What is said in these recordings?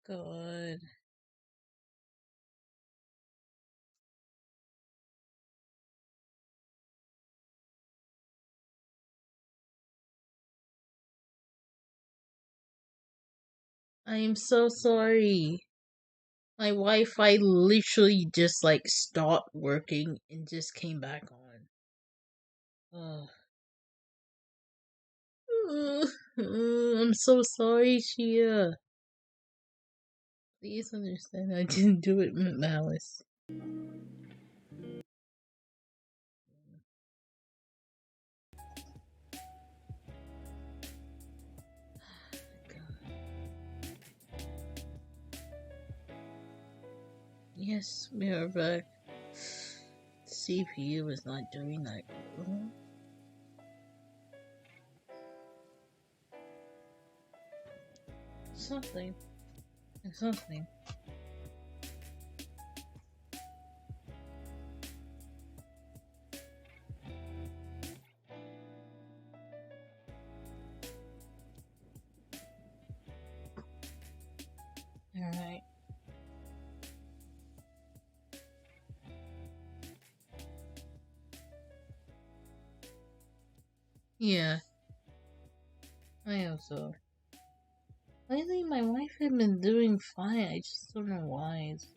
God. I am so sorry. My Wi-Fi literally just stopped working and just came back on. Ugh. I'm so sorry, Shia. Please understand I didn't do it with malice. Yes, we are back. CPU is not doing that. Something. Something. Alright. Yeah. I hope so. Lately, my wife has been doing fine. I just don't know why. It's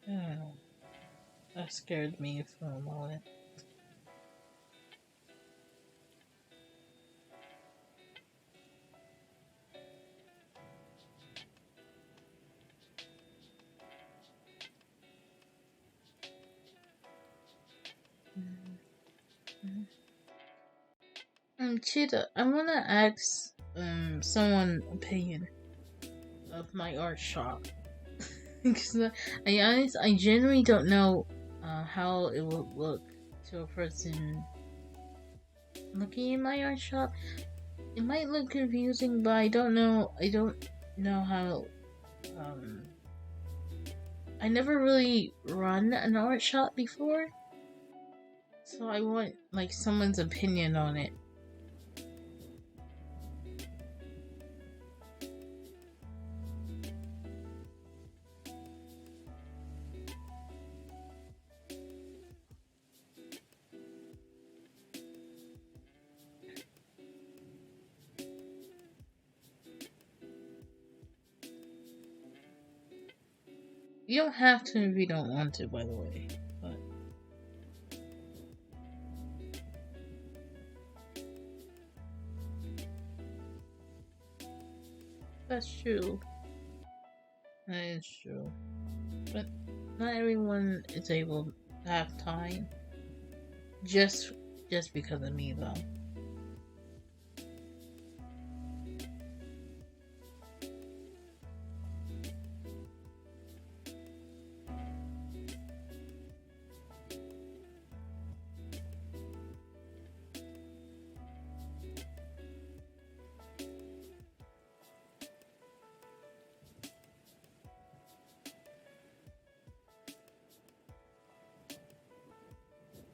I don't know. That scared me for a moment. Cheetah, I wanna ask someone opinion of my art shop. Because I genuinely don't know how it will look to a person looking at my art shop. It might look confusing, but I don't know how I never really run an art shop before. So I want someone's opinion on it. You don't have to if you don't want to, by the way. But that's true. That is true. But not everyone is able to have time. Just because of me, though.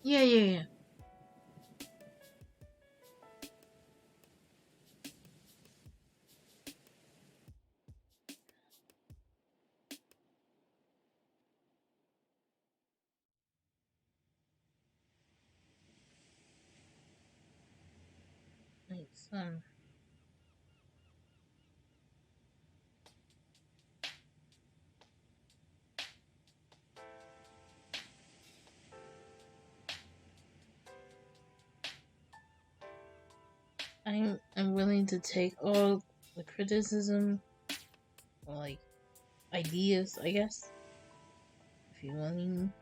Yeah. It's I'm willing to take all the criticism or ideas, I guess. If you're willing.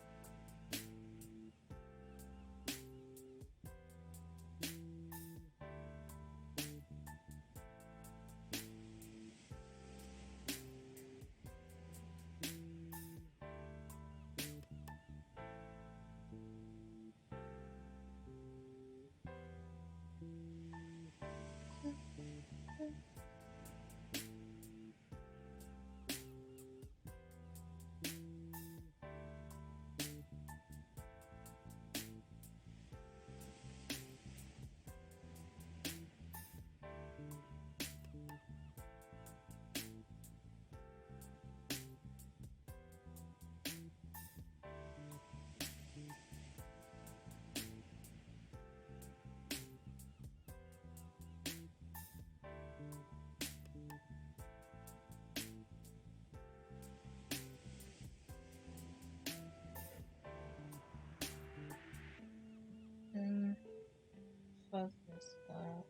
Fuck this stuff.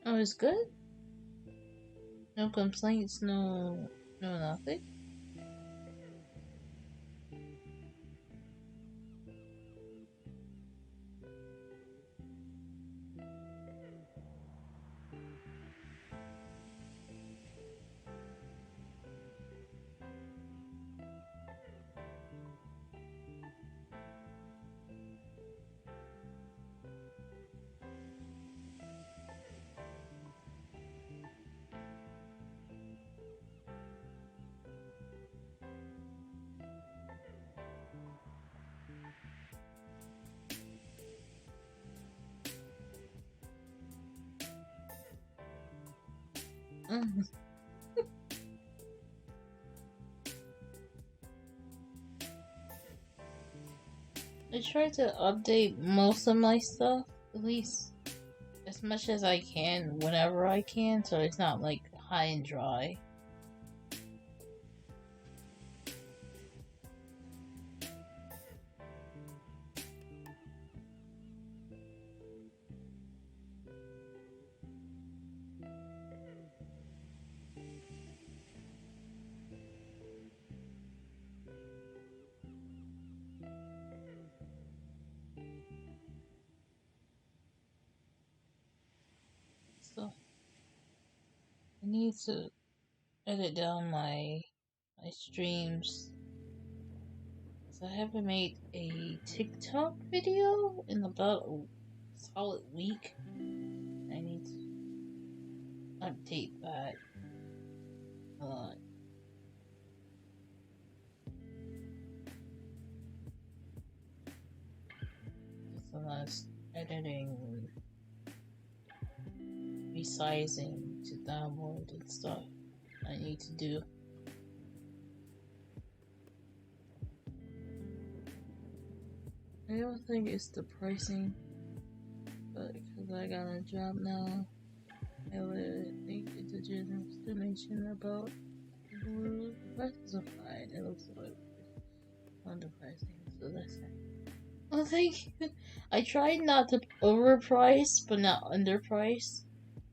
Oh, it's good? No complaints, no nothing? I try to update most of my stuff, at least as much as I can, whenever I can, so it's not like high and dry. So I need to edit down my streams. So I haven't made a TikTok video in about a solid week. I need to update that a lot. Just a lot of editing and resizing to download and stuff I need to do. I don't think it's the pricing, but because I got a job now, I would think it's a general estimation about the prices are fine. It looks like underpricing, so that's it. Well, thank you. I tried not to overprice, but not underprice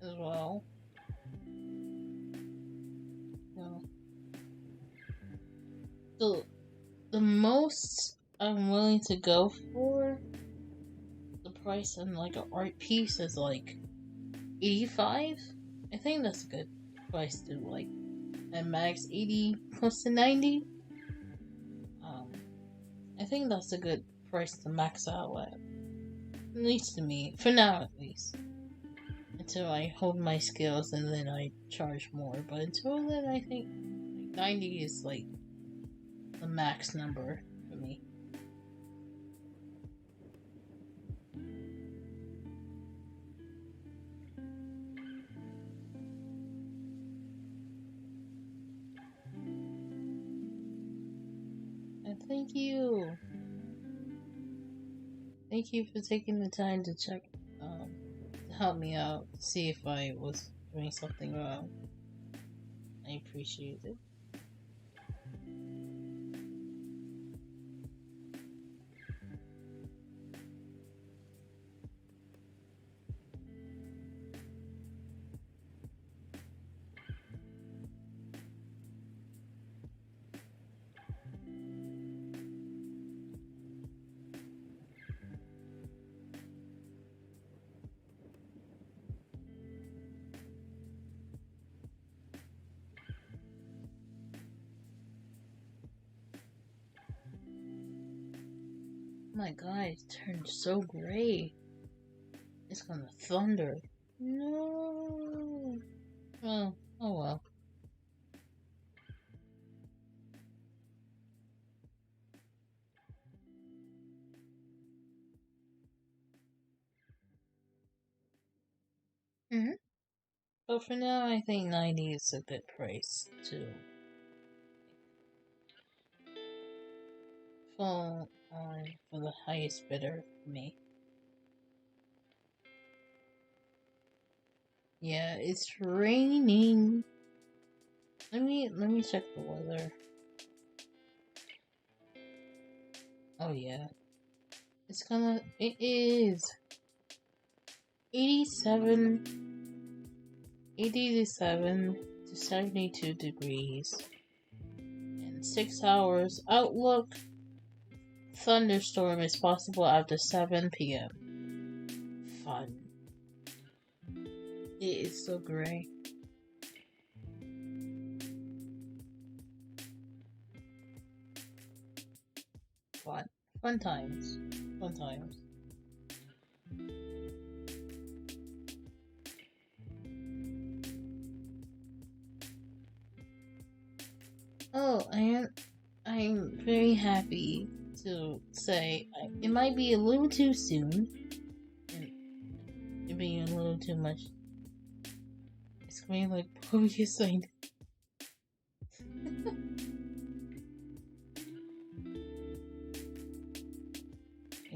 as well. So the most I'm willing to go for, the price on like an art piece is like 85. I think that's a good price to like at max 80 close to 90. I think that's a good price to max out at least to me, for now at least. Until I hold my skills and then I charge more. But until then, I think 90 is like the max number for me. And thank you. Thank you for taking the time to check, to help me out, to see if I was doing something wrong. I appreciate it. My god, it turned so gray. It's gonna thunder. No. Oh well. But for now, I think 90 is a good price to fall on for the highest bidder for me. Yeah, it's raining. Let me check the weather. Oh yeah. It is 87 to 72 degrees. And 6 hours. Outlook thunderstorm is possible after 7 p.m. Fun. It is so gray. Fun times. Fun times. Oh, I'm very happy to say it might be a little too soon. It being a little too much. It's going like bogus.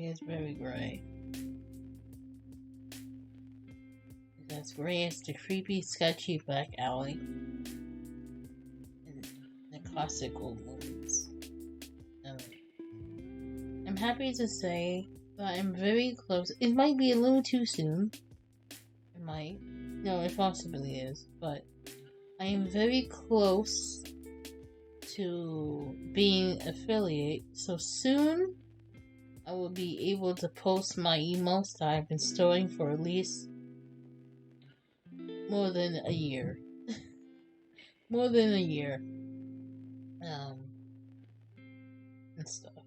It's very gray. It's as gray as the creepy, sketchy back alley in the classic old movies. I'm happy to say that I'm very close. It might be a little too soon. It might. No, it possibly is. But I am very close to being affiliate. So soon I will be able to post my emotes that I've been storing for at least more than a year. More than a year. And stuff.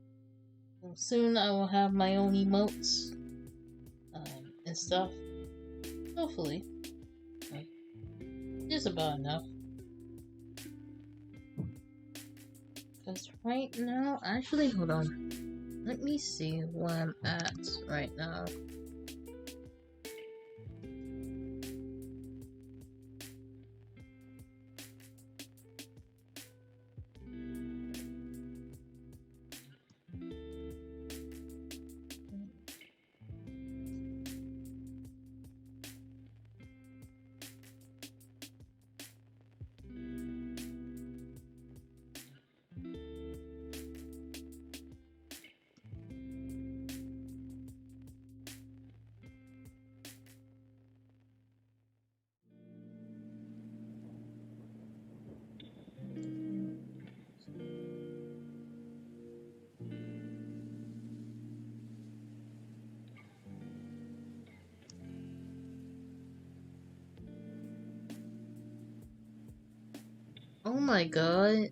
So soon I will have my own emotes. And stuff. Hopefully. Just about enough. Because right now, actually, hold on. Let me see where I'm at right now. Oh my god.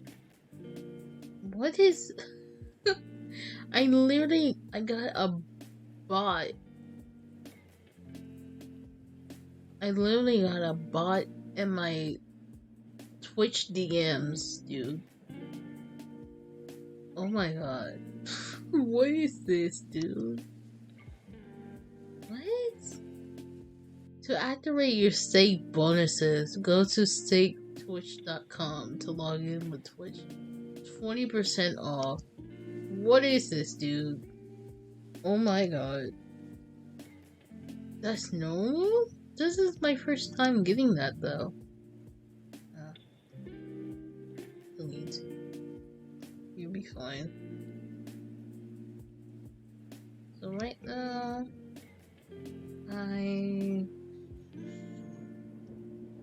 What is... I got a bot. I literally got a bot in my Twitch DMs, dude. Oh my god. What is this, dude? What? To activate your stake bonuses, go to staketwitch.com to log in with Twitch. 20% off. What is this, dude? Oh my god. That's normal? This is my first time getting that, though. Delete. You'll be fine. So right now,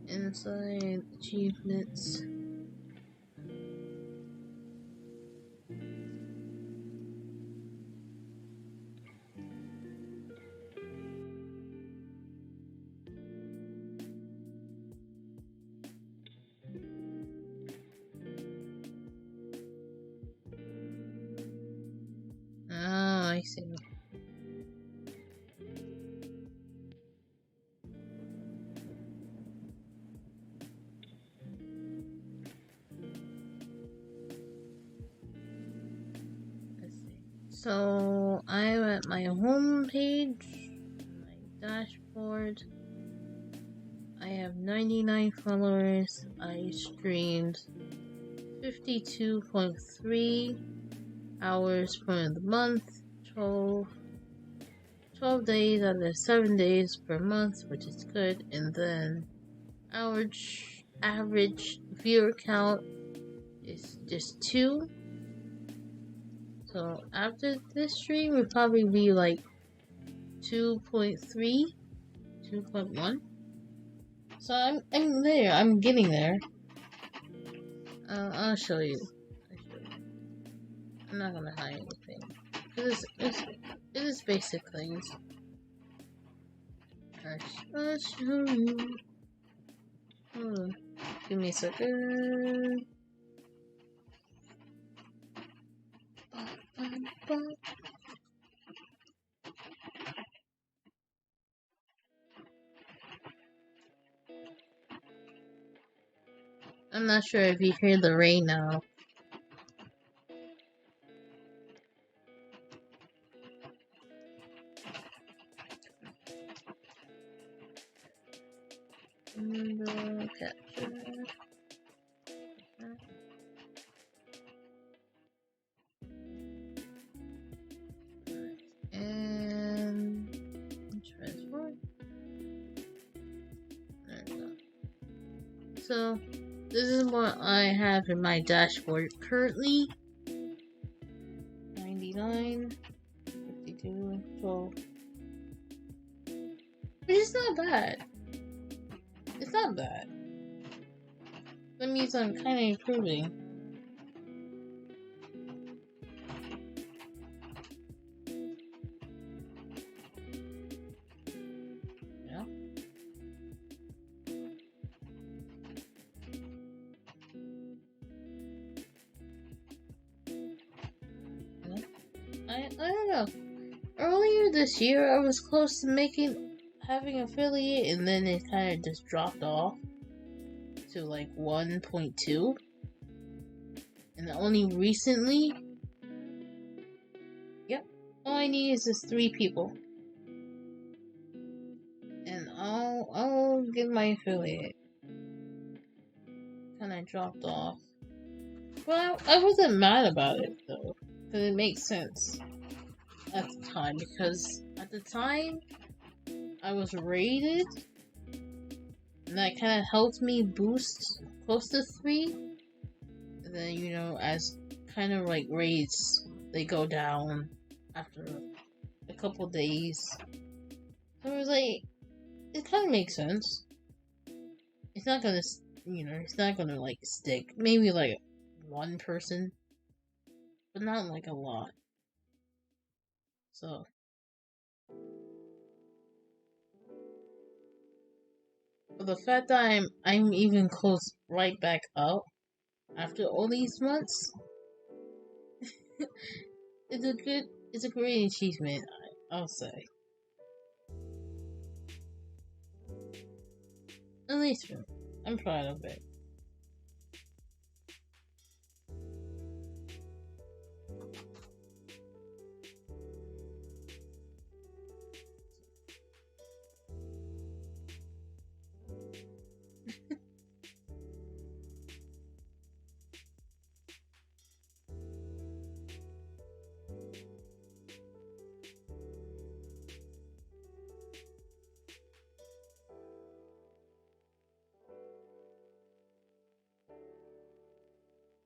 inside achievements. I see. So I'm at my home page, my dashboard. I have 99 followers. I streamed 52.3 hours for the month, 12 days out of 7 days per month, which is good. And then average viewer count is just 2. So after this stream, would probably be like 2.3, 2.1. So I'm there. I'm getting there. I'll show you. I'm not gonna hide anything. It is basic things. I'll show you. Give me a second. I'm not sure if you hear the rain now. And capture. And transform. There we go. So this is what I have in my dashboard currently. 99, 52, 12. Which is not bad. It's not bad. That means I'm kind of improving. Yeah. I don't know. Earlier this year, I was close to having affiliate, and then it kind of just dropped off to like 1.2. And only recently, yep, all I need is just 3 people, and I'll give my affiliate. Kind of dropped off. Well, I wasn't mad about it though, because it makes sense at the time. Because at the time, I was rated, and that kind of helped me boost close to 3. And then, you know, as kind of like rates, they go down after a couple days. So I was like, it kind of makes sense. It's not gonna, you know, it's not gonna like stick. Maybe like 1 person, but not like a lot. So. But the fact that I'm even close right back up after all these months, it's a great achievement, I'll say. At least I'm proud of it.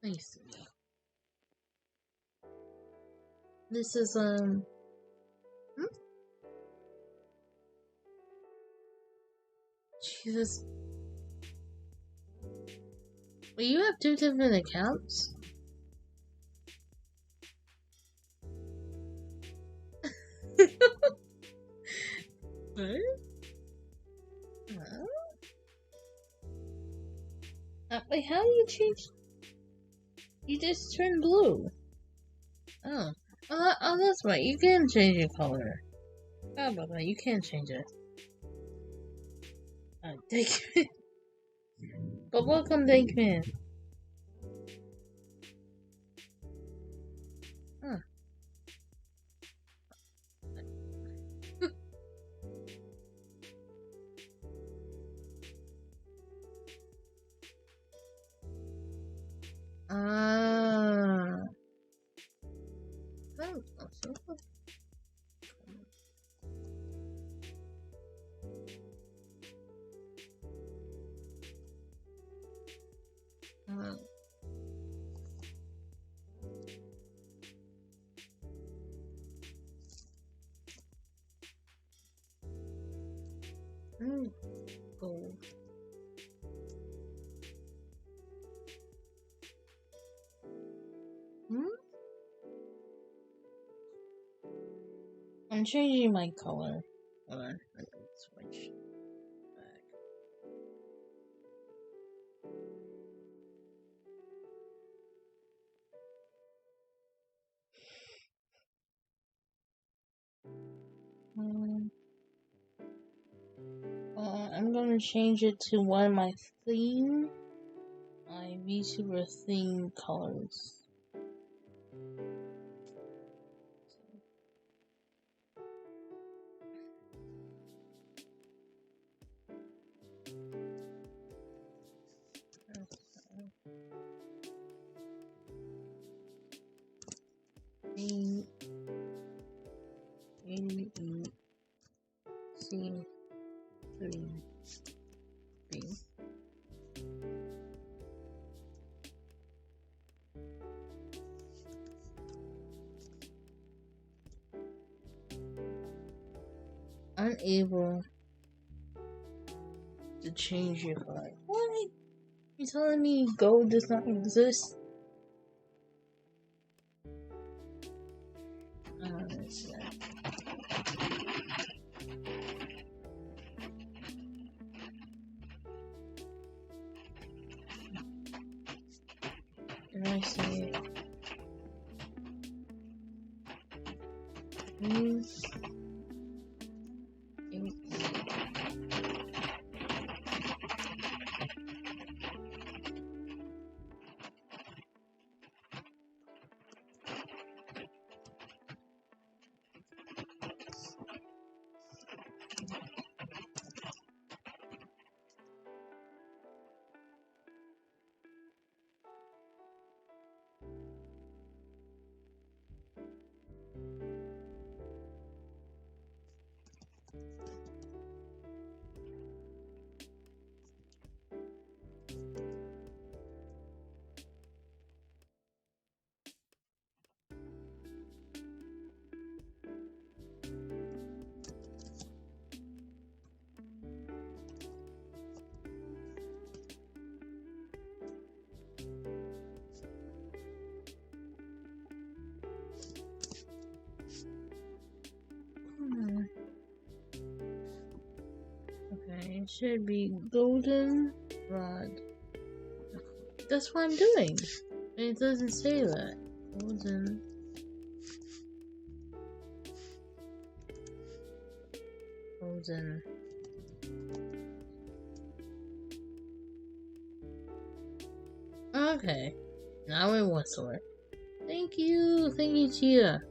Nice. This is Jesus. Well, you have 2 different accounts? What? Huh? Wait, how do you change? You just turned blue. Oh. Oh, that's right. You can change your color. How about that? You can change it. Dankman. But welcome, Dankman. Huh. Ah. Gold. I'm changing my color. Hold on, let me switch back. I'm gonna change it to one of my VTuber theme colors. C3B. Unable to change your flag. What? You telling me gold does not exist? Let's see. Can I say use Okay, it should be golden rod. That's what I'm doing. It doesn't say that. Golden. Golden. Okay. Now it wants to work. Thank you, Chia.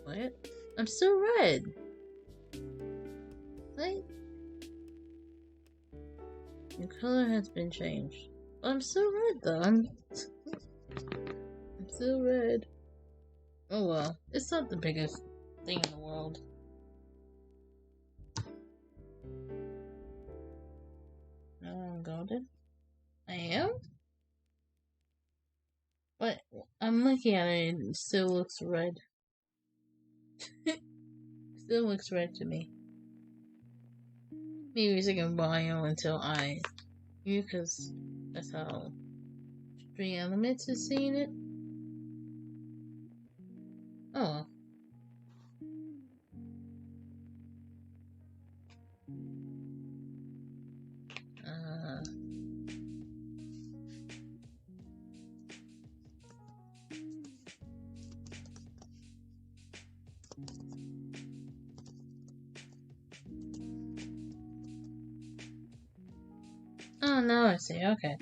What? I'm still red. What? Your color has been changed. I'm still red though. I'm still red. Oh well, it's not the biggest thing in the world. No, I'm golden. I am? But I'm looking at it and it still looks red. Still looks red to me. Maybe it's like a while until I because that's how Three Elements is seeing it. Oh. Oh, no, I see. Okay.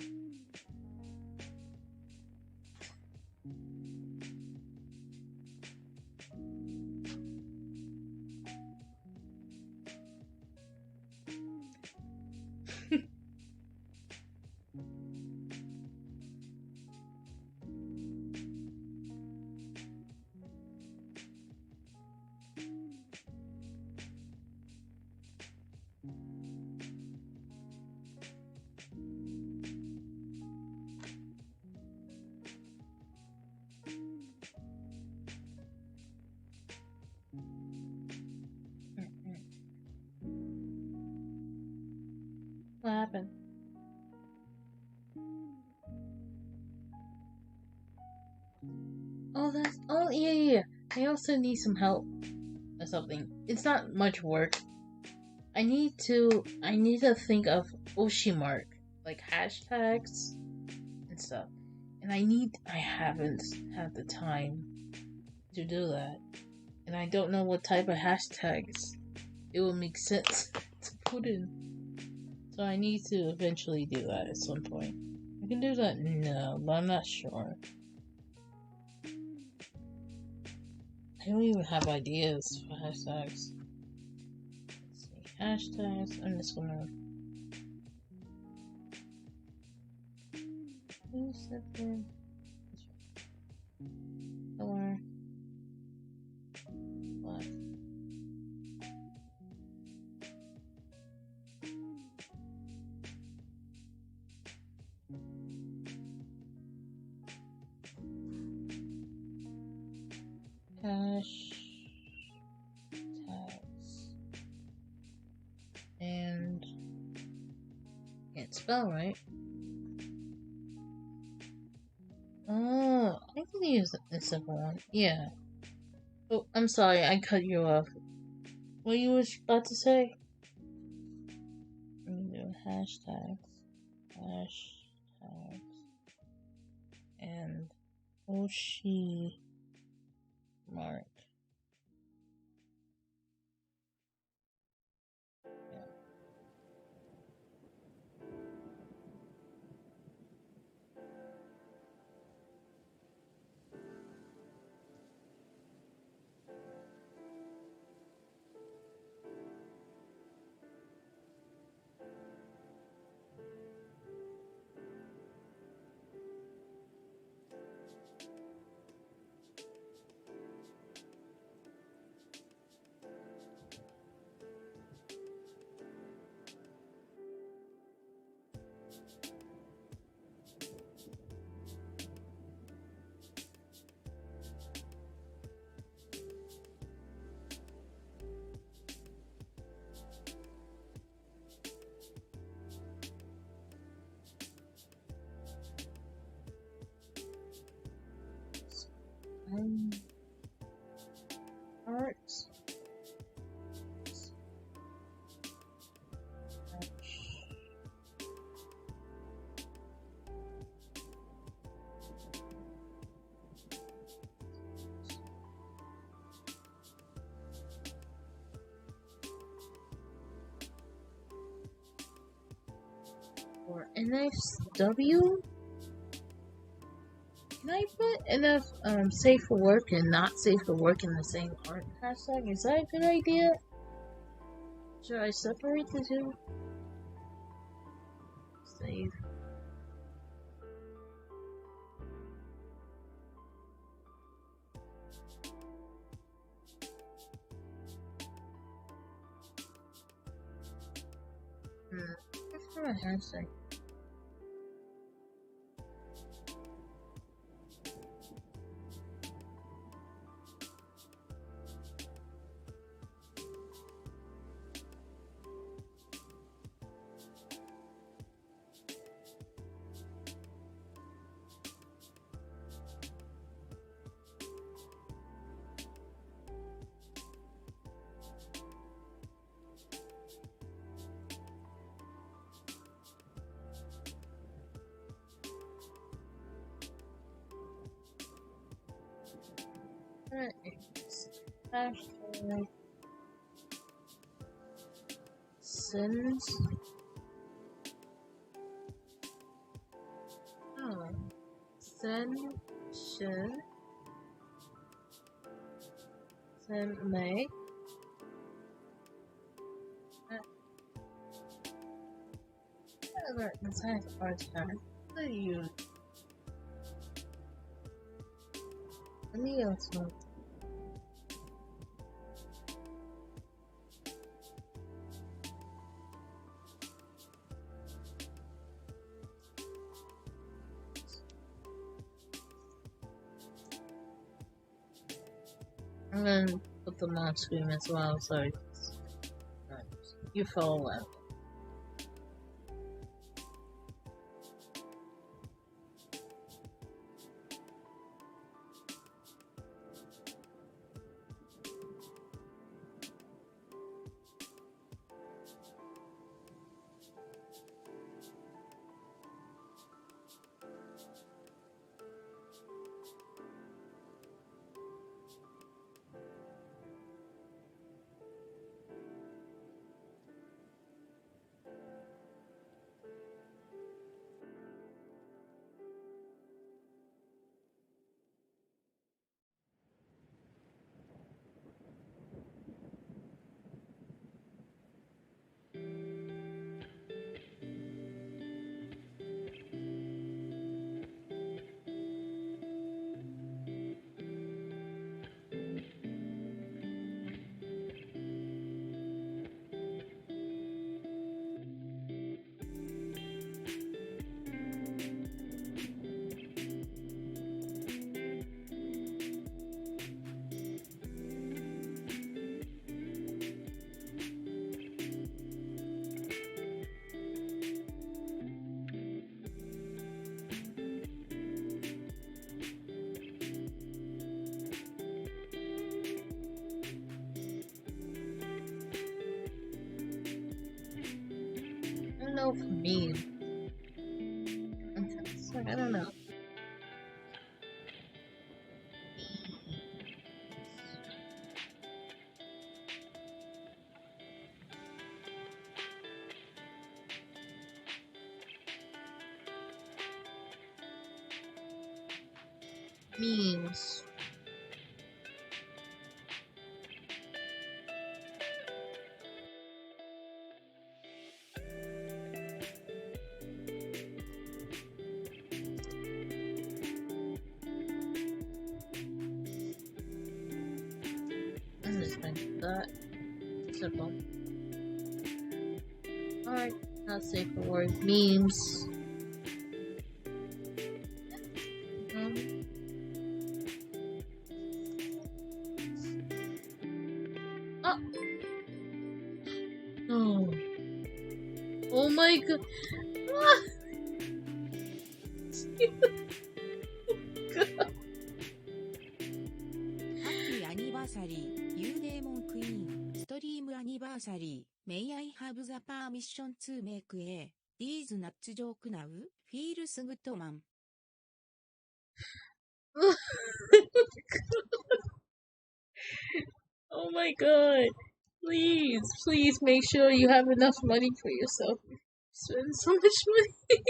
What happened? Oh, yeah. I also need some help or something. It's not much work. I need to think of Oshimark, like hashtags and stuff. And I haven't had the time to do that. And I don't know what type of hashtags it will make sense to put in. So I need to eventually do that at some point. I can do that now, but I'm not sure. I don't even have ideas for hashtags. Let's see. Hashtags. I'm just gonna. Color. Black. Hash tags. And can't spell right. Oh, I can use the simple one. Yeah. Oh, I'm sorry, I cut you off. What you was about to say? I'm doing hashtags. Hashtags. And Oshi Mark. Yeah. Arts. Or NFW? Can I put enough safe for work and not safe for work in the same art hashtag? Is that a good idea? Should I separate the two? Save. What's for a hashtag? Hashtag sins. Oh, senshin. Senmei. Whatever inside the art card. What do you? Let me also. I'm gonna put them on screen as well, so you follow that. know for me. I don't know. Memes. I'm just gonna do that. Simple. Alright, not safe for work. Memes. Oh! Oh. Oh my god. Ah. Happy anniversary, you demon queen. Stream anniversary. May I have the permission to make a these nuts joke now? Feels good, man. Oh my god. Please make sure you have enough money for yourself. You spend so much money.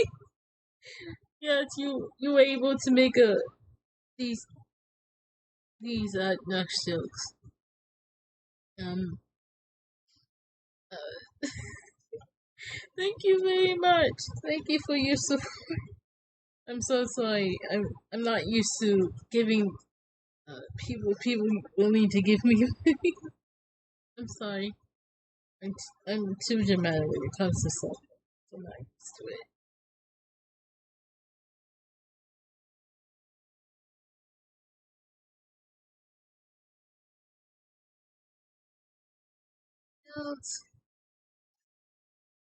Yes, you were able to make these Nux jokes. Thank you very much. Thank you for your support. I'm so sorry. I'm not used to giving people willing to give me money. I'm sorry. I'm too dramatic when it comes to stuff. I'm not used to it.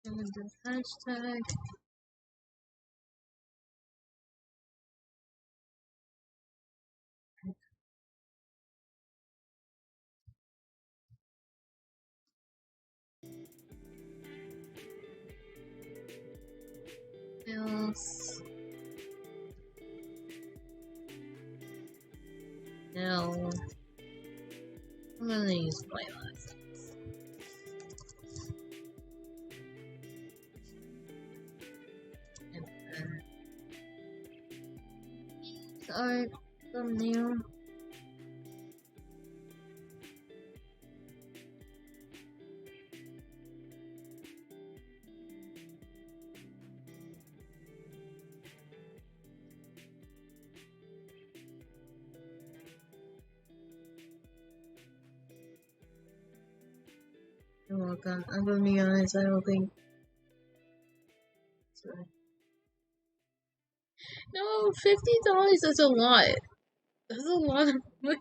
And the hashtag. Else. No. I'm gonna use my last. And sorry, thumbnail. You're welcome. I'm gonna be honest, I don't think. Sorry. No, $50 is a lot. That's a lot of money.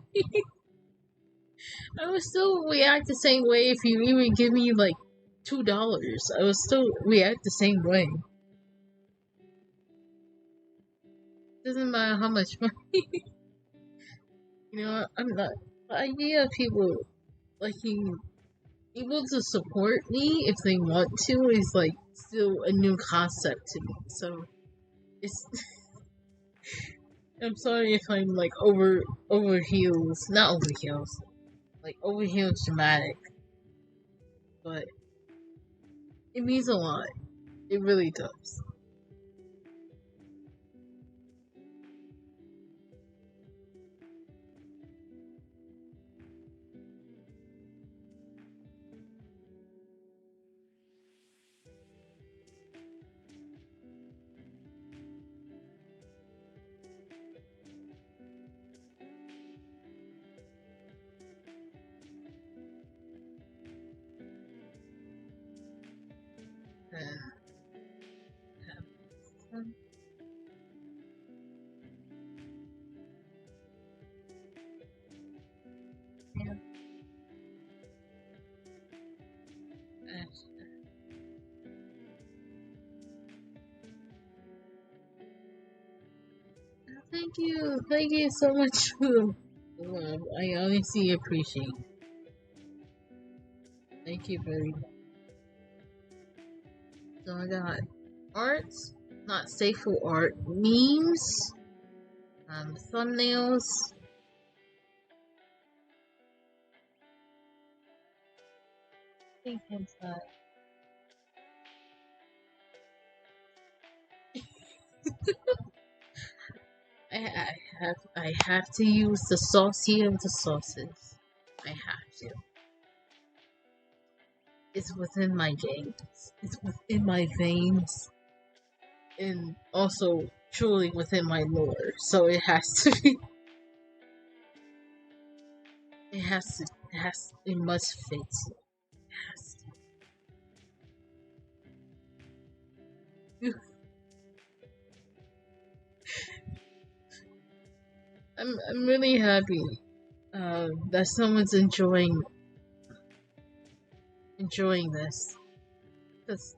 I would still react the same way if you even give me like $2. I would still react the same way. Doesn't matter how much money. You know, I'm not. The idea of people liking able to support me if they want to is like still a new concept to me. So it's. I'm sorry if I'm like over heels, not over heels, like over heels dramatic, but it means a lot. It really does. Yeah. Thank you so much for the love. I honestly appreciate it. Thank you very much. So I got arts, not safe for art, memes, thumbnails. I think I have to use the saucy of the sauces. I have to. It's within my games. It's within my veins, and also truly within my lore. So it has to be. It has to. It has. It must fit. It has to. I'm really happy that someone's enjoying this. Because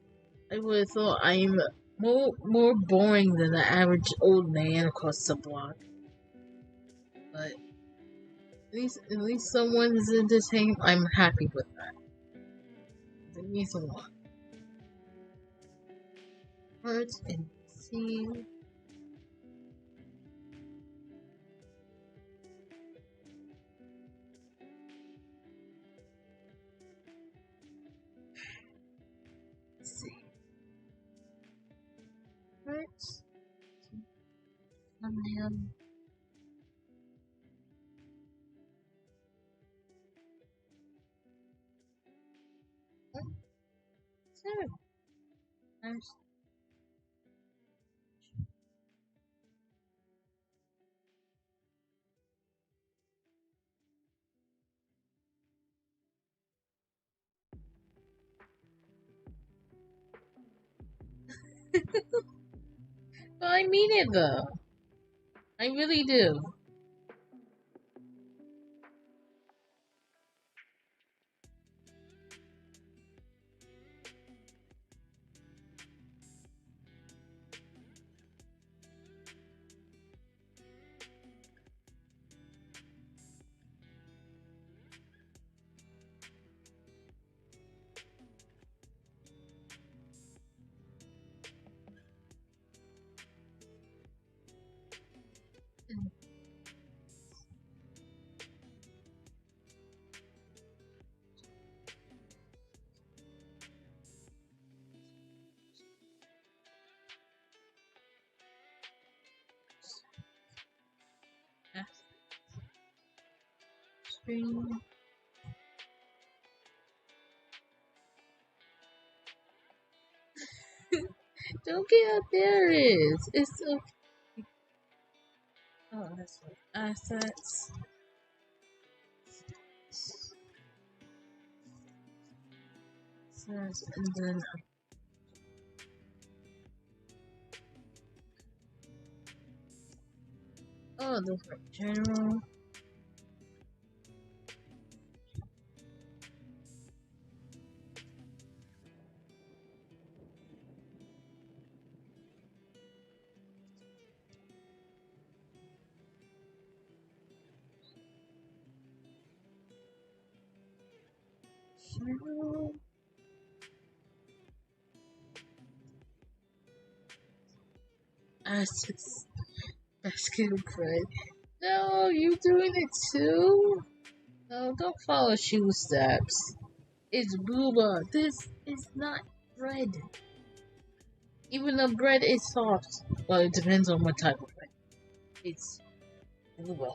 I would have thought I'm more boring than the average old man across the block. But at least someone is entertained. I'm happy with that. It means a lot. Heart and see. Let's see. Heart. Thumbnail. Sure. Well, I mean it though. I really do. Screen. Don't get out there. It's so. Oh, that's what assets. And then oh, the general. General. Assets. Basket of bread. No, you doing it too? No, don't follow shoe steps. It's booba. This is not bread. Even though bread is soft. Well, it depends on what type of bread. It's booba.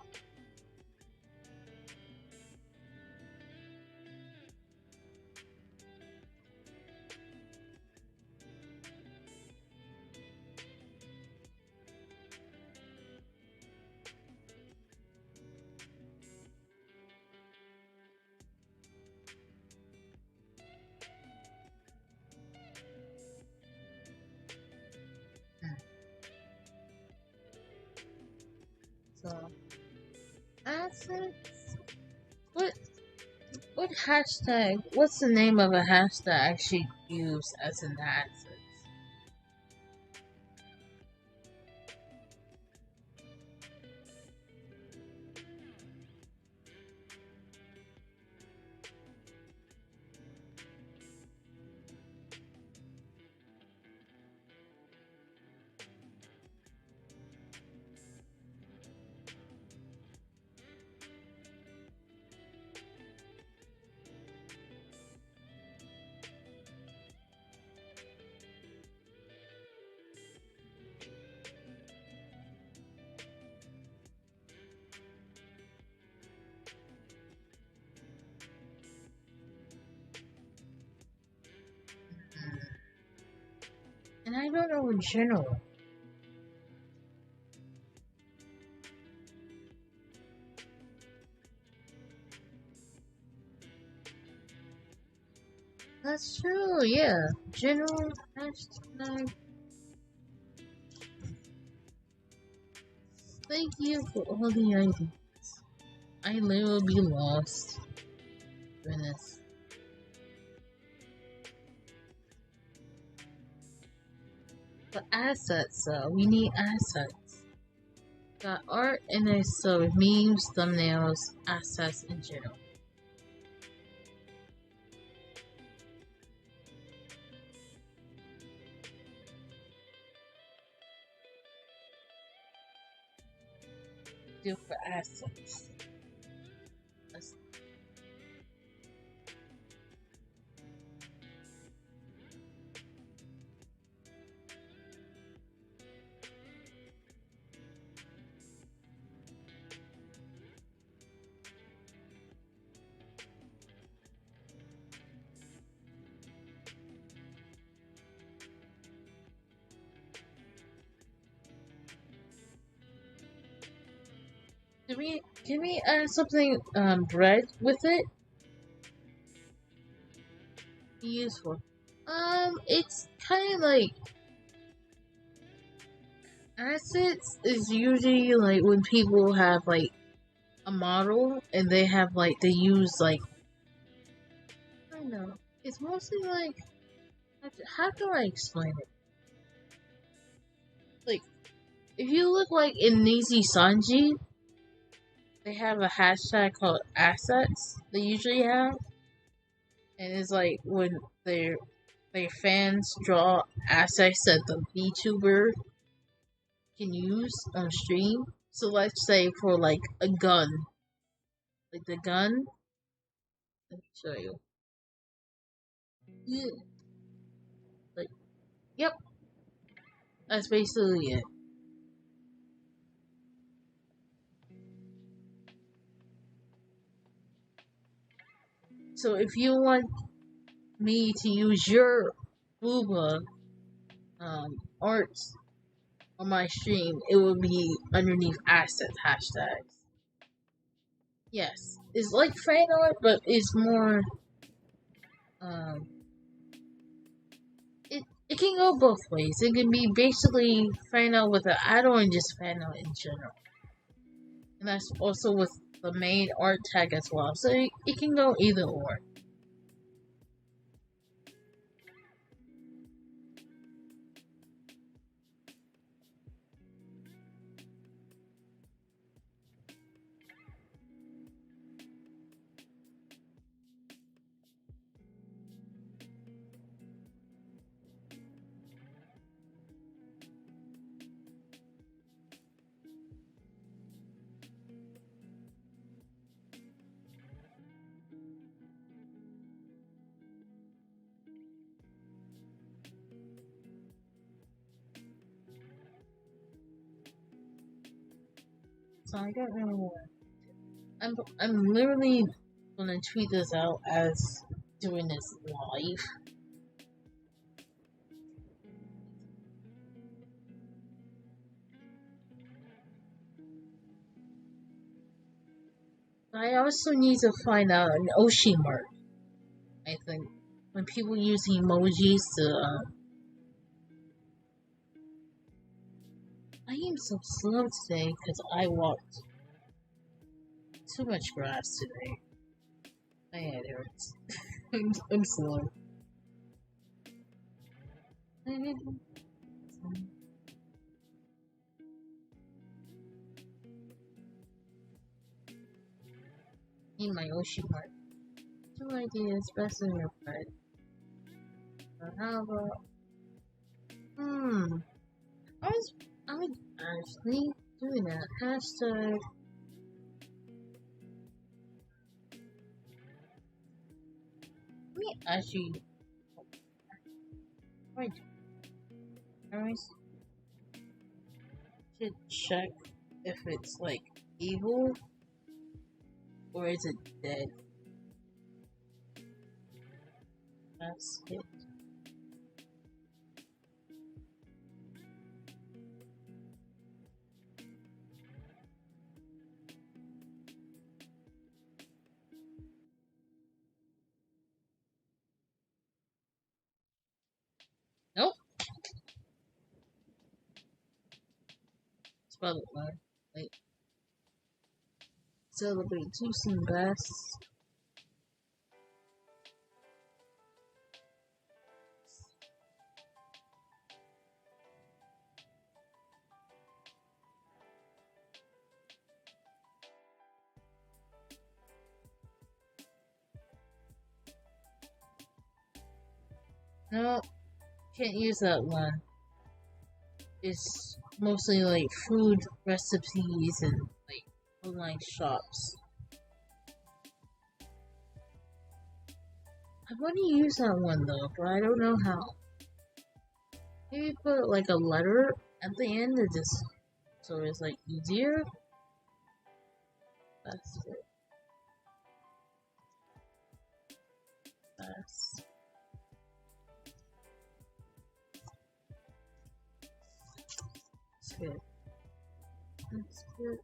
So, assets? What hashtag? What's the name of a hashtag I should use as an assets? And I don't know in general. That's true, yeah. General hashtag. Thank you for all the ideas. I will be lost. Goodness. But assets, though. We need assets. Got art and there's so memes, thumbnails, assets in general. Do for assets. That's can we add something bread with it? Be useful. It's kind of like assets is usually like when people have like a model and they have like they use like I don't know. It's mostly like how do I explain it? Like if you look like in Nizi Sanji, they have a hashtag called assets. They usually have, and it's like when their fans draw assets that the vtuber can use on stream. So let's say for like a gun, like the gun. Let me show you. Yeah. Like, yep, that's basically it. So if you want me to use your booba art on my stream, it will be underneath assets hashtags. Yes, it's like fan art, but it's more. Um, it can go both ways. It can be basically fan art with an add-on, and just fan art in general, and that's also with the main art tag as well. So it can go either or. So I don't know what. I'm literally gonna tweet this out as doing this live. I also need to find out an Oshi mark. I think when people use emojis to. I am so slow today because I walked too much grass today. My head hurts. I'm slow. Need my Oshi mark. 2 ideas, best in your bed. How about? I would actually doing that. Hashtag. Let me actually. Wait. I should check if it's like evil or is it dead. That's it. Probably one. Like, celebrate juice and best. No, can't use that one. It's mostly like food recipes and like online shops. I want to use that one though, but I don't know how. Maybe put like a letter at the end of this so it's like easier. That's it. That's good. That's good.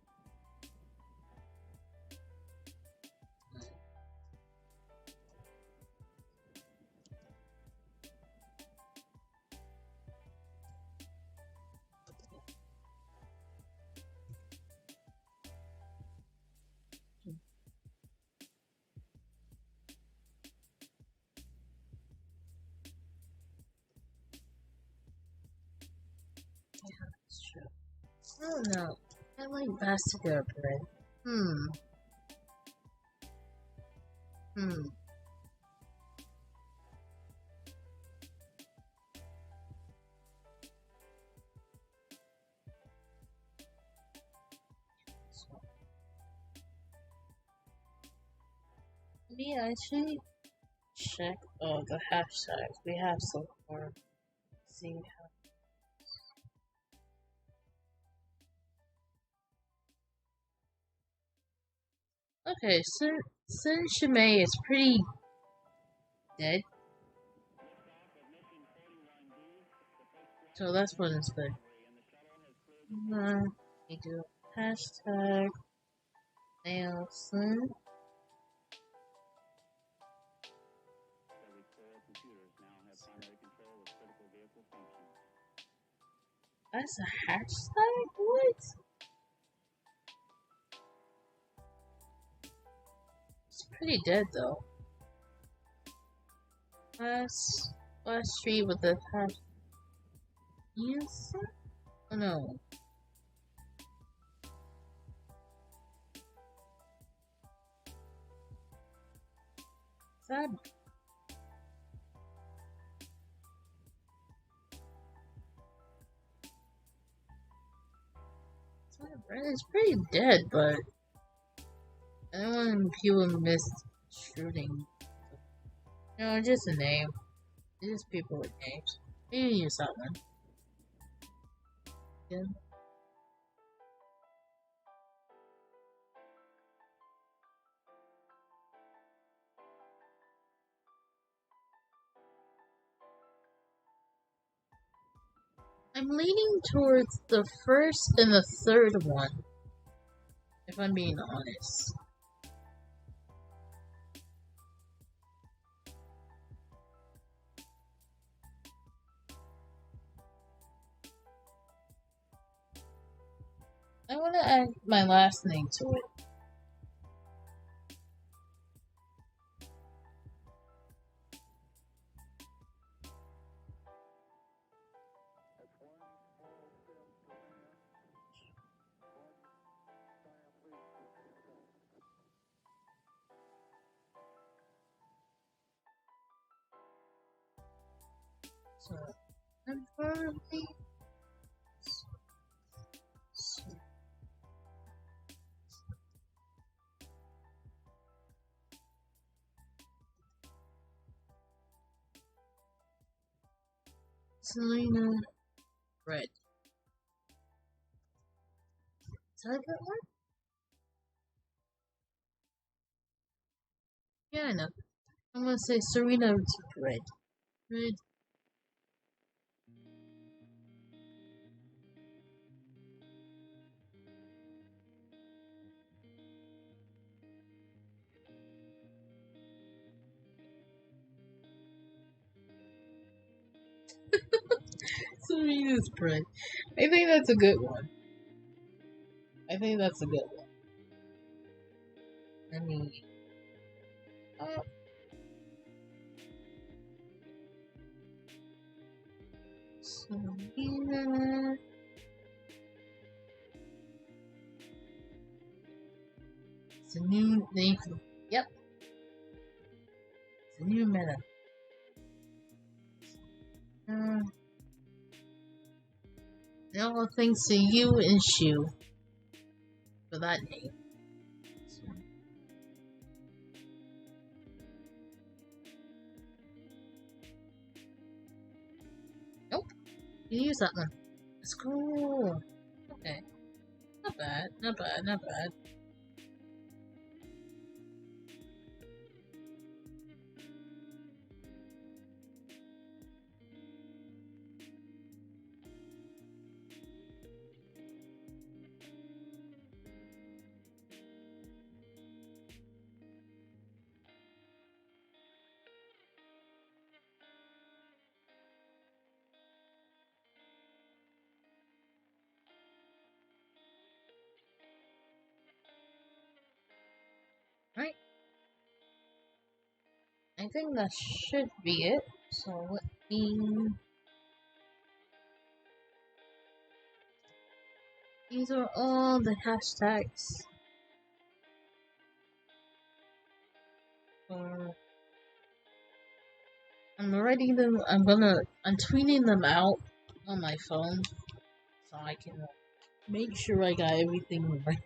Yeah, that's true. I don't know. I like vascular bread. Hmm. Hmm. So, maybe I should check the hashtags we have so far. See how. Okay, Sun Shimei is pretty dead. So that's what it's good. We do hashtag Nelson. That's a hashtag? What? It's pretty dead though. Last street with the hashtag. Yes? Oh no. Sad. It's pretty dead, but I don't want people miss shooting. No, just a name. It's just people with names. You can use that one. Yeah. I'm leaning towards the first and the third one, if I'm being honest. I want to add my last name to it. So, unfortunately, Selena Red. Is that a good one? Yeah, I know. I'm gonna say Serena Red. Red. Serena's Red. I think that's a good one. I think that's a good one. I mean, yeah. It's a new name. Yep. It's a new meta. Now thanks to you and Shu for that name. Nope. You use that one. It's cool. Okay. Not bad. Not bad. Not bad. Right. I think that should be it. So let me. These are all the hashtags. I'm writing them. I'm tweeting them out on my phone so I can make sure I got everything right.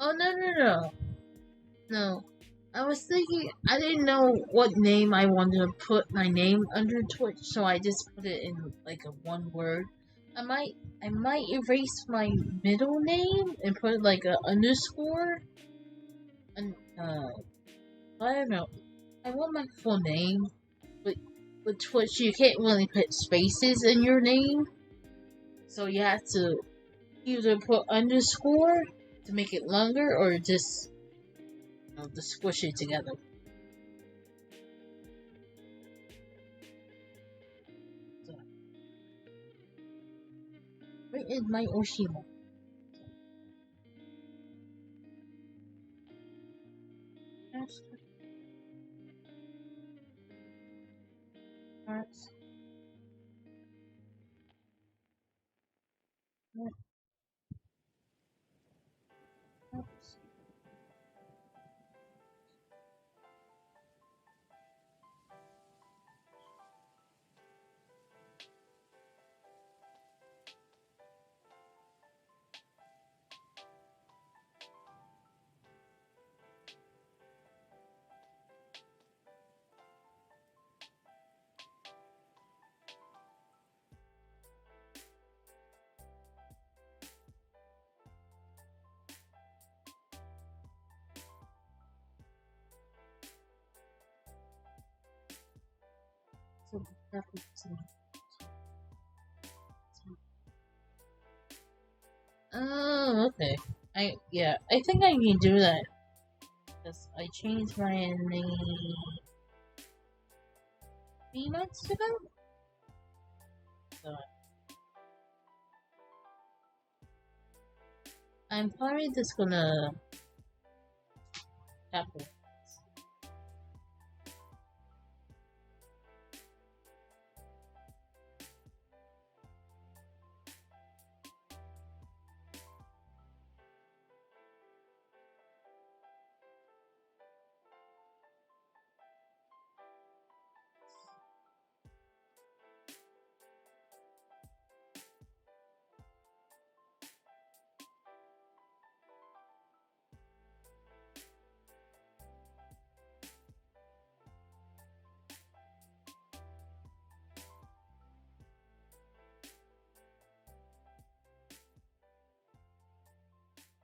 Oh no. I was thinking I didn't know what name I wanted to put my name under Twitch, so I just put it in like a one word. I might erase my middle name and put like a underscore. And I don't know. I want my full name, but with Twitch you can't really put spaces in your name, so you have to either put underscore to make it longer, or just just squish it together. So, where is my Oshima? Hearts. Hearts. Oh, okay. I think I can do that because I changed my name 3 months ago. So I'm probably just gonna tap it.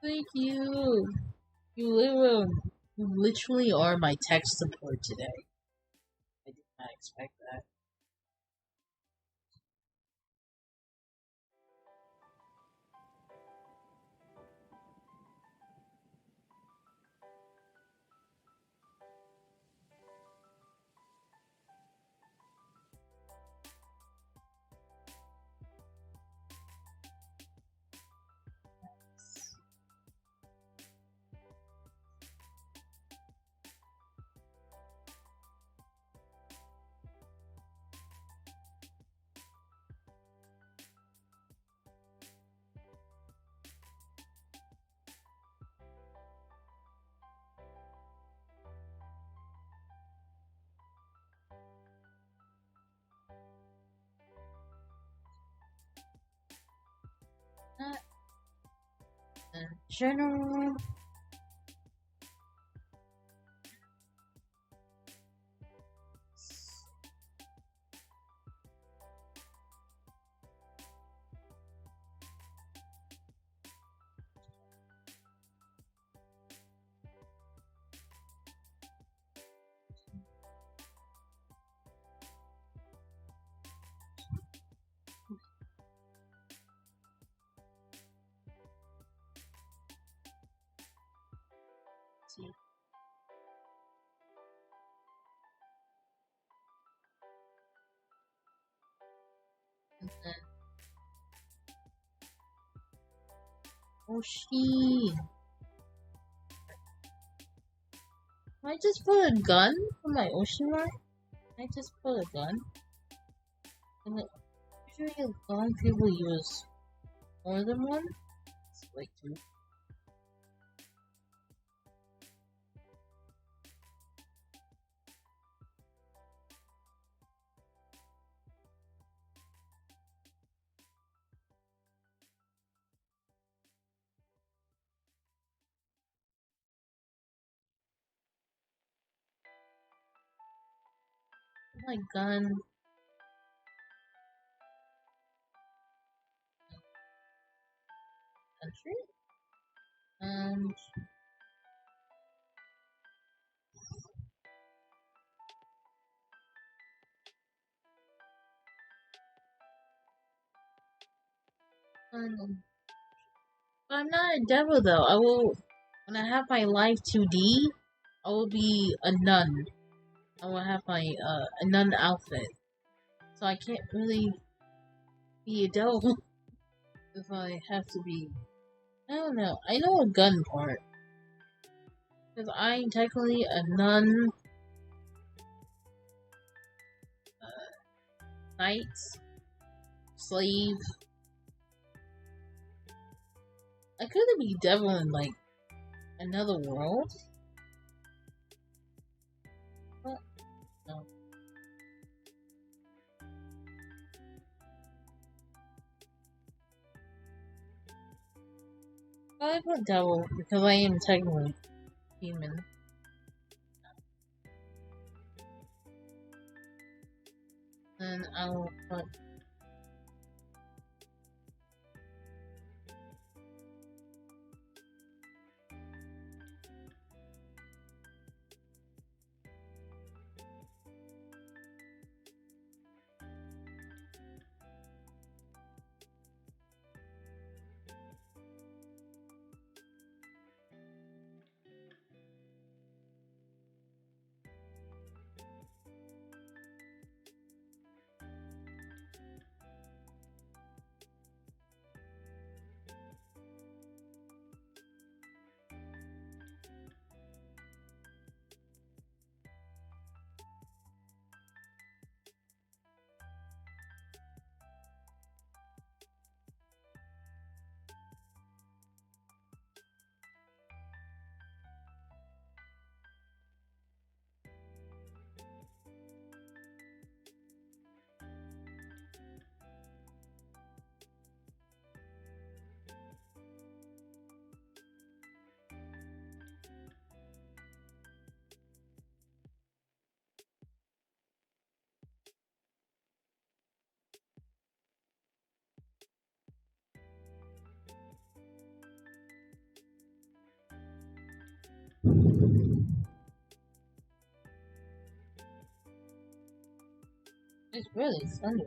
Thank you. You literally are my tech support today. I did not expect that. general. See. And then Oshi. I just put a gun for my Oshima. I just put a gun. And then usually a gun people use more than one. It's like two. My gun. Country. And I'm not a devil though. I will, when I have my life 2D, I will be a nun. I will have my a nun outfit. So I can't really be a devil if I have to be. I don't know. I know a gun part. Because I'm technically a nun, knight, slave. I could be devil in like another world. But no. But I put devil because I am technically human. And I will put it's really sunny.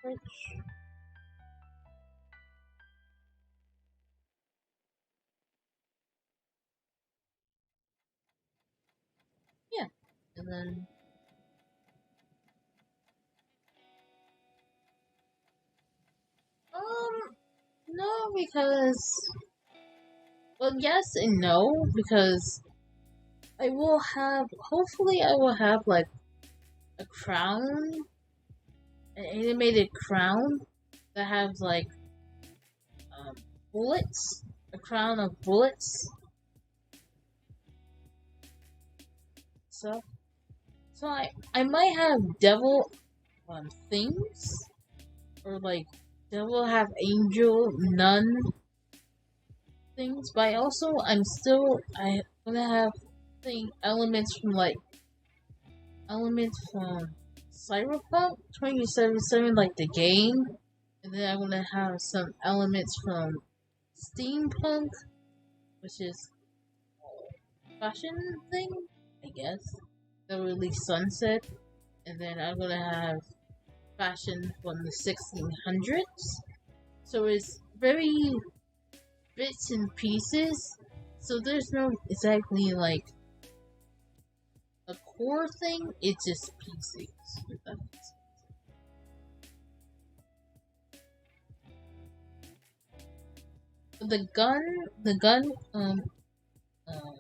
Which, yeah. And then no, because Well, yes and no, because I will have, hopefully, I will have like a crown, an animated crown that has like bullets, a crown of bullets. So, I might have devil things, or like devil have angel nun things, but I'm gonna have elements from Cyberpunk 2077, like the game, and then I'm gonna have some elements from steampunk, which is a fashion thing, I guess. The release Sunset, and then I'm gonna have fashion from the 1600s. So it's very bits and pieces. So there's no exactly like a core thing. It's just pieces. If that makes sense. The gun, uh,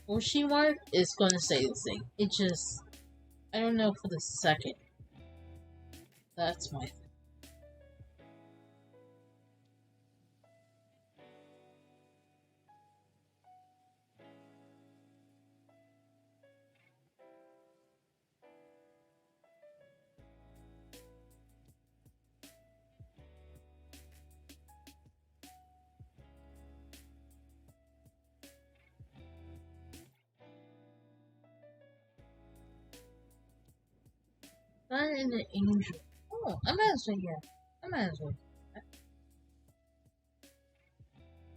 Oshi mark is gonna stay the same. It just, I don't know for the second. That's my thing. Gun and an angel. Oh, I might as well, yeah. I might as well.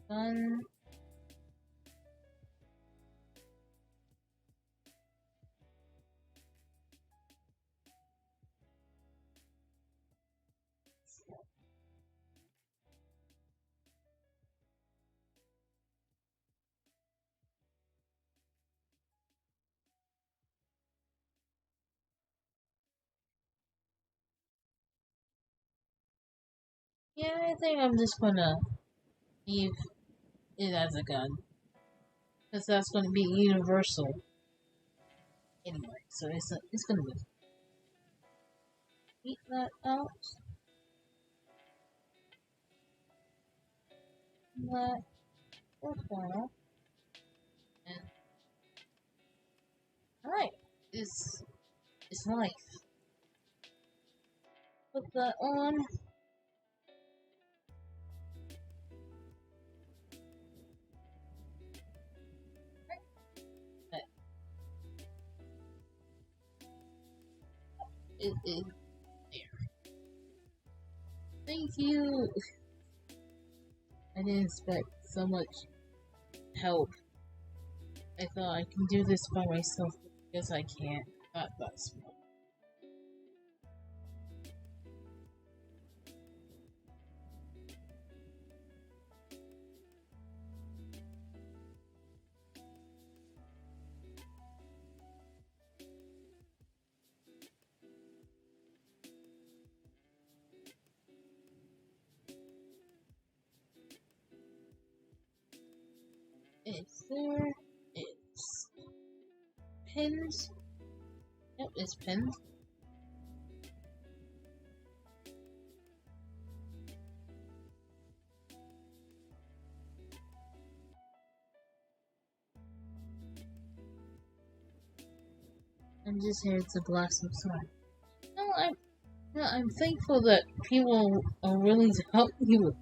Gun. Yeah, I think I'm just gonna leave it as a gun. Because that's gonna be universal anyway. So it's gonna be. Eat that out. That profile. And alright. It's life. Put that on. It is there. Thank you. I didn't expect so much help. I thought I can do this by myself. Yes, I can't. Not that small. It's there. It's pins. Yep, it's pins. I'm just here to blast some sun. I'm thankful that people are willing to help me with.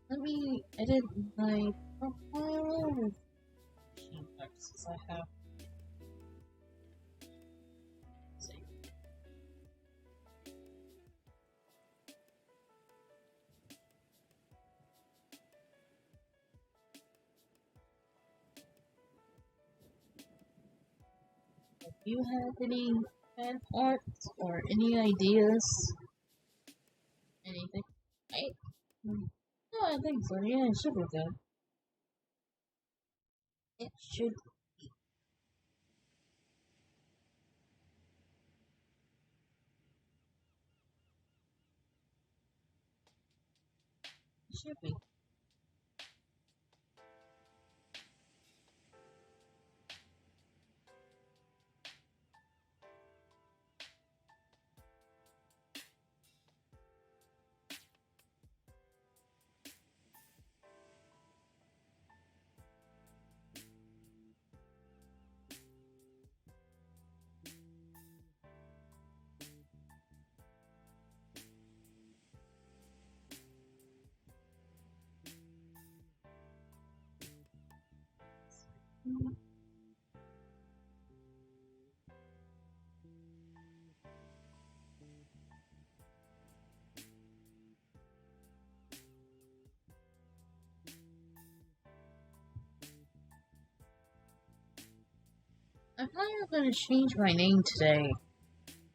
Let me edit my profile. I have. If you have any fan art or any ideas, anything, right? No, I think so. Yeah, it should be good. It should. Should be. I'm probably gonna change my name today.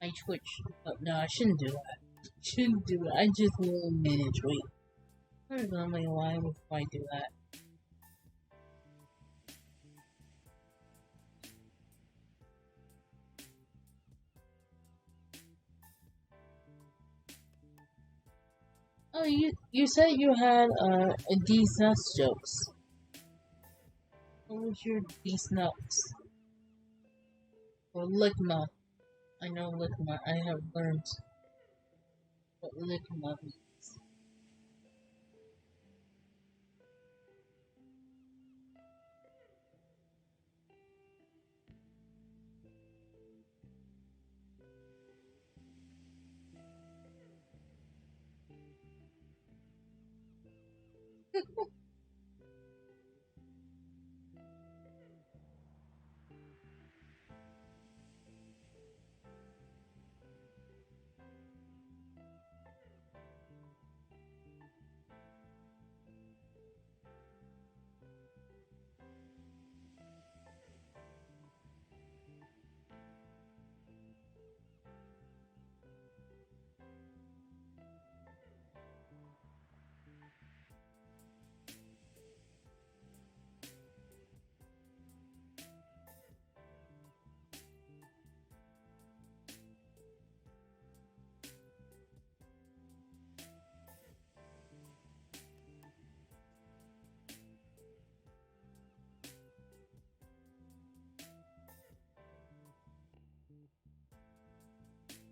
My Twitch. Oh, no, I shouldn't do that. Shouldn't do it. I just will manage. Wait. There's only a lie before I do that. Oh, you said you had these nuts jokes. What was your these nuts? Or ligma? I know ligma. I have learned what ligma means.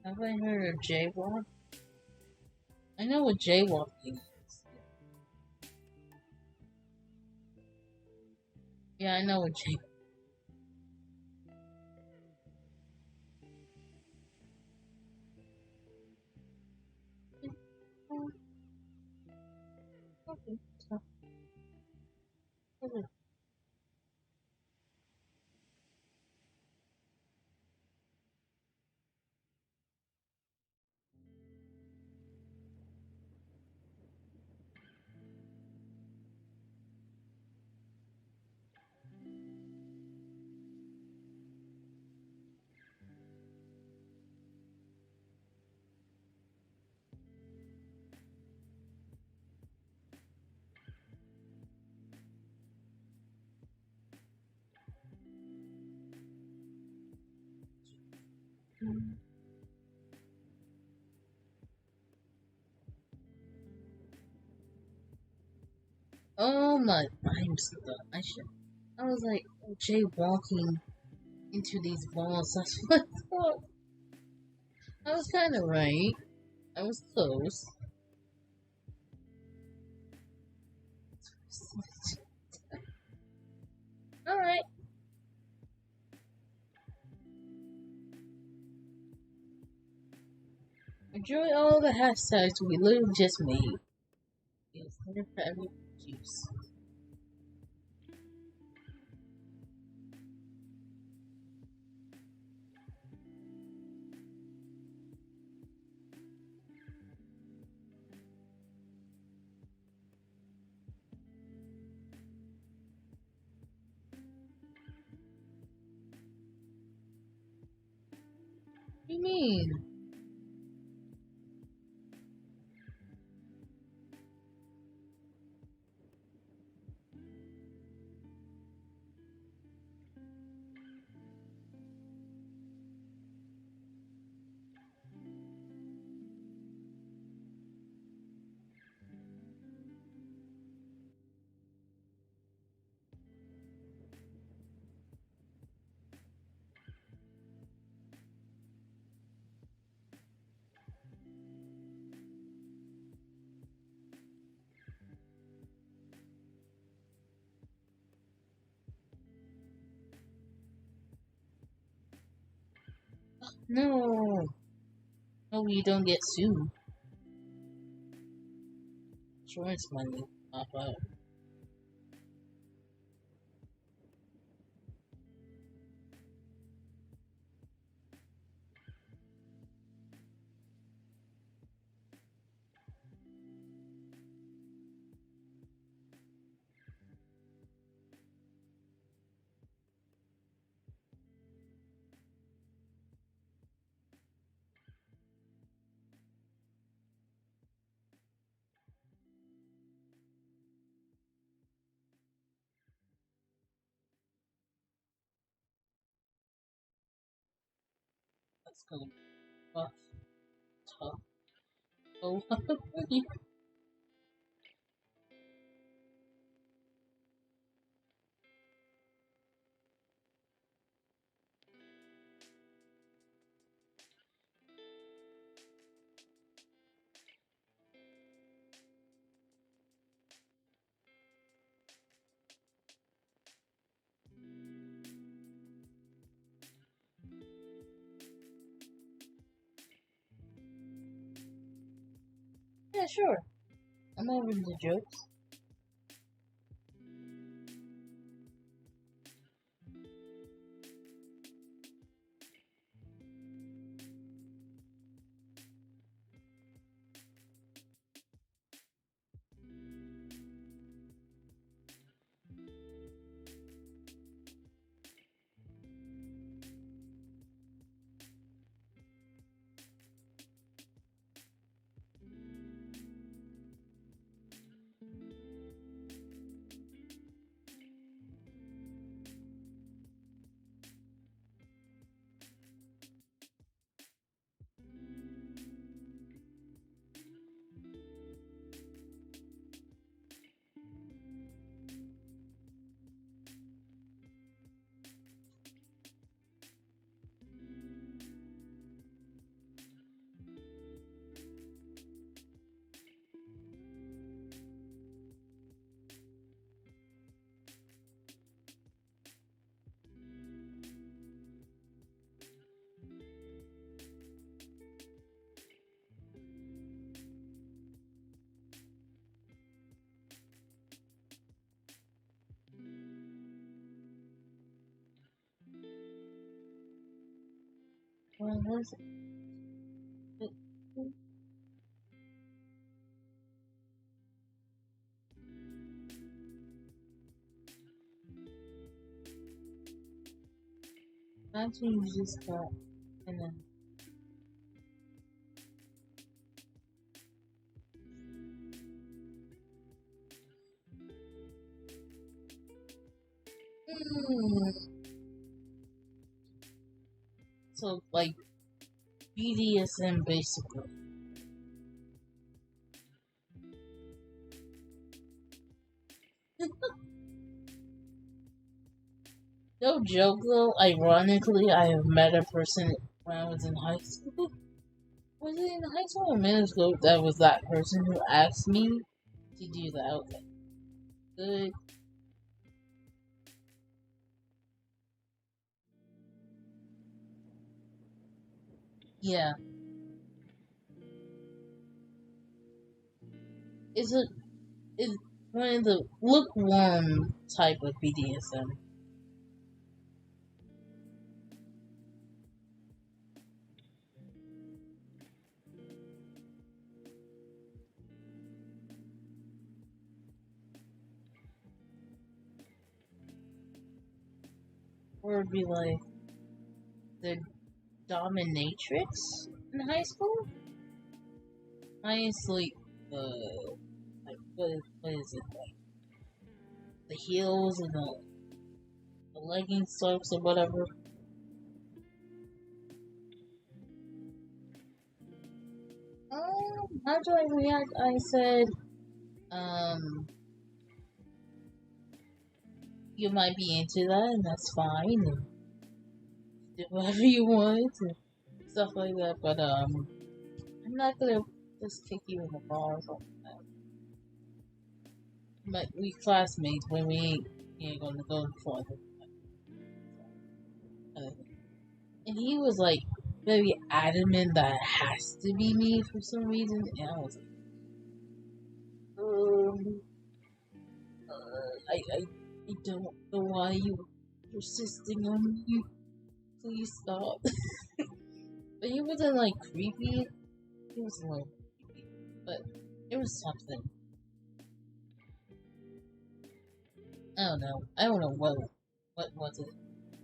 Have I heard of jaywalk? I know what jaywalking is. Yeah, I know what jaywalking. Okay, so, okay. Oh my! I'm stuck. I was like jaywalking into these balls. That's what I thought. I was kind of right. I was close. All right. Enjoy all the hashtags we literally just made. It's better for every juice. What do you mean? No. No, you don't get sued. Insurance money. But that's gonna be tough. Tough. Oh, yeah, sure. I'm over the jokes. What was it? Imagine you just got and then so like BDSM basically. No joke though, ironically I have met a person when I was in high school. Was it in high school or middle school that was that person who asked me to do that? Okay. Good. Yeah. Is it is one of the lukewarm type of BDSM. Or it'd be like the dominatrix in high school? Honestly, like what is it? Like the heels and the legging socks or whatever. How do I react? I said, um, you might be into that, and that's fine. And do whatever you want and stuff like that. But I'm not gonna just kick you in the balls like that. But we classmates when we ain't gonna go further. And he was like very adamant that it has to be me for some reason, and I was like, um, I don't know why you're persisting on me. Please stop. But he wasn't like creepy. He was like creepy, but it was something. I don't know what was it.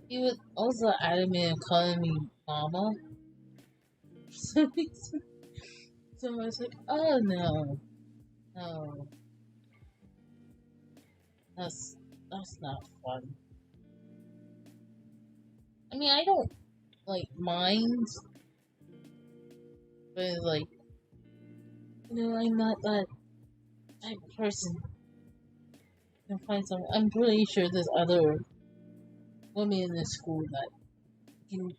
He was also adamant in calling me mama. For some reason. So I was like, oh no, no, that's not fun. I mean, I don't like mind, but like, I'm not that type of person. Can find some. I'm pretty sure there's other women in the school that can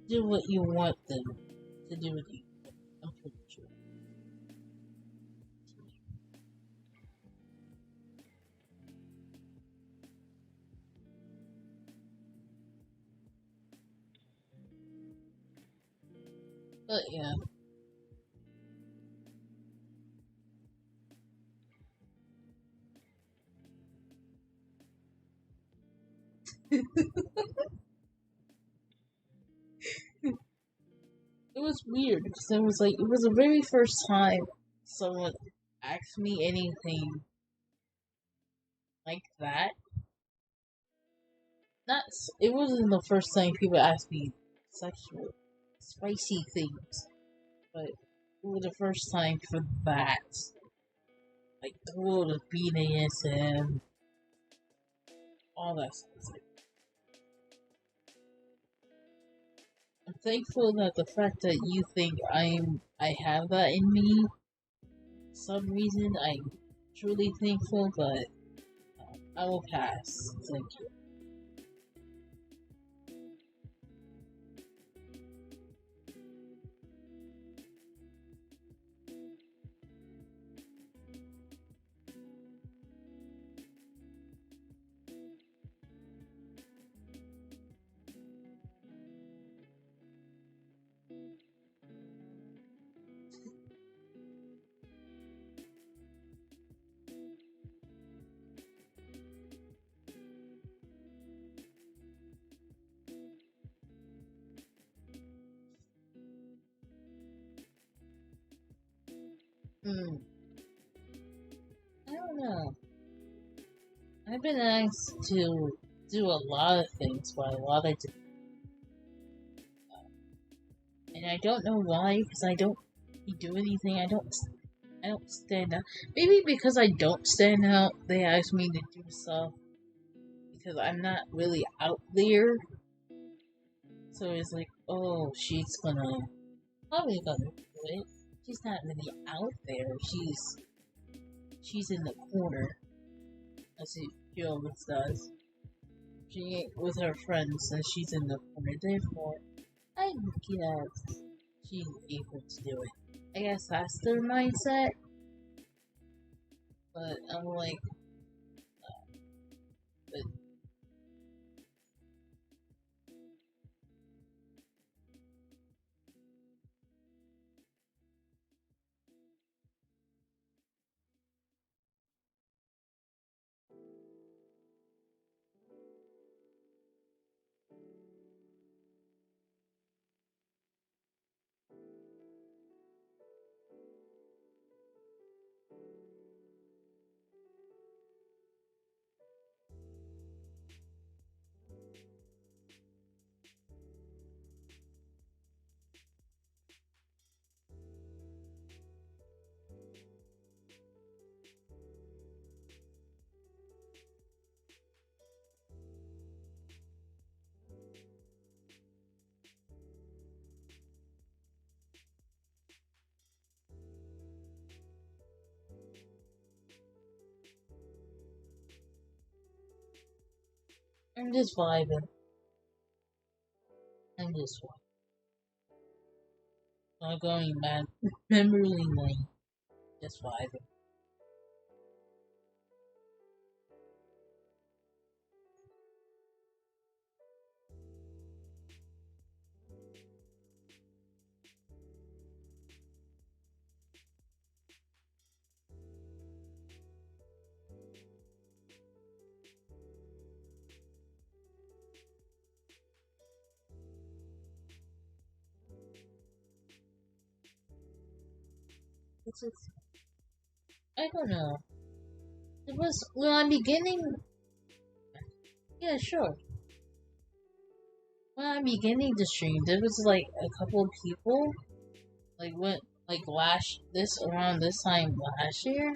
do what you want them to do with you. I'm pretty sure. But yeah. It was weird because it was the very first time someone asked me anything like that. Not it wasn't the first time people asked me sexual, spicy things, but it was the first time for that. Like the world of BDSM, all that stuff. I'm thankful that the fact that you think I have that in me. For some reason, I'm truly thankful, but I will pass. Thank you. Hmm. I don't know. I've been asked to do a lot of things by a lot of and I don't know why because I don't do anything. I don't stand out. Maybe because I don't stand out, they ask me to do stuff because I'm not really out there. So it's like, oh, she's probably gonna do it. She's not really out there. She's in the corner, as she always does. She ain't with her friends, and she's in the corner. Therefore, I guess she's able to do it. I guess that's their mindset. But I'm like, but I'm just vibing. I'm just vibing. Not going mad. Memory lane. Just vibing. This is, I don't know. It was when I'm beginning. Yeah, sure. When I'm beginning the stream, there was like a couple of people. Like what? Like around this time last year.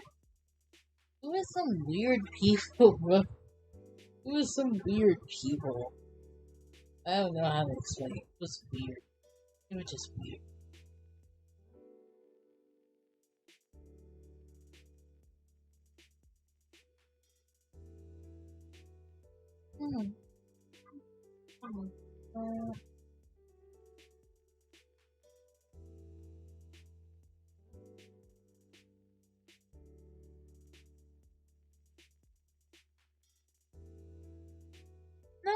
It was some weird people, bro. It was some weird people. I don't know how to explain. It was weird. It was just weird. Hmm. Uh, no,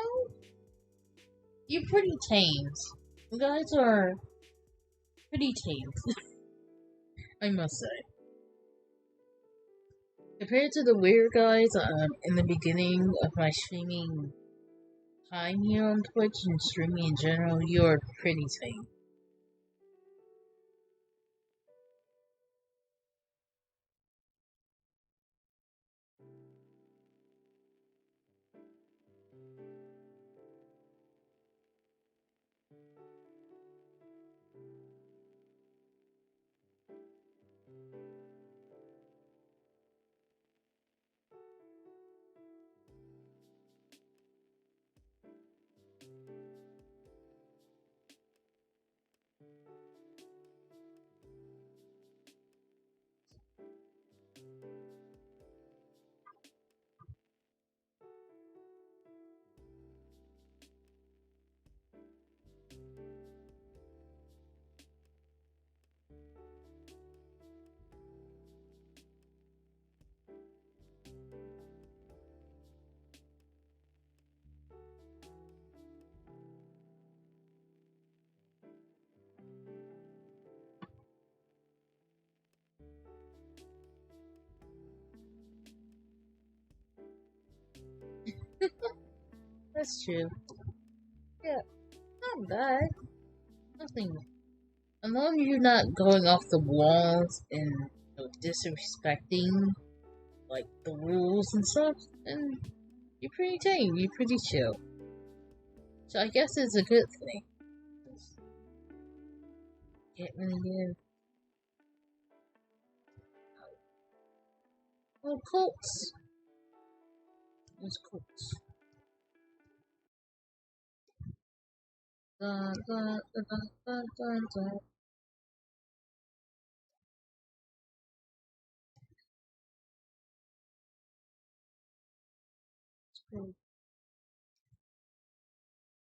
you're pretty tame. You guys are pretty tame, I must say. Compared to the weird guys in the beginning of my streaming time here on Twitch and streaming in general, you're pretty tame. That's true. Yeah, not bad. Nothing. As long as you're not going off the walls and disrespecting like the rules and stuff, then you're pretty tame. You're pretty chill. So I guess it's a good thing. Can't really get cults. There's cults. Dun, dun, dun, dun, dun, dun, dun,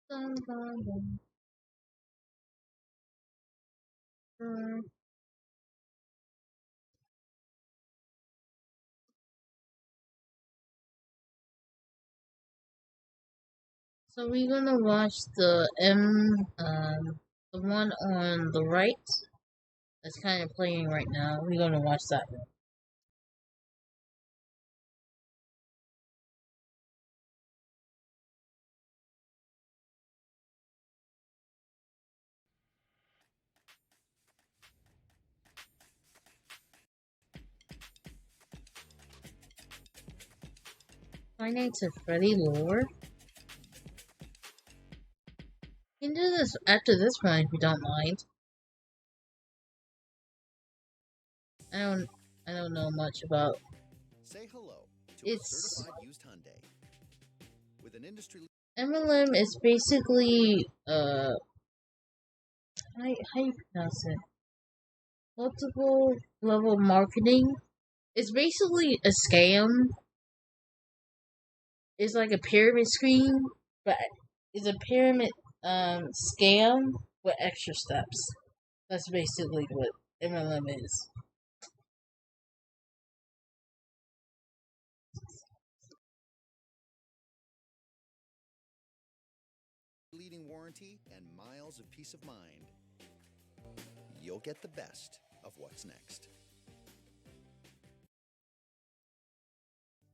dun, dun, dun, dun. So we're gonna watch the one on the right that's kind of playing right now. We're gonna watch that one. My name's Freddy Lore. We can do this after this one if you don't mind. I don't I don't know much about. Say hello to It's a certified used Hyundai with an industry. MLM is basically how you pronounce it? Multiple level marketing. It's basically a scam. It's like a pyramid scheme, but it's a pyramid scam with extra steps. That's basically what MLM is. Leading warranty and miles of peace of mind. You'll get the best of what's next.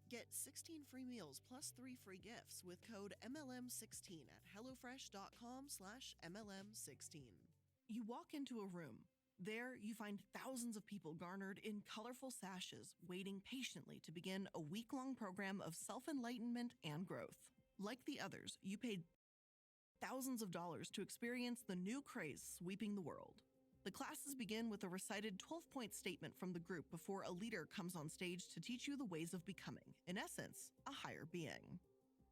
Get 16 free meals plus 3 free gifts with code MLM16 at HelloFresh.com/MLM16. You walk into a room. There, you find thousands of people garnered in colorful sashes, waiting patiently to begin a week-long program of self-enlightenment and growth. Like the others, you paid thousands of dollars to experience the new craze sweeping the world. The classes begin with a recited 12-point statement from the group before a leader comes on stage to teach you the ways of becoming, in essence, a higher being.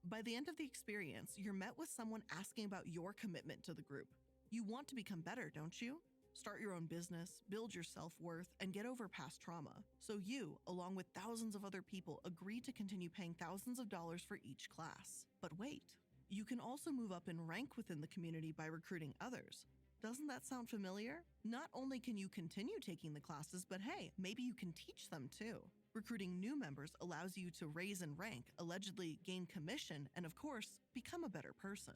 By the end of the experience, you're met with someone asking about your commitment to the group. You want to become better, don't you? Start your own business, build your self-worth, and get over past trauma. So you, along with thousands of other people, agree to continue paying thousands of dollars for each class. But wait, you can also move up in rank within the community by recruiting others. Doesn't that sound familiar? Not only can you continue taking the classes, but hey, maybe you can teach them too. Recruiting new members allows you to raise in rank, allegedly gain commission, and of course, become a better person.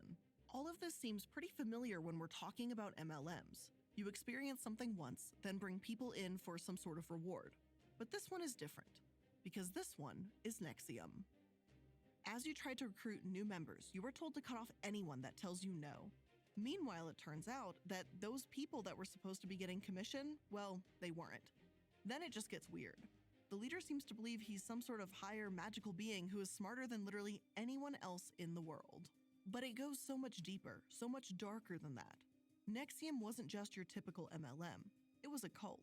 All of this seems pretty familiar when we're talking about MLMs. You experience something once, then bring people in for some sort of reward. But this one is different, because this one is Nexium. As you try to recruit new members, you are told to cut off anyone that tells you no. Meanwhile, it turns out that those people that were supposed to be getting commission, well, they weren't. Then it just gets weird. The leader seems to believe he's some sort of higher magical being who is smarter than literally anyone else in the world. But it goes so much deeper, so much darker than that. Nexium wasn't just your typical MLM. It was a cult.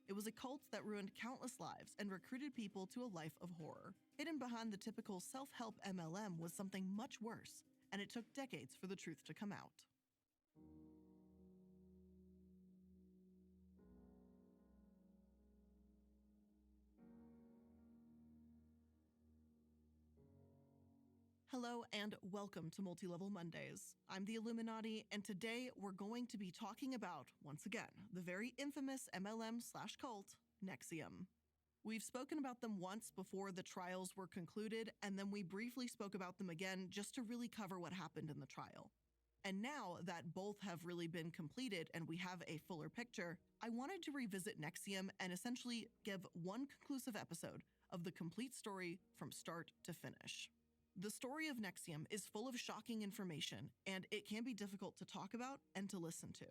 It was a cult that ruined countless lives and recruited people to a life of horror. Hidden behind the typical self-help MLM was something much worse, and it took decades for the truth to come out. Hello and welcome to Multi-Level Mondays. I'm the Illuminati, and today we're going to be talking about, once again, the very infamous MLM/cult, Nexium. We've spoken about them once before the trials were concluded, and then we briefly spoke about them again just to really cover what happened in the trial. And now that both have really been completed and we have a fuller picture, I wanted to revisit Nexium and essentially give one conclusive episode of the complete story from start to finish. The story of Nexium is full of shocking information, and it can be difficult to talk about and to listen to.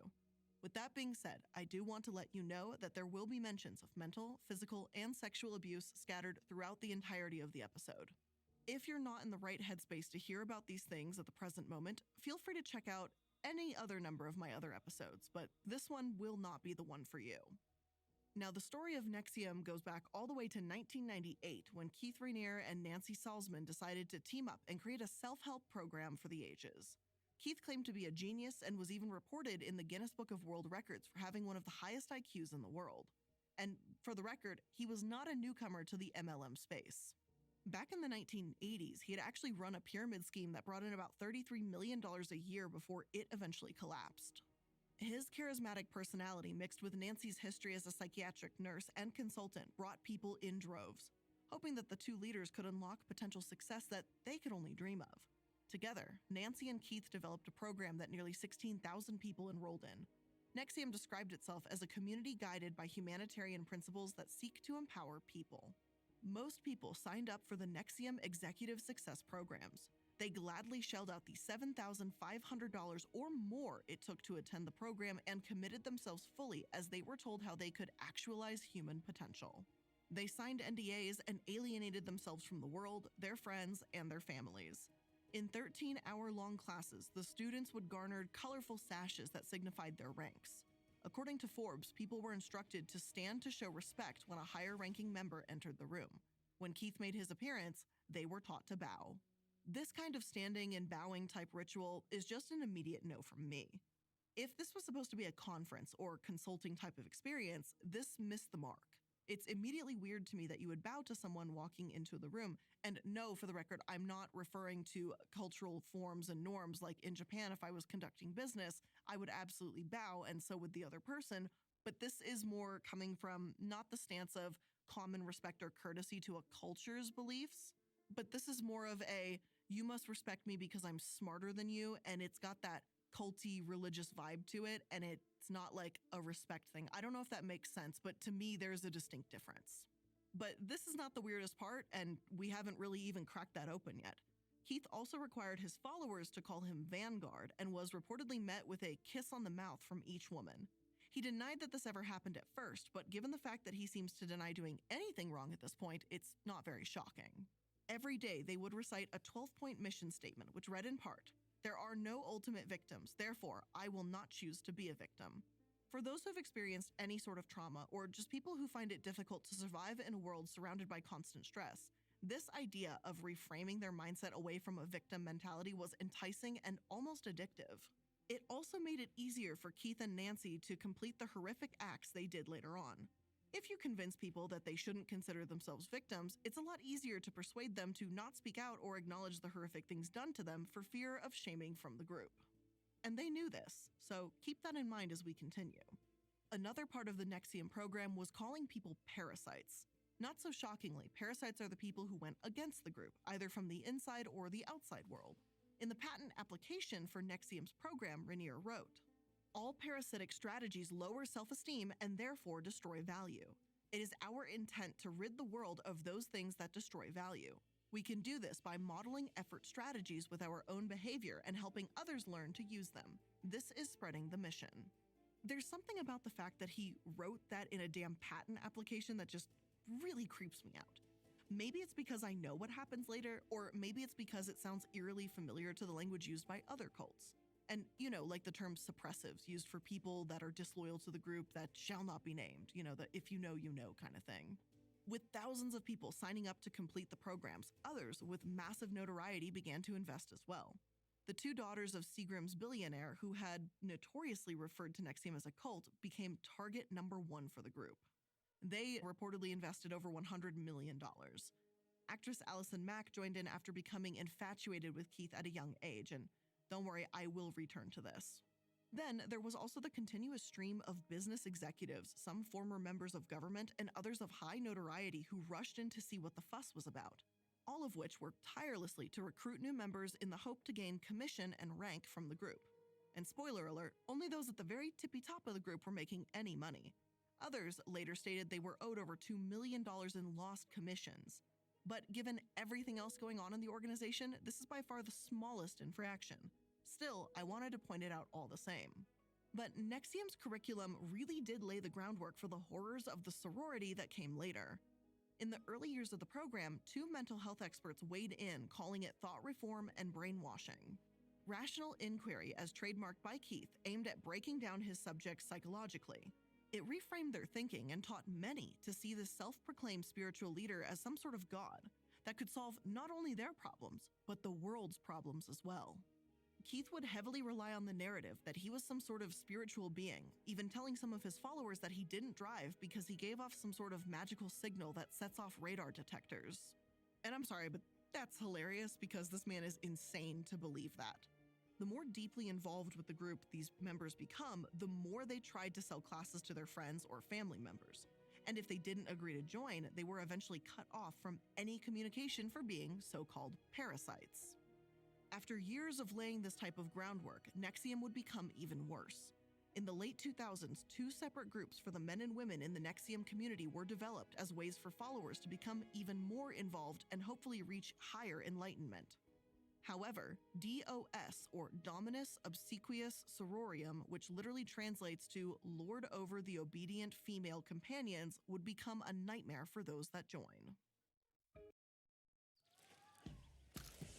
With that being said, I do want to let you know that there will be mentions of mental, physical, and sexual abuse scattered throughout the entirety of the episode. If you're not in the right headspace to hear about these things at the present moment, feel free to check out any other number of my other episodes, but this one will not be the one for you. Now, the story of Nexium goes back all the way to 1998 when Keith Raniere and Nancy Salzman decided to team up and create a self-help program for the ages. Keith claimed to be a genius and was even reported in the Guinness Book of World Records for having one of the highest IQs in the world. And for the record, he was not a newcomer to the MLM space. Back in the 1980s, he had actually run a pyramid scheme that brought in about $33 million a year before it eventually collapsed. His charismatic personality mixed with Nancy's history as a psychiatric nurse and consultant brought people in droves, hoping that the two leaders could unlock potential success that they could only dream of. Together, Nancy and Keith developed a program that nearly 16,000 people enrolled in. Nexium described itself as a community guided by humanitarian principles that seek to empower people. Most people signed up for the Nexium Executive Success Programs. They gladly shelled out the $7,500 or more it took to attend the program and committed themselves fully as they were told how they could actualize human potential. They signed NDAs and alienated themselves from the world, their friends, and their families. In 13-hour-long classes, the students would garner colorful sashes that signified their ranks. According to Forbes, people were instructed to stand to show respect when a higher-ranking member entered the room. When Keith made his appearance, they were taught to bow. This kind of standing and bowing type ritual is just an immediate no from me. If this was supposed to be a conference or consulting type of experience, this missed the mark. It's immediately weird to me that you would bow to someone walking into the room. And no, for the record, I'm not referring to cultural forms and norms like in Japan. If I was conducting business, I would absolutely bow, and so would the other person. But this is more coming from not the stance of common respect or courtesy to a culture's beliefs, but this is more of a, you must respect me because I'm smarter than you, and it's got that culty religious vibe to it, and it's not like a respect thing. I don't know if that makes sense, but to me, there's a distinct difference. But this is not the weirdest part, and we haven't really even cracked that open yet. Keith also required his followers to call him Vanguard and was reportedly met with a kiss on the mouth from each woman. He denied that this ever happened at first, but given the fact that he seems to deny doing anything wrong at this point, it's not very shocking. Every day, they would recite a 12-point mission statement, which read in part, "There are no ultimate victims, therefore, I will not choose to be a victim." For those who have experienced any sort of trauma, or just people who find it difficult to survive in a world surrounded by constant stress, this idea of reframing their mindset away from a victim mentality was enticing and almost addictive. It also made it easier for Keith and Nancy to complete the horrific acts they did later on. If you convince people that they shouldn't consider themselves victims, it's a lot easier to persuade them to not speak out or acknowledge the horrific things done to them for fear of shaming from the group. And they knew this, so keep that in mind as we continue. Another part of the NXIVM program was calling people parasites. Not so shockingly, parasites are the people who went against the group, either from the inside or the outside world. In the patent application for NXIVM's program, Rainier wrote, "All parasitic strategies lower self-esteem and therefore destroy value. It is our intent to rid the world of those things that destroy value. We can do this by modeling effort strategies with our own behavior and helping others learn to use them. This is spreading the mission." There's something about the fact that he wrote that in a damn patent application that just really creeps me out. Maybe it's because I know what happens later, or maybe it's because it sounds eerily familiar to the language used by other cults. And, like the term suppressives used for people that are disloyal to the group that shall not be named, the if you know kind of thing. With thousands of people signing up to complete the programs, others with massive notoriety began to invest as well. The two daughters of Seagram's billionaire, who had notoriously referred to NXIVM as a cult, became target number one for the group. They reportedly invested over $100 million. Actress Allison Mack joined in after becoming infatuated with Keith at a young age, and don't worry, I will return to this. Then there was also the continuous stream of business executives, some former members of government, and others of high notoriety who rushed in to see what the fuss was about, all of which worked tirelessly to recruit new members in the hope to gain commission and rank from the group. And spoiler alert, only those at the very tippy top of the group were making any money. Others later stated they were owed over $2 million in lost commissions. But given everything else going on in the organization, this is by far the smallest infraction. Still, I wanted to point it out all the same. But NXIVM's curriculum really did lay the groundwork for the horrors of the sorority that came later. In the early years of the program, two mental health experts weighed in, calling it thought reform and brainwashing. Rational Inquiry, as trademarked by Keith, aimed at breaking down his subjects psychologically. It reframed their thinking and taught many to see this self-proclaimed spiritual leader as some sort of god that could solve not only their problems, but the world's problems as well. Keith would heavily rely on the narrative that he was some sort of spiritual being, even telling some of his followers that he didn't drive because he gave off some sort of magical signal that sets off radar detectors. And I'm sorry, but that's hilarious because this man is insane to believe that. The more deeply involved with the group these members become, the more they tried to sell classes to their friends or family members. And if they didn't agree to join, they were eventually cut off from any communication for being so-called parasites. After years of laying this type of groundwork, NXIVM would become even worse. In the late 2000s, two separate groups for the men and women in the NXIVM community were developed as ways for followers to become even more involved and hopefully reach higher enlightenment. However, DOS, or Dominus Obsequious Sororium, which literally translates to Lord over the Obedient Female Companions, would become a nightmare for those that join.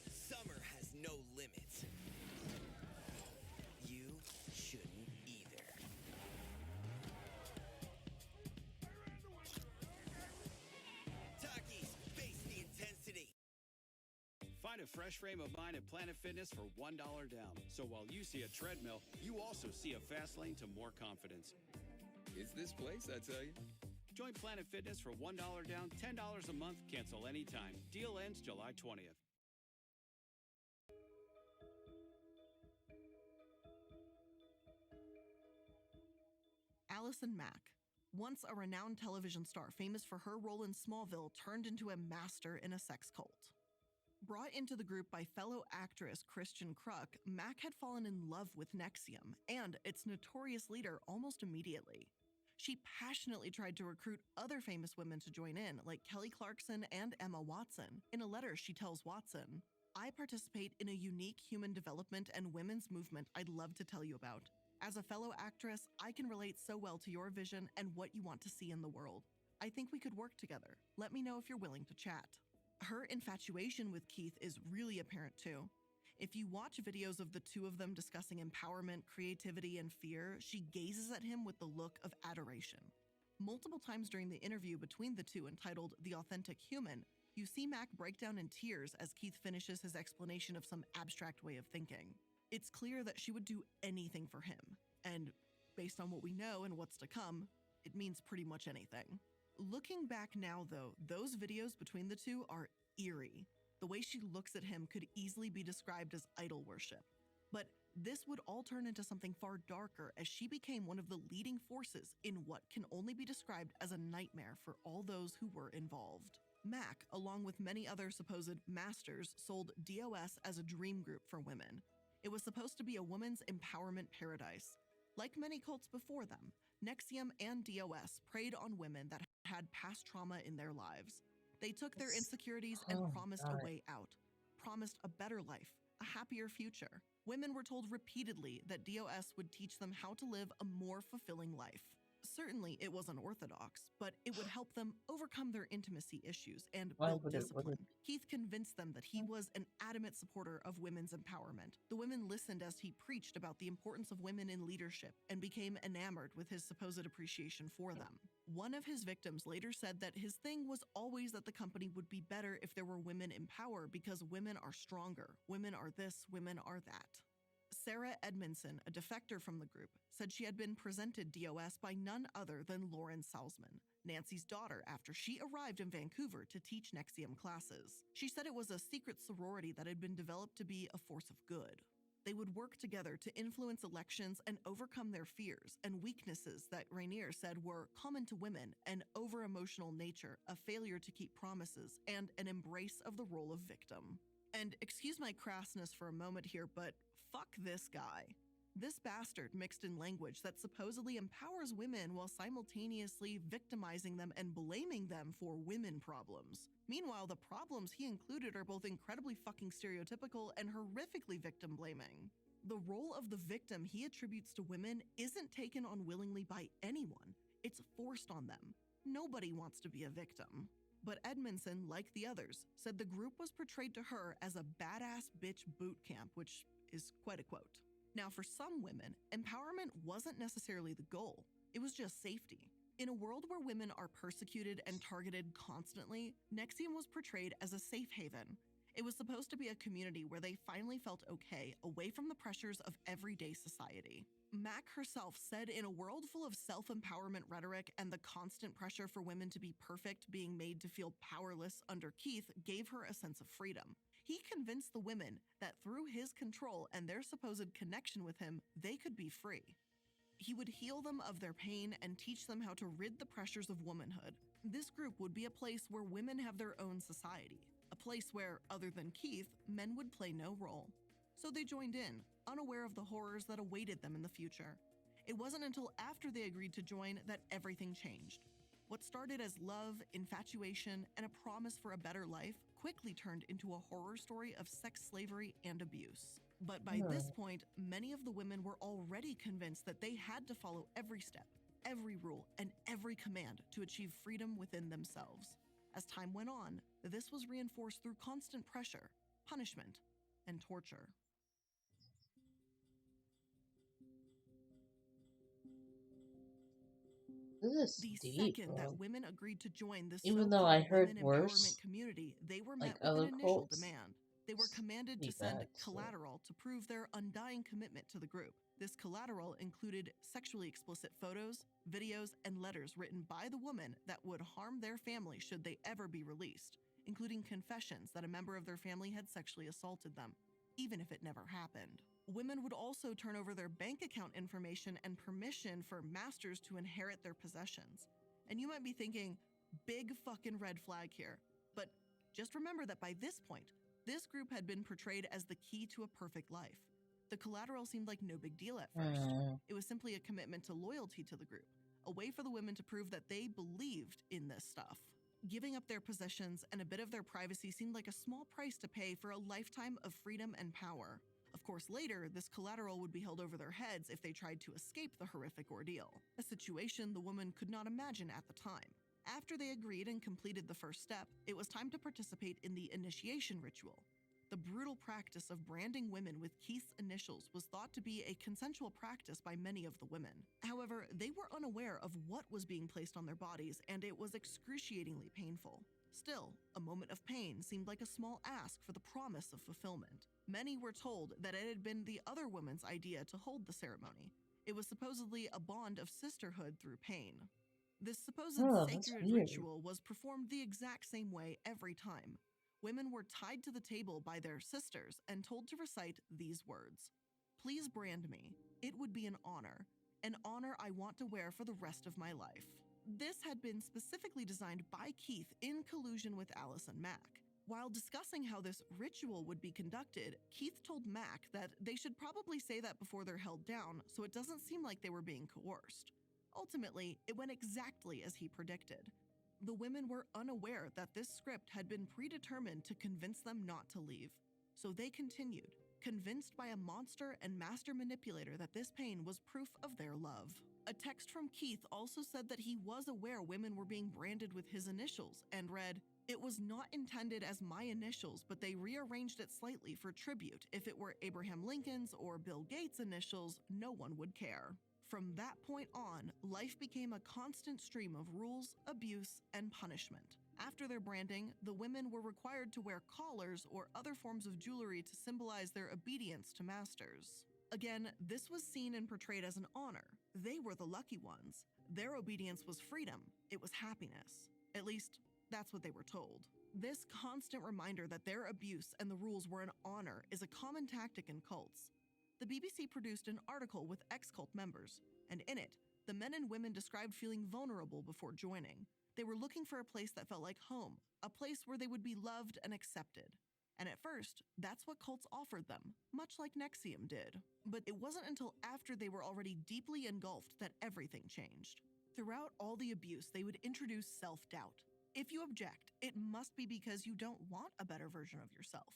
Summer has no limits. You shouldn't either. Takis, face the intensity. Find a fresh frame of mind at Planet Fitness for $1 down. So while you see a treadmill, you also see a fast lane to more confidence. It's this place, I tell you. Join Planet Fitness for $1 down, $10 a month, cancel anytime. Deal ends July 20th. Allison Mack, once a renowned television star famous for her role in Smallville, turned into a master in a sex cult. Brought into the group by fellow actress Christian Kruk, Mack had fallen in love with NXIVM and its notorious leader almost immediately. She passionately tried to recruit other famous women to join in, like Kelly Clarkson and Emma Watson. In a letter, she tells Watson, "I participate in a unique human development and women's movement I'd love to tell you about. As a fellow actress, I can relate so well to your vision and what you want to see in the world. I think we could work together. Let me know if you're willing to chat. Her infatuation with Keith is really apparent too. If you watch videos of the two of them discussing empowerment, creativity, and fear, she gazes at him with the look of adoration. Multiple times during the interview between the two entitled The Authentic Human, you see Mac break down in tears as Keith finishes his explanation of some abstract way of thinking. It's clear that she would do anything for him, and based on what we know and what's to come, it means pretty much anything. Looking back now though, those videos between the two are eerie. The way she looks at him could easily be described as idol worship. But this would all turn into something far darker as she became one of the leading forces in what can only be described as a nightmare for all those who were involved. Mac, along with many other supposed masters, sold DOS as a dream group for women. It was supposed to be a woman's empowerment paradise. Like many cults before them, NXIVM and DOS preyed on women that had past trauma in their lives. They took their insecurities and promised a way out, promised a better life, a happier future. Women were told repeatedly that DOS would teach them how to live a more fulfilling life. Certainly, it was unorthodox, but it would help them overcome their intimacy issues and build discipline. Keith convinced them that he was an adamant supporter of women's empowerment. The women listened as he preached about the importance of women in leadership and became enamored with his supposed appreciation for them. One of his victims later said that his thing was always that the company would be better if there were women in power because women are stronger, women are this, women are that. Sarah Edmondson, a defector from the group, said she had been presented DOS by none other than Lauren Salzman, Nancy's daughter, after she arrived in Vancouver to teach NXIVM classes. She said it was a secret sorority that had been developed to be a force of good. They would work together to influence elections and overcome their fears and weaknesses that Rainier said were common to women: an over-emotional nature, a failure to keep promises, and an embrace of the role of victim. And excuse my crassness for a moment here, but fuck this guy. This bastard mixed in language that supposedly empowers women while simultaneously victimizing them and blaming them for women problems. Meanwhile, the problems he included are both incredibly fucking stereotypical and horrifically victim blaming. The role of the victim he attributes to women isn't taken on willingly by anyone. It's forced on them. Nobody wants to be a victim. But Edmondson, like the others, said the group was portrayed to her as a badass bitch boot camp, which is quite a quote. Now, for some women, empowerment wasn't necessarily the goal. It was just safety. In a world where women are persecuted and targeted constantly, NXIVM was portrayed as a safe haven. It was supposed to be a community where they finally felt okay, away from the pressures of everyday society. Mac herself said in a world full of self-empowerment rhetoric and the constant pressure for women to be perfect being made to feel powerless under Keith gave her a sense of freedom. He convinced the women that through his control and their supposed connection with him, they could be free. He would heal them of their pain and teach them how to rid the pressures of womanhood. This group would be a place where women have their own society, a place where, other than Keith, men would play no role. So they joined in, unaware of the horrors that awaited them in the future. It wasn't until after they agreed to join that everything changed. What started as love, infatuation, and a promise for a better life quickly turned into a horror story of sex slavery and abuse. But by this point, many of the women were already convinced that they had to follow every step, every rule, and every command to achieve freedom within themselves. As time went on, this was reinforced through constant pressure, punishment, and torture. This is The deep, second bro. that women agreed to join the Even so-called though I heard women worse, empowerment community, they were like met with other an initial cults, demand. They were commanded to be send bad, so. collateral to prove their undying commitment to the group. This collateral included sexually explicit photos, videos, and letters written by the woman that would harm their family should they ever be released, including confessions that a member of their family had sexually assaulted them, even if it never happened. Women would also turn over their bank account information and permission for masters to inherit their possessions. And you might be thinking, big fucking red flag here. But just remember that by this point, this group had been portrayed as the key to a perfect life. The collateral seemed like no big deal at first. It was simply a commitment to loyalty to the group, a way for the women to prove that they believed in this stuff. Giving up their possessions and a bit of their privacy seemed like a small price to pay for a lifetime of freedom and power. Of course, later, this collateral would be held over their heads if they tried to escape the horrific ordeal, a situation the woman could not imagine at the time. After they agreed and completed the first step, it was time to participate in the initiation ritual. The brutal practice of branding women with Keith's initials was thought to be a consensual practice by many of the women. However, they were unaware of what was being placed on their bodies, and it was excruciatingly painful. Still, a moment of pain seemed like a small ask for the promise of fulfillment. Many were told that it had been the other women's idea to hold the ceremony. It was supposedly a bond of sisterhood through pain. This supposed sacred ritual was performed the exact same way every time. Women were tied to the table by their sisters and told to recite these words: "Please brand me. It would be an honor I want to wear for the rest of my life." This had been specifically designed by Keith in collusion with Allison Mack. While discussing how this ritual would be conducted, Keith told Mack that they should probably say that before they're held down so it doesn't seem like they were being coerced. Ultimately, it went exactly as he predicted. The women were unaware that this script had been predetermined to convince them not to leave. So they continued, convinced by a monster and master manipulator that this pain was proof of their love. A text from Keith also said that he was aware women were being branded with his initials and read, "It was not intended as my initials, but they rearranged it slightly for tribute. If it were Abraham Lincoln's or Bill Gates' initials, no one would care." From that point on, life became a constant stream of rules, abuse, and punishment. After their branding, the women were required to wear collars or other forms of jewelry to symbolize their obedience to masters. Again, this was seen and portrayed as an honor. They were the lucky ones. Their obedience was freedom. It was happiness. At least, that's what they were told. This constant reminder that their abuse and the rules were an honor is a common tactic in cults. The BBC produced an article with ex-cult members, and in it, the men and women described feeling vulnerable before joining. They were looking for a place that felt like home, a place where they would be loved and accepted. And at first, that's what cults offered them, much like NXIVM did. But it wasn't until after they were already deeply engulfed that everything changed. Throughout all the abuse, they would introduce self-doubt. If you object, it must be because you don't want a better version of yourself.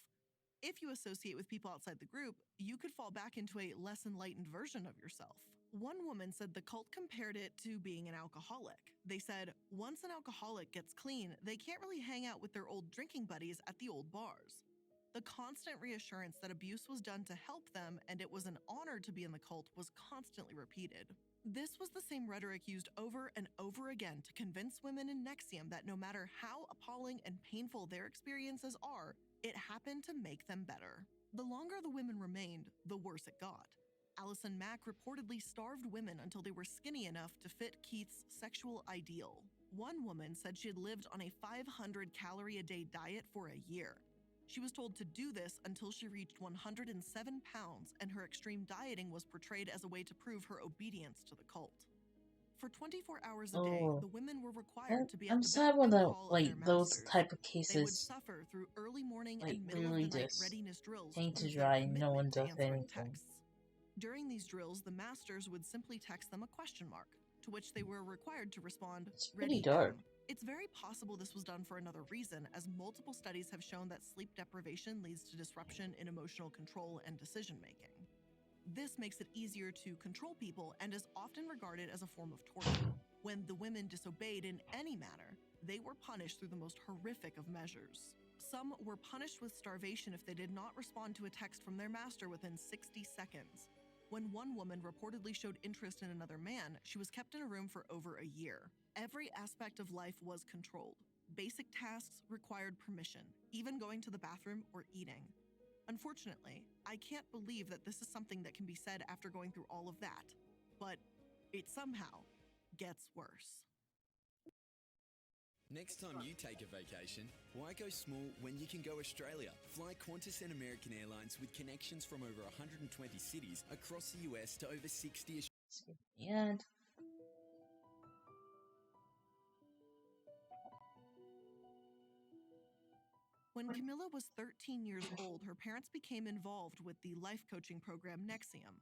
If you associate with people outside the group, you could fall back into a less enlightened version of yourself. One woman said the cult compared it to being an alcoholic. They said, once an alcoholic gets clean, they can't really hang out with their old drinking buddies at the old bars. The constant reassurance that abuse was done to help them and it was an honor to be in the cult was constantly repeated. This was the same rhetoric used over and over again to convince women in NXIVM that no matter how appalling and painful their experiences are, it happened to make them better. The longer the women remained, the worse it got. Allison Mack reportedly starved women until they were skinny enough to fit Keith's sexual ideal. One woman said she had lived on a 500-calorie-a-day diet for a year. She was told to do this until she reached 107 pounds, and her extreme dieting was portrayed as a way to prove her obedience to the cult. For 24 hours a day, the women were required to be at the beck and call of their those masters. type of They would cases suffer through early morning like and middle really of the night just readiness drills paint to prove their dry and no one commitment to does answering anything. texts. During these drills, the masters would simply text them a question mark, to which they were required to respond, It's pretty "Ready, dark. M." It's very possible this was done for another reason, as multiple studies have shown that sleep deprivation leads to disruption in emotional control and decision-making. This makes it easier to control people and is often regarded as a form of torture. When the women disobeyed in any manner, they were punished through the most horrific of measures. Some were punished with starvation if they did not respond to a text from their master within 60 seconds. When one woman reportedly showed interest in another man, she was kept in a room for over a year. Every aspect of life was controlled. Basic tasks required permission, even going to the bathroom or eating. Unfortunately, I can't believe that this is something that can be said after going through all of that, but it somehow gets worse. Next time you take a vacation, why go small when you can go Australia? Fly Qantas and American Airlines with connections from over 120 cities across the US to over 60 And When Camilla was 13 years old, her parents became involved with the life coaching program NXIVM.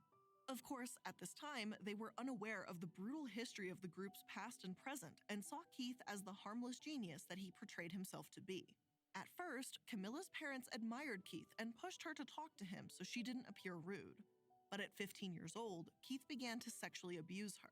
Of course, at this time, they were unaware of the brutal history of the group's past and present and saw Keith as the harmless genius that he portrayed himself to be. At first, Camilla's parents admired Keith and pushed her to talk to him so she didn't appear rude. But at 15 years old, Keith began to sexually abuse her.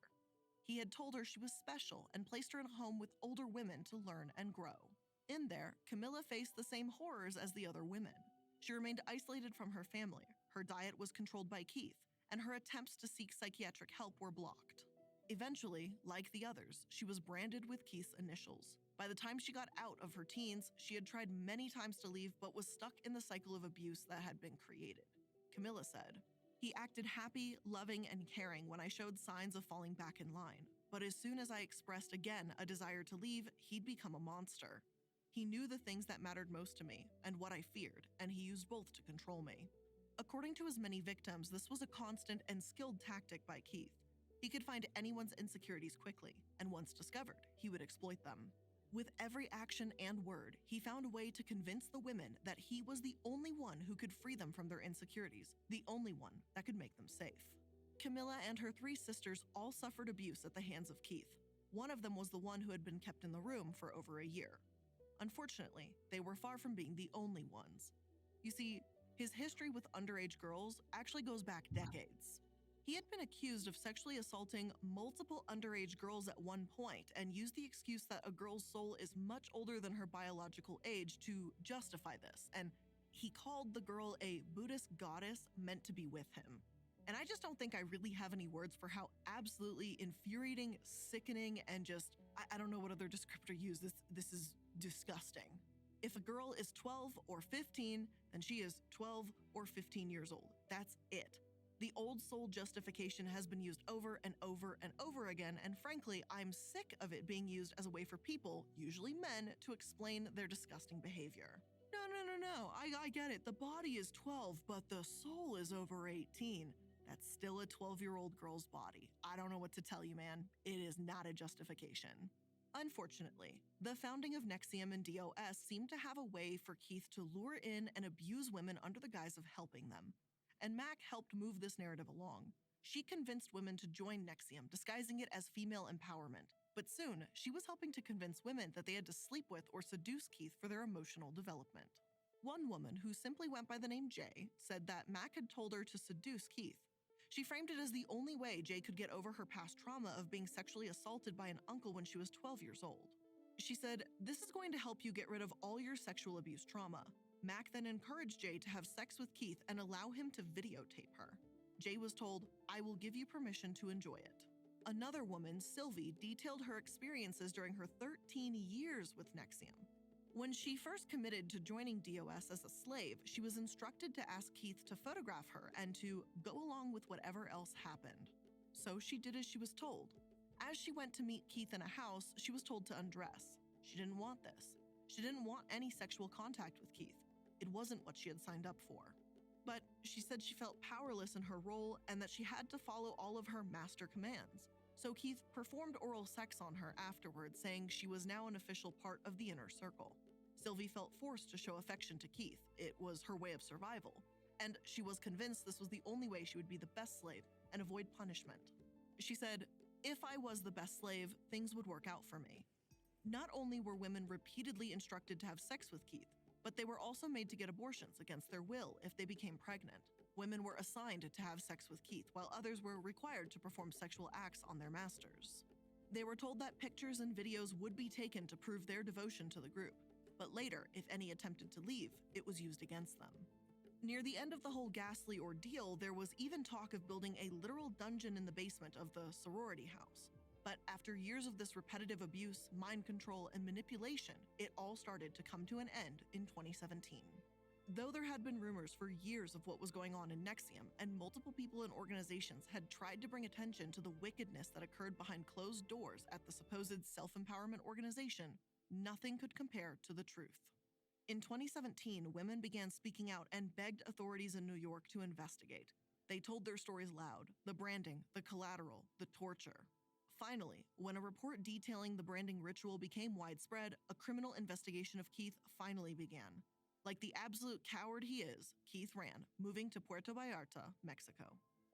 He had told her she was special and placed her in a home with older women to learn and grow. In there, Camilla faced the same horrors as the other women. She remained isolated from her family, her diet was controlled by Keith, and her attempts to seek psychiatric help were blocked. Eventually, like the others, she was branded with Keith's initials. By the time she got out of her teens, she had tried many times to leave but was stuck in the cycle of abuse that had been created. Camilla said, "He acted happy, loving, and caring when I showed signs of falling back in line. But as soon as I expressed again a desire to leave, he'd become a monster. He knew the things that mattered most to me and what I feared, and he used both to control me." According to his many victims, this was a constant and skilled tactic by Keith. He could find anyone's insecurities quickly, and once discovered, he would exploit them. With every action and word, he found a way to convince the women that he was the only one who could free them from their insecurities, the only one that could make them safe. Camilla and her 3 sisters all suffered abuse at the hands of Keith. One of them was the one who had been kept in the room for over a year. Unfortunately, they were far from being the only ones. You see, his history with underage girls actually goes back decades. He had been accused of sexually assaulting multiple underage girls at one point and used the excuse that a girl's soul is much older than her biological age to justify this, and he called the girl a Buddhist goddess meant to be with him. And I just don't think I really have any words for how absolutely infuriating, sickening, and just, I don't know what other descriptor to use. This is disgusting. If a girl is 12 or 15, then she is 12 or 15 years old. That's it. The old soul justification has been used over and over and over again, and frankly, I'm sick of it being used as a way for people, usually men, to explain their disgusting behavior. No, I get it. The body is 12, but the soul is over 18. That's still a 12-year-old girl's body. I don't know what to tell you, man. It is not a justification. Unfortunately, the founding of NXIVM and DOS seemed to have a way for Keith to lure in and abuse women under the guise of helping them. And Mac helped move this narrative along. She convinced women to join NXIVM, disguising it as female empowerment. But soon, she was helping to convince women that they had to sleep with or seduce Keith for their emotional development. One woman, who simply went by the name Jay, said that Mac had told her to seduce Keith. She framed it as the only way Jay could get over her past trauma of being sexually assaulted by an uncle when she was 12 years old. She said, "This is going to help you get rid of all your sexual abuse trauma." Mac then encouraged Jay to have sex with Keith and allow him to videotape her. Jay was told, "I will give you permission to enjoy it." Another woman, Sylvie, detailed her experiences during her 13 years with NXIVM. When she first committed to joining DOS as a slave, she was instructed to ask Keith to photograph her and to go along with whatever else happened. So she did as she was told. As she went to meet Keith in a house, she was told to undress. She didn't want this. She didn't want any sexual contact with Keith. It wasn't what she had signed up for. But she said she felt powerless in her role and that she had to follow all of her master commands. So Keith performed oral sex on her afterwards, saying she was now an official part of the inner circle. Sylvie felt forced to show affection to Keith. It was her way of survival. And she was convinced this was the only way she would be the best slave and avoid punishment. She said, "If I was the best slave, things would work out for me." Not only were women repeatedly instructed to have sex with Keith, but they were also made to get abortions against their will if they became pregnant. Women were assigned to have sex with Keith, while others were required to perform sexual acts on their masters. They were told that pictures and videos would be taken to prove their devotion to the group, but later, if any attempted to leave, it was used against them. Near the end of the whole ghastly ordeal, there was even talk of building a literal dungeon in the basement of the sorority house. But after years of this repetitive abuse, mind control, and manipulation, it all started to come to an end in 2017. Though there had been rumors for years of what was going on in NXIVM, and multiple people and organizations had tried to bring attention to the wickedness that occurred behind closed doors at the supposed self-empowerment organization, nothing could compare to the truth. In 2017, women began speaking out and begged authorities in New York to investigate. They told their stories loud: the branding, the collateral, the torture. Finally, when a report detailing the branding ritual became widespread, a criminal investigation of Keith finally began. Like the absolute coward he is, Keith ran, moving to Puerto Vallarta, Mexico.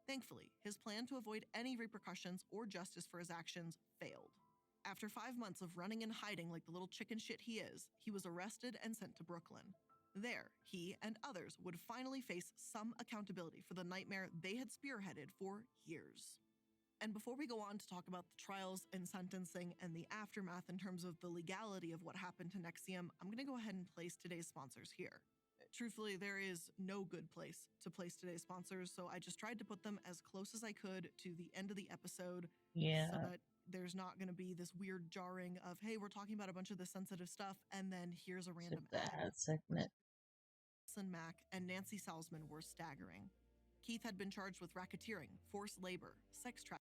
Thankfully, his plan to avoid any repercussions or justice for his actions failed. After 5 months of running and hiding like the little chicken shit he is, he was arrested and sent to Brooklyn. There, he and others would finally face some accountability for the nightmare they had spearheaded for years. And before we go on to talk about the trials and sentencing and the aftermath in terms of the legality of what happened to NXIVM, I'm going to go ahead and place today's sponsors here. Truthfully, there is no good place to place today's sponsors, so I just tried to put them as close as I could to the end of the episode Yeah. so that there's not going to be this weird jarring of, hey, we're talking about a bunch of this sensitive stuff, and then here's a random ad. That segment. Allison Mack and Nancy Salzman were staggering. Keith had been charged with racketeering, forced labor, sex trafficking,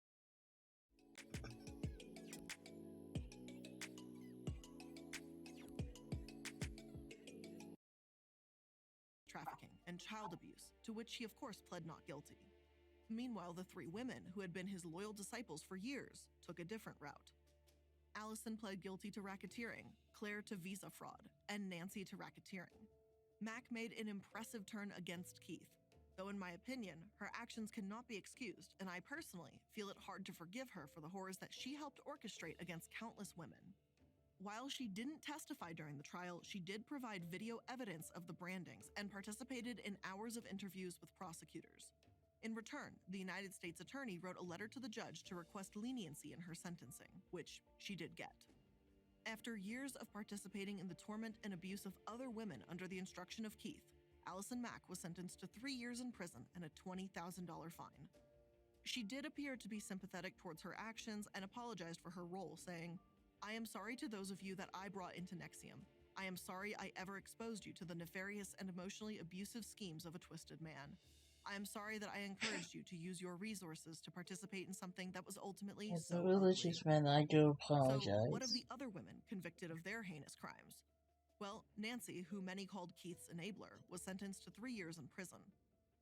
and child abuse, to which he of course pled not guilty. Meanwhile, the 3 women who had been his loyal disciples for years took a different route. Allison pled guilty to racketeering, Claire to visa fraud, and Nancy to racketeering. Mack made an impressive turn against Keith, though in my opinion, her actions cannot be excused, and I personally feel it hard to forgive her for the horrors that she helped orchestrate against countless women. While she didn't testify during the trial, she did provide video evidence of the brandings and participated in hours of interviews with prosecutors. In return, the United States Attorney wrote a letter to the judge to request leniency in her sentencing, which she did get. After years of participating in the torment and abuse of other women under the instruction of Keith, Allison Mack was sentenced to 3 years in prison and a $20,000 fine. She did appear to be sympathetic towards her actions and apologized for her role, saying, "I am sorry to those of you that I brought into NXIVM. I am sorry I ever exposed you to the nefarious and emotionally abusive schemes of a twisted man. I am sorry that I encouraged you to use your resources to participate in something that was ultimately As so a religious ugly." man, I do So, apologize. what of the other women convicted of their heinous crimes? Well, Nancy, who many called Keith's enabler, was sentenced to 3 years in prison.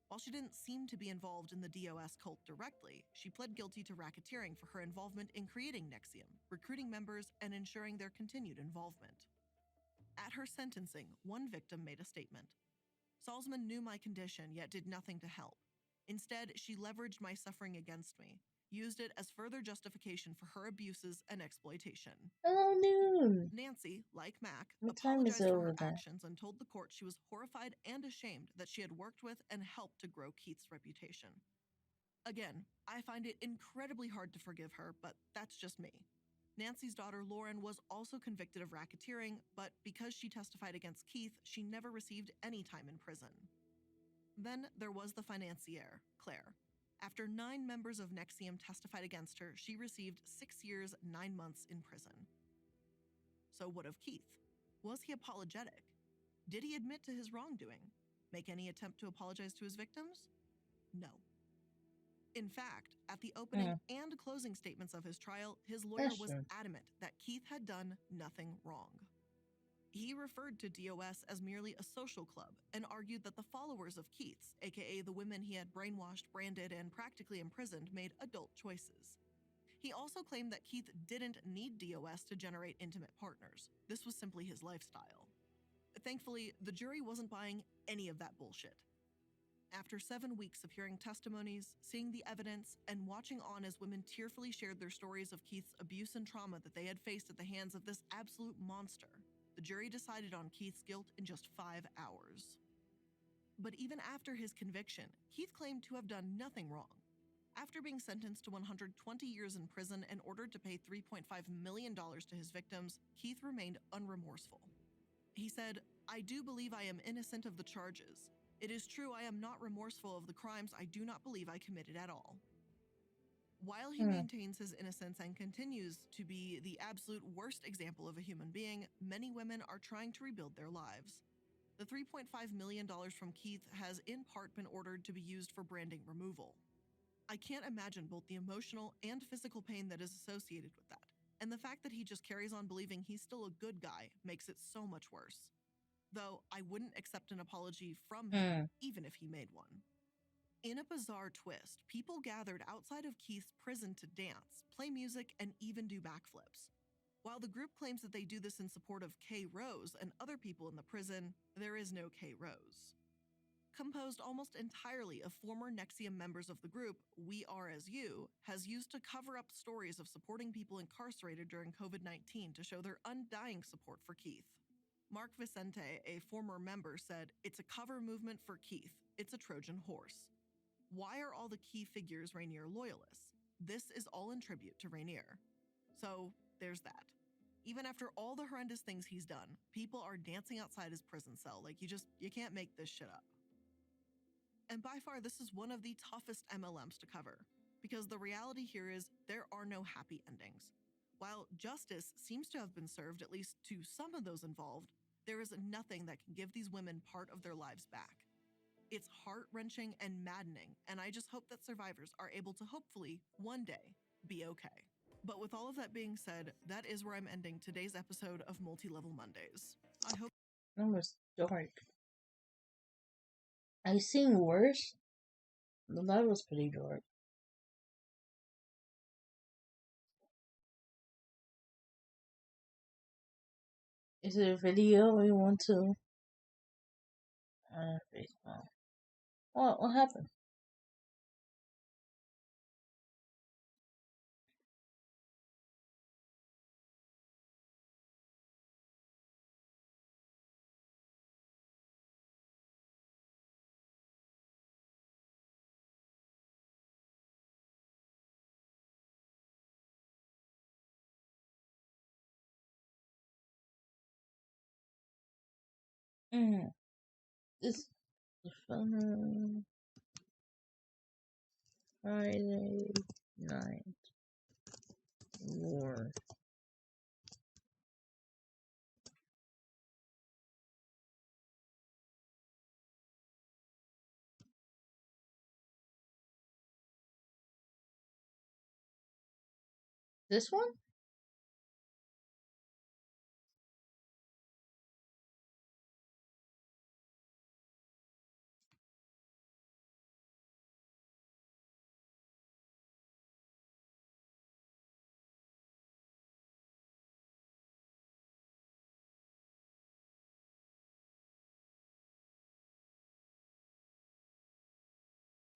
While she didn't seem to be involved in the DOS cult directly, she pled guilty to racketeering for her involvement in creating NXIVM, recruiting members, and ensuring their continued involvement. At her sentencing, one victim made a statement. "Salzman knew my condition, yet did nothing to help. Instead, she leveraged my suffering against me, used it as further justification for her abuses and exploitation." Hello, noon. Nancy, like Mack, What time is apologized it for over her there? actions and told the court she was horrified and ashamed that she had worked with and helped to grow Keith's reputation. Again, I find it incredibly hard to forgive her, but that's just me. Nancy's daughter Lauren was also convicted of racketeering, but because she testified against Keith, she never received any time in prison. Then there was the financier, Claire. After 9 members of NXIVM testified against her, she received 6 years, 9 months in prison. So what of Keith? Was he apologetic? Did he admit to his wrongdoing? Make any attempt to apologize to his victims? No. In fact, at the opening and closing statements of his trial, his lawyer was adamant that Keith had done nothing wrong. He referred to DOS as merely a social club and argued that the followers of Keith's, aka the women he had brainwashed, branded, and practically imprisoned, made adult choices. He also claimed that Keith didn't need DOS to generate intimate partners. This was simply his lifestyle. Thankfully, the jury wasn't buying any of that bullshit. After 7 weeks of hearing testimonies, seeing the evidence, and watching on as women tearfully shared their stories of Keith's abuse and trauma that they had faced at the hands of this absolute monster, the jury decided on Keith's guilt in just 5 hours. But even after his conviction, Keith claimed to have done nothing wrong. After being sentenced to 120 years in prison and ordered to pay $3.5 million to his victims, Keith remained unremorseful. He said, "I do believe I am innocent of the charges. It is true I am not remorseful of the crimes I do not believe I committed at all." While he maintains his innocence and continues to be the absolute worst example of a human being, many women are trying to rebuild their lives. The $3.5 million from Keith has in part been ordered to be used for branding removal. I can't imagine both the emotional and physical pain that is associated with that, and the fact that he just carries on believing he's still a good guy makes it so much worse. Though I wouldn't accept an apology from him, even if he made one. In a bizarre twist, people gathered outside of Keith's prison to dance, play music, and even do backflips. While the group claims that they do this in support of K. Rose and other people in the prison, there is no K. Rose. composed almost entirely of former Nexium members of the group We Are As You, has used to cover up stories of supporting people incarcerated during COVID-19 to show their undying support for Keith. Mark Vicente, a former member, said, "It's a cover movement for Keith. It's a Trojan horse." Why are all the key figures Rainier loyalists? This is all in tribute to Rainier. So there's that. Even after all the horrendous things he's done, people are dancing outside his prison cell like you can't make this shit up. And by far, this is one of the toughest MLMs to cover, because the reality here is there are no happy endings. While justice seems to have been served, at least to some of those involved, there is nothing that can give these women part of their lives back. It's heart-wrenching and maddening, and I just hope that survivors are able to hopefully, one day, be okay. But with all of that being said, that is where I'm ending today's episode of Multi-Level Mondays. I hope That was dark. I seen worse, but that was pretty dark. Is there a video we want to? Baseball. What happened? This is Friday night war. This one?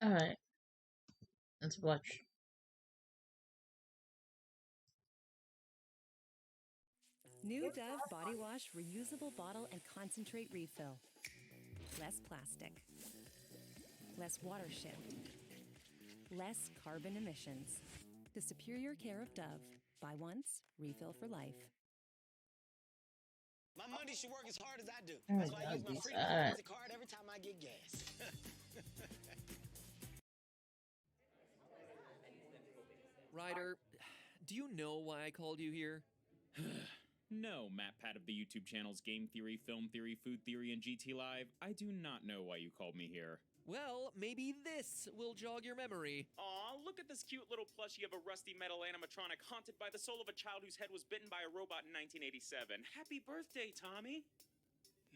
Alright. Let's watch. New Dove Body Wash reusable bottle and concentrate refill. Less plastic. Less water shift. Less carbon emissions. The superior care of Dove. Buy once, refill for life. My money should work as hard as I do. Oh That's why I use my free transit card every time I get gas. Ryder, do you know why I called you here? No, MatPat of the YouTube channels Game Theory, Film Theory, Food Theory, and GT Live. I do not know why you called me here. Well, maybe this will jog your memory. Aw, look at this cute little plushie of a rusty metal animatronic haunted by the soul of a child whose head was bitten by a robot in 1987. Happy birthday, Tommy!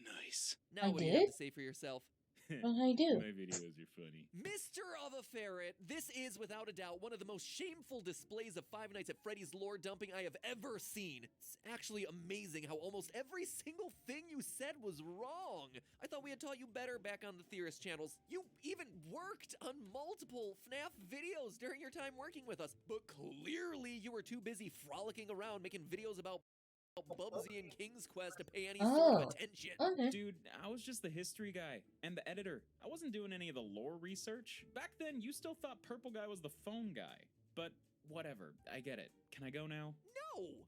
Nice. Now I what do you have did? to say for yourself? What did I do? My videos are funny. Mr. of a Ferret, this is without a doubt one of the most shameful displays of Five Nights at Freddy's lore dumping I have ever seen. It's actually amazing how almost every single thing you said was wrong. I thought we had taught you better back on the Theorist channels. You even worked on multiple FNAF videos during your time working with us, but clearly you were too busy frolicking around making videos about Bubsy and King's Quest to pay any sort of attention. Okay. Dude, I was just the history guy and the editor. I wasn't doing any of the lore research. Back then, you still thought Purple Guy was the phone guy. But whatever, I get it. Can I go now?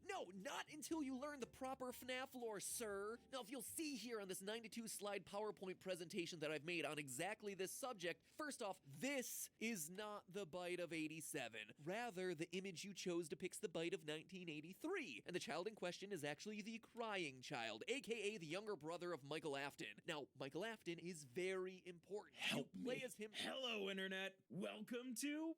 No, not until you learn the proper FNAF lore, sir. Now, if you'll see here on this 92-slide PowerPoint presentation that I've made on exactly this subject, first off, this is not the bite of 87. Rather, the image you chose depicts the bite of 1983, and the child in question is actually the crying child, aka the younger brother of Michael Afton. Now, Michael Afton is very important. Help you play me. as him. Hello, Internet. Welcome to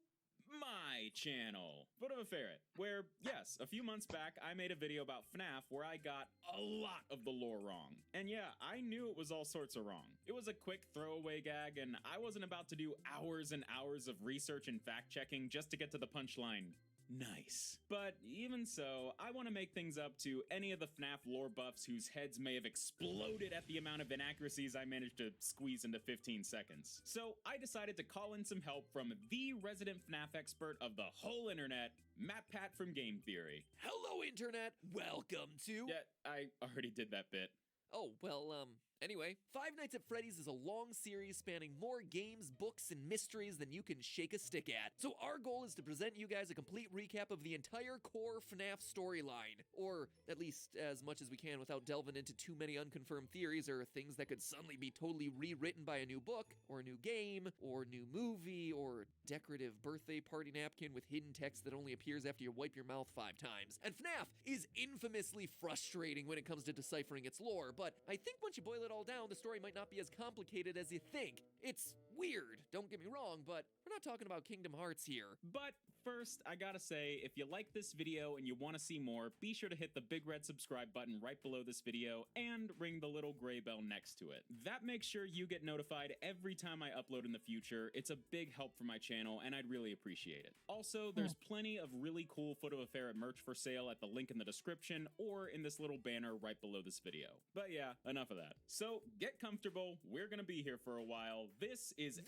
my channel, Foot of a Ferret, where, yes, a few months back, I made a video about FNAF where I got a lot of the lore wrong. And yeah, I knew it was all sorts of wrong. It was a quick throwaway gag, and I wasn't about to do hours and hours of research and fact-checking just to get to the punchline. Nice. But even so, I want to make things up to any of the FNAF lore buffs whose heads may have exploded at the amount of inaccuracies I managed to squeeze into 15 seconds. So I decided to call in some help from the resident FNAF expert of the whole internet, Matt Pat from Game Theory. Hello, Internet! Welcome to... Yeah, I already did that bit. Oh, well, anyway, Five Nights at Freddy's is a long series spanning more games, books, and mysteries than you can shake a stick at. So our goal is to present you guys a complete recap of the entire core FNAF storyline, or at least as much as we can without delving into too many unconfirmed theories or things that could suddenly be totally rewritten by a new book, or a new game, or new movie, or decorative birthday party napkin with hidden text that only appears after you wipe your mouth 5 times. And FNAF is infamously frustrating when it comes to deciphering its lore, but I think once you boil it all down, the story might not be as complicated as you think. It's weird, don't get me wrong, but we're not talking about Kingdom Hearts here. But first, I gotta say, if you like this video and you want to see more, be sure to hit the big red subscribe button right below this video and ring the little gray bell next to it. That makes sure you get notified every time I upload in the future. It's a big help for my channel and I'd really appreciate it. Also, there's plenty of really cool Photo of Ferret merch for sale at the link in the description or in this little banner right below this video. But yeah, enough of that. So get comfortable, we're gonna be here for a while. This is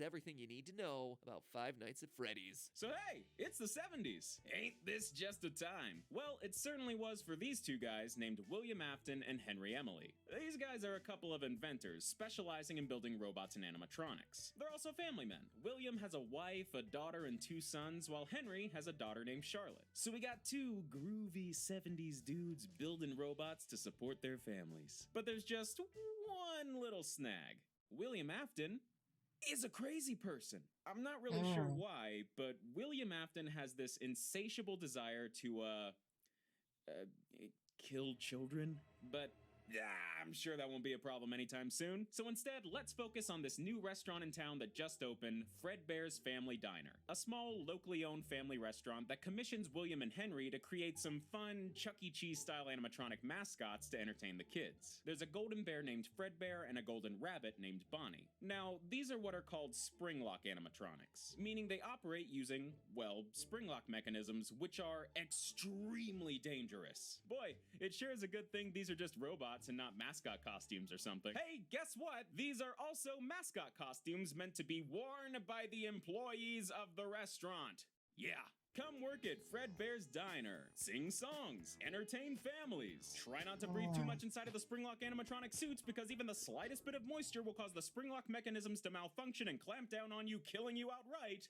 everything you need to know about Five Nights at Freddy's. So hey, it's the 70s. Ain't this just a time? Well, it certainly was for these two guys named William Afton and Henry Emily. These guys are a couple of inventors specializing in building robots and animatronics. They're also family men. William has a wife, a daughter, and 2 sons, while Henry has a daughter named Charlotte. So we got 2 groovy 70s dudes building robots to support their families. But there's just one little snag. William Afton is a crazy person. I'm not really sure why, but William Afton has this insatiable desire to, kill children, but I'm sure that won't be a problem anytime soon. So instead, let's focus on this new restaurant in town that just opened, Fredbear's Family Diner. A small, locally owned family restaurant that commissions William and Henry to create some fun, Chuck E. Cheese style animatronic mascots to entertain the kids. There's a golden bear named Fredbear and a golden rabbit named Bonnie. Now, these are what are called spring lock animatronics, meaning they operate using, well, spring lock mechanisms, which are extremely dangerous. Boy, it sure is a good thing these are just robots and not mascot costumes or something. Hey, guess what? These are also mascot costumes meant to be worn by the employees of the restaurant. Yeah. Come work at Fredbear's Diner. Sing songs. Entertain families. Try not to breathe too much inside of the Springlock animatronic suits because even the slightest bit of moisture will cause the Springlock mechanisms to malfunction and clamp down on you, killing you outright.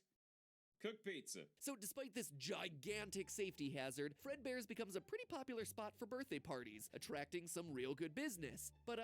Cook pizza. So despite this gigantic safety hazard, Fredbear's becomes a pretty popular spot for birthday parties, attracting some real good business. But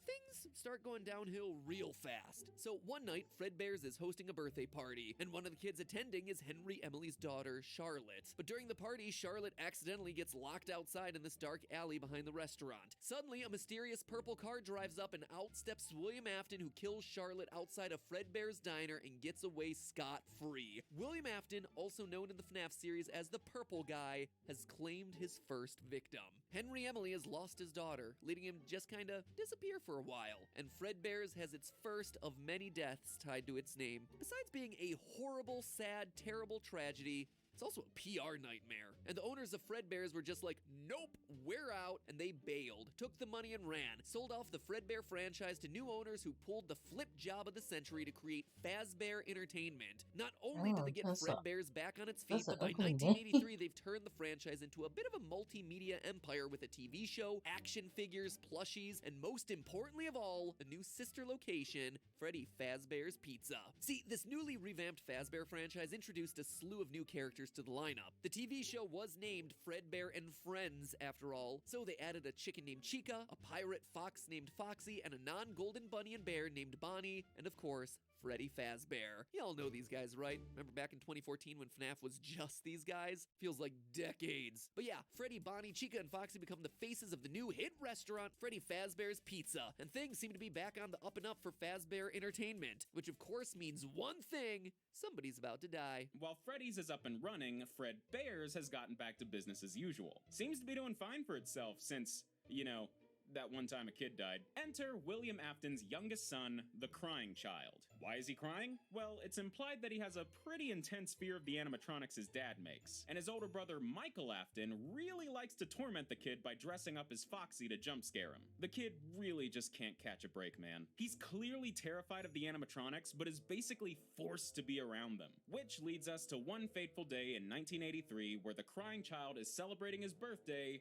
things start going downhill real fast. So one night, Fredbear's is hosting a birthday party, and one of the kids attending is Henry Emily's daughter, Charlotte. But during the party, Charlotte accidentally gets locked outside in this dark alley behind the restaurant. Suddenly, a mysterious purple car drives up and out steps William Afton, who kills Charlotte outside of Fredbear's Diner and gets away scot-free. William Afton, also known in the FNAF series as the Purple Guy, has claimed his first victim. Henry Emily has lost his daughter, leading him to just kinda disappear for a while, and Fredbear's has its first of many deaths tied to its name. Besides being a horrible, sad, terrible tragedy, it's also a PR nightmare. And the owners of Fredbear's were just like, nope, we're out, and they bailed, took the money and ran, sold off the Fredbear franchise to new owners who pulled the flip job of the century to create Fazbear Entertainment. Not only did they get Fredbear's back on its feet, but by 1983 they've turned the franchise into a bit of a multimedia empire with a TV show, action figures, plushies, and most importantly of all, a new sister location, Freddy Fazbear's Pizza. See, this newly revamped Fazbear franchise introduced a slew of new characters to the lineup. The TV show was named Fredbear and Friends after all, so they added a chicken named Chica, a pirate fox named Foxy, and a non-golden bunny and bear named Bonnie, and of course, Freddy Fazbear. Y'all know these guys, right? Remember back in 2014 when FNAF was just these guys? Feels like decades. But yeah, Freddy, Bonnie, Chica, and Foxy become the faces of the new hit restaurant, Freddy Fazbear's Pizza. And things seem to be back on the up and up for Fazbear Entertainment, which of course means one thing: somebody's about to die. While Freddy's is up and running, Fredbear's has gotten back to business as usual. Seems to be doing fine for itself since, you know, that one time a kid died. Enter William Afton's youngest son, the crying child. Why is he crying? Well, it's implied that he has a pretty intense fear of the animatronics his dad makes, and his older brother Michael Afton really likes to torment the kid by dressing up as Foxy to jump scare him. The kid really just can't catch a break, man. He's clearly terrified of the animatronics, but is basically forced to be around them. Which leads us to one fateful day in 1983 where the crying child is celebrating his birthday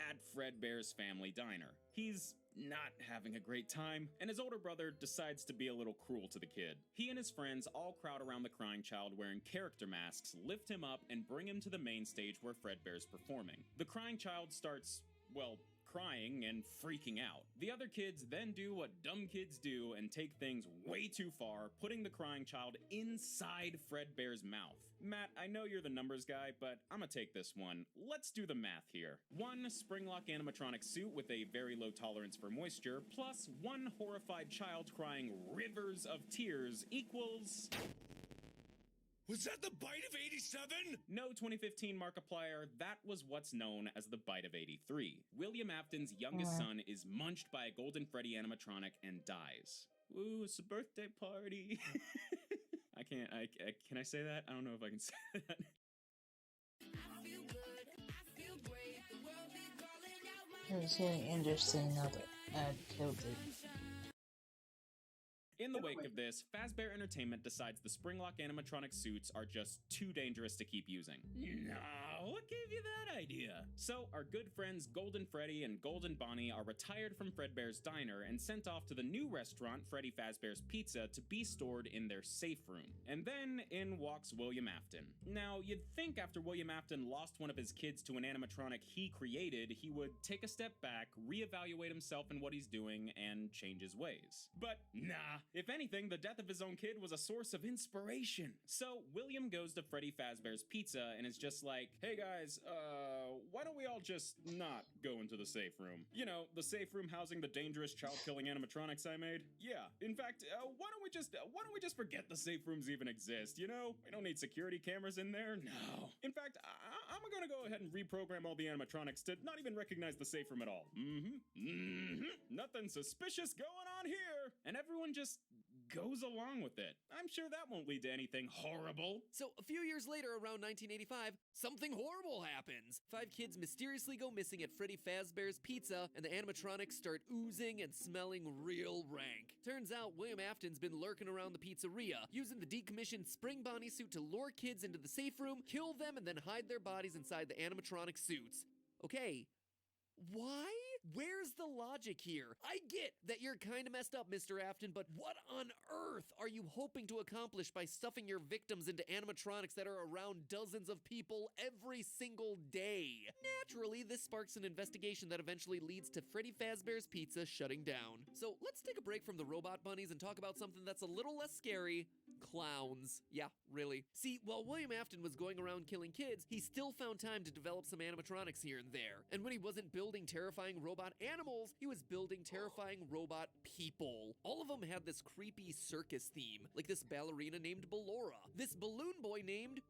at Fredbear's family diner. He's not having a great time, and his older brother decides to be a little cruel to the kid. He and his friends all crowd around the crying child wearing character masks, lift him up, and bring him to the main stage where Fredbear's performing. The crying child starts, well, crying and freaking out. The other kids then do what dumb kids do and take things way too far, putting the crying child inside Fredbear's mouth. Matt, I know you're the numbers guy, but I'm gonna take this one. Let's do the math here. One Springlock animatronic suit with a very low tolerance for moisture, plus one horrified child crying rivers of tears equals... Was that the bite of 87? No 2015 Markiplier, that was what's known as the bite of 83. William Afton's youngest son is munched by a Golden Freddy animatronic and dies. Ooh, it's a birthday party. Can I say that? I don't know if I can say that. It was getting interesting now that Ad killed it. In the wake of this, Fazbear Entertainment decides the Springlock animatronic suits are just too dangerous to keep using. No, what gave you that idea? So our good friends Golden Freddy and Golden Bonnie are retired from Fredbear's Diner and sent off to the new restaurant Freddy Fazbear's Pizza to be stored in their safe room. And then in walks William Afton. Now, you'd think after William Afton lost one of his kids to an animatronic he created, he would take a step back, reevaluate himself and what he's doing, and change his ways. But nah. If anything, the death of his own kid was a source of inspiration. So William goes to Freddy Fazbear's Pizza and is just like, hey guys, why don't we all just not go into the safe room? You know, the safe room housing the dangerous child-killing animatronics I made? Yeah. In fact, why don't we just forget the safe rooms even exist, you know? We don't need security cameras in there, no. In fact, I'm gonna go ahead and reprogram all the animatronics to not even recognize the safe room at all. Nothing suspicious going on here. And everyone just goes along with it. I'm sure that won't lead to anything horrible. So, a few years later, around 1985, something horrible happens. 5 kids mysteriously go missing at Freddy Fazbear's Pizza, and the animatronics start oozing and smelling real rank. Turns out William Afton's been lurking around the pizzeria, using the decommissioned Spring Bonnie suit to lure kids into the safe room, kill them, and then hide their bodies inside the animatronic suits. Okay, why? Where's the logic here? I get that you're kinda messed up, Mr. Afton, but what on earth are you hoping to accomplish by stuffing your victims into animatronics that are around dozens of people every single day? Naturally, this sparks an investigation that eventually leads to Freddy Fazbear's Pizza shutting down. So let's take a break from the robot bunnies and talk about something that's a little less scary. Clowns. Yeah, really. See, while William Afton was going around killing kids, he still found time to develop some animatronics here and there. And when he wasn't building terrifying robot animals, he was building terrifying robot people. All of them had this creepy circus theme, like this ballerina named Ballora, this balloon boy named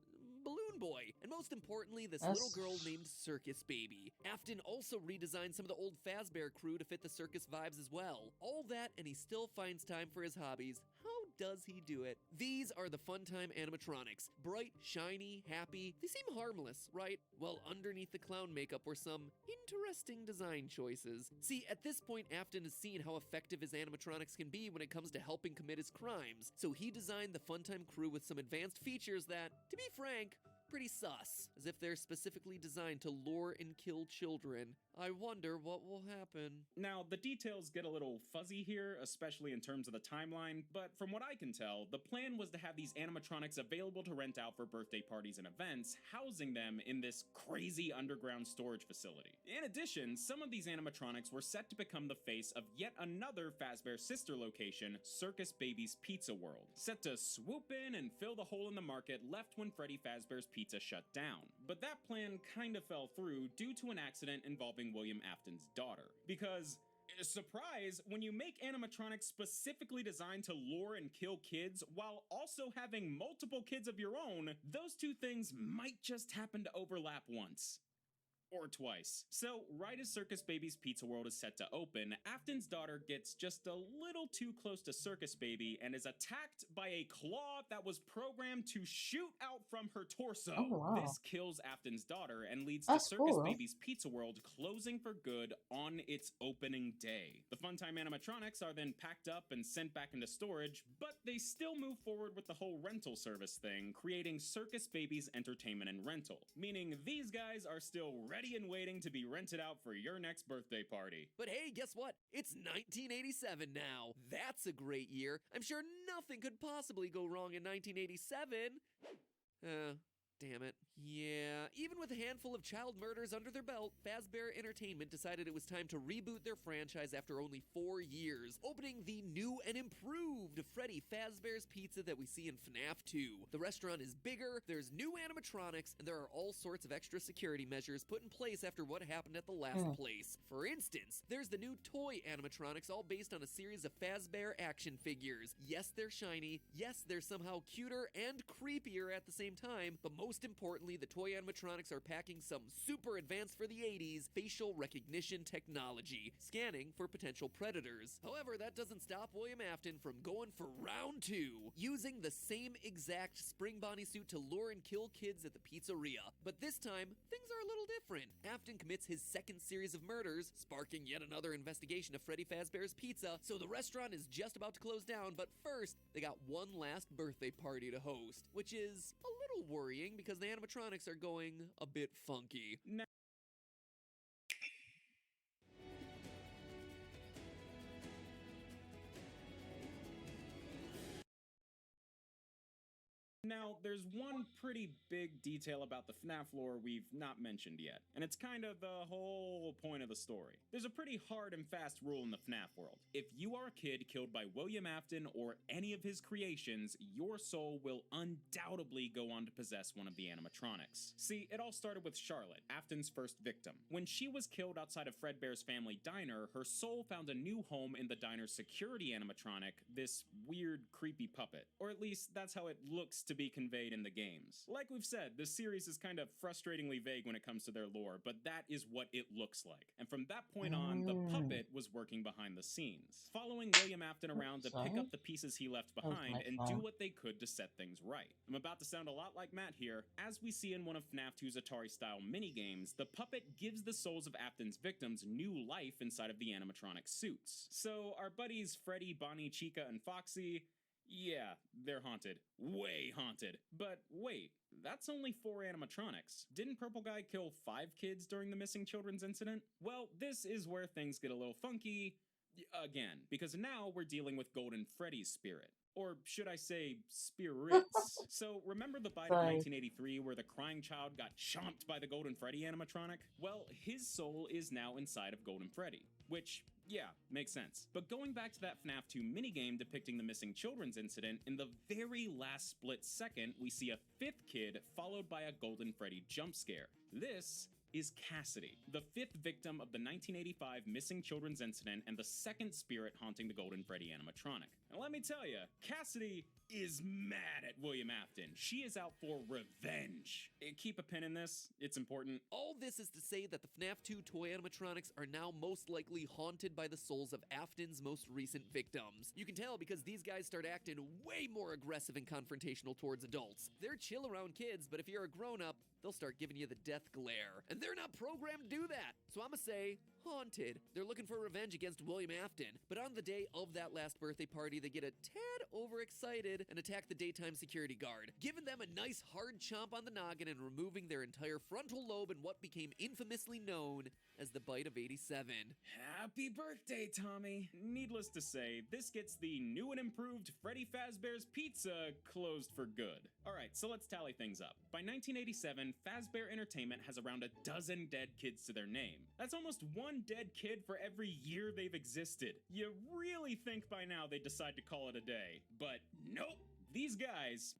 Balloon Boy, and most importantly, this little girl named Circus Baby. Afton also redesigned some of the old Fazbear crew to fit the circus vibes as well. All that, and he still finds time for his hobbies. How does he do it? These are the Funtime animatronics. Bright, shiny, happy. They seem harmless, right? Well, underneath the clown makeup were some interesting design choices. See, at this point, Afton has seen how effective his animatronics can be when it comes to helping commit his crimes. So he designed the Funtime crew with some advanced features that, to be frank, pretty sus, as if they're specifically designed to lure and kill children. I wonder what will happen. Now, the details get a little fuzzy here, especially in terms of the timeline, but from what I can tell, the plan was to have these animatronics available to rent out for birthday parties and events, housing them in this crazy underground storage facility. In addition, some of these animatronics were set to become the face of yet another Fazbear sister location, Circus Baby's Pizza World, set to swoop in and fill the hole in the market left when Freddy Fazbear's Pizza shut down. But that plan kinda fell through due to an accident involving William Afton's daughter. Because, surprise, when you make animatronics specifically designed to lure and kill kids while also having multiple kids of your own, those two things might just happen to overlap once. or twice. So, right as Circus Baby's Pizza World is set to open, Afton's daughter gets just a little too close to Circus Baby and is attacked by a claw that was programmed to shoot out from her torso. Oh, wow. This kills Afton's daughter and leads That's to Circus cool. Baby's Pizza World closing for good on its opening day. The Funtime animatronics are then packed up and sent back into storage, but they still move forward with the whole rental service thing, creating Circus Baby's Entertainment and Rental, meaning these guys are still ready and waiting to be rented out for your next birthday party. But hey, guess what? It's 1987 now. That's a great year. I'm sure nothing could possibly go wrong in 1987. Damn it. Yeah, even with a handful of child murders under their belt, Fazbear Entertainment decided it was time to reboot their franchise after only 4 years, opening the new and improved Freddy Fazbear's Pizza that we see in FNAF 2. The restaurant is bigger, there's new animatronics, and there are all sorts of extra security measures put in place after what happened at the last place. For instance, there's the new toy animatronics all based on a series of Fazbear action figures. Yes, they're shiny, yes, they're somehow cuter and creepier at the same time, but most importantly, the toy animatronics are packing some super advanced for the 80s facial recognition technology, scanning for potential predators. However, that doesn't stop William Afton from going for round 2, using the same exact Spring Bonnie suit to lure and kill kids at the pizzeria. But this time, things are a little different. Afton commits his second series of murders, sparking yet another investigation of Freddy Fazbear's Pizza, so the restaurant is just about to close down, but first, they got one last birthday party to host, which is a little worrying because the animatronics are going a bit funky. Now, there's one pretty big detail about the FNAF lore we've not mentioned yet, and it's kind of the whole point of the story. There's a pretty hard and fast rule in the FNAF world. If you are a kid killed by William Afton or any of his creations, your soul will undoubtedly go on to possess one of the animatronics. See, it all started with Charlotte, Afton's first victim. When she was killed outside of Fredbear's family diner, her soul found a new home in the diner's security animatronic, this weird, creepy puppet. Or at least, that's how it looks to be conveyed in the games. Like we've said, this series is kind of frustratingly vague when it comes to their lore, but that is what it looks like. And from that point on, the puppet was working behind the scenes, following William Afton around to pick up the pieces he left behind and do what they could to set things right. I'm about to sound a lot like Matt here. As we see in one of FNAF 2's Atari-style minigames, the puppet gives the souls of Afton's victims new life inside of the animatronic suits. So our buddies Freddy, Bonnie, Chica, and Foxy, yeah, they're haunted. Way haunted. But wait, that's only 4 animatronics. Didn't Purple Guy kill 5 kids during the missing children's incident? Well, this is where things get a little funky again, because now we're dealing with Golden Freddy's spirit. Or should I say, spirits. So remember the bite of 1983 where the crying child got chomped by the Golden Freddy animatronic? Well, his soul is now inside of Golden Freddy, which, yeah, makes sense. But going back to that FNAF 2 minigame depicting the missing children's incident, in the very last split second, we see a 5th kid followed by a Golden Freddy jump scare. This is Cassidy, the 5th victim of the 1985 missing children's incident and the 2nd spirit haunting the Golden Freddy animatronic. And let me tell you, Cassidy is mad at William Afton. She is out for revenge. Keep a pin in this, it's important. All this is to say that the FNAF 2 toy animatronics are now most likely haunted by the souls of Afton's most recent victims. You can tell because these guys start acting way more aggressive and confrontational towards adults. They're chill around kids, but if you're a grown-up, they'll start giving you the death glare. And they're not programmed to do that. So I'ma say, haunted. They're looking for revenge against William Afton. But on the day of that last birthday party, they get a tad overexcited and attack the daytime security guard, giving them a nice hard chomp on the noggin and removing their entire frontal lobe in what became infamously known as the bite of 87. Happy birthday, Tommy! Needless to say, this gets the new and improved Freddy Fazbear's Pizza closed for good. Alright, so let's tally things up. By 1987, Fazbear Entertainment has around a dozen dead kids to their name. That's almost 1 dead kid for every year they've existed. You really think by now they'd decide to call it a day. But nope! these guys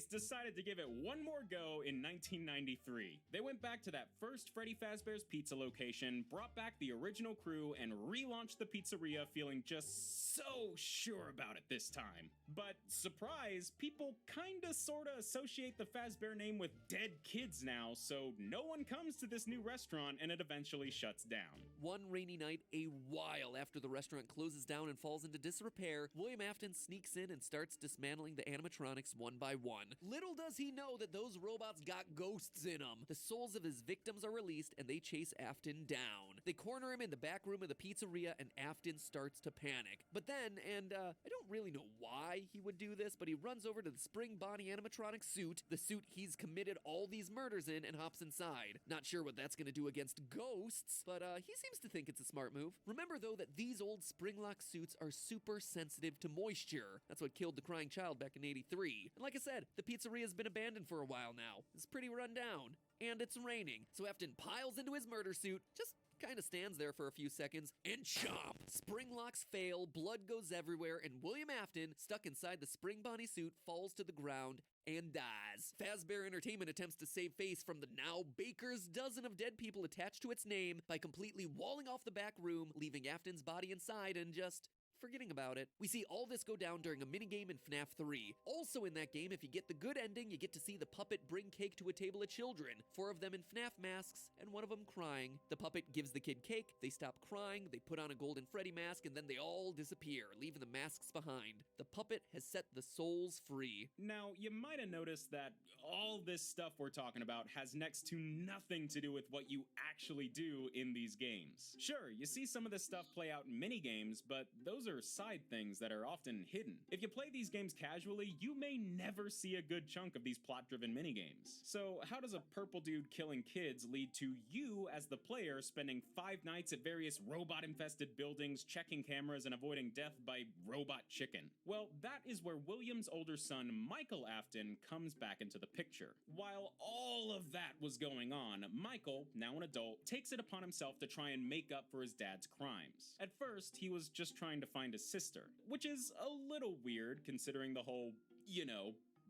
decided to give it one more go in 1993. They went back to that first Freddy Fazbear's Pizza location, brought back the original crew, and relaunched the pizzeria feeling just so sure about it this time. But surprise, people kinda sorta associate the Fazbear name with dead kids now, so no one comes to this new restaurant and it eventually shuts down. One rainy night, a while after the restaurant closes down and falls into disrepair, William Afton sneaks in and starts dismantling the animatronics one by one. Little does he know that those robots got ghosts in them. The souls of his victims are released and they chase Afton down. They corner him in the back room of the pizzeria and Afton starts to panic. But then, and I don't really know why he would do this, but he runs over to the Spring Bonnie animatronic suit, the suit he's committed all these murders in, and hops inside. Not sure what that's gonna do against ghosts, but he seems to think it's a smart move. Remember though that these old Springlock suits are super sensitive to moisture. That's what killed the crying child back in '83. And like I said, the pizzeria has been abandoned for a while now. It's pretty run down. And it's raining, so Afton piles into his murder suit, just kind of stands there for a few seconds, and chomp! Spring locks fail, blood goes everywhere, and William Afton, stuck inside the Spring Bonnie suit, falls to the ground and dies. Fazbear Entertainment attempts to save face from the now baker's dozen of dead people attached to its name by completely walling off the back room, leaving Afton's body inside and just forgetting about it. We see all this go down during a minigame in FNAF 3. Also in that game, if you get the good ending, you get to see the puppet bring cake to a table of children. 4 of them in FNAF masks, and one of them crying. The puppet gives the kid cake, they stop crying, they put on a golden Freddy mask, and then they all disappear, leaving the masks behind. The puppet has set the souls free. Now, you might have noticed that all this stuff we're talking about has next to nothing to do with what you actually do in these games. Sure, you see some of this stuff play out in minigames, but those are side things that are often hidden. If you play these games casually, you may never see a good chunk of these plot-driven minigames. So how does a purple dude killing kids lead to you as the player spending 5 nights at various robot-infested buildings, checking cameras, and avoiding death by robot chicken? Well, that is where William's older son, Michael Afton, comes back into the picture. While all of that was going on, Michael, now an adult, takes it upon himself to try and make up for his dad's crimes. At first, he was just trying to find his sister, which is a little weird considering the whole,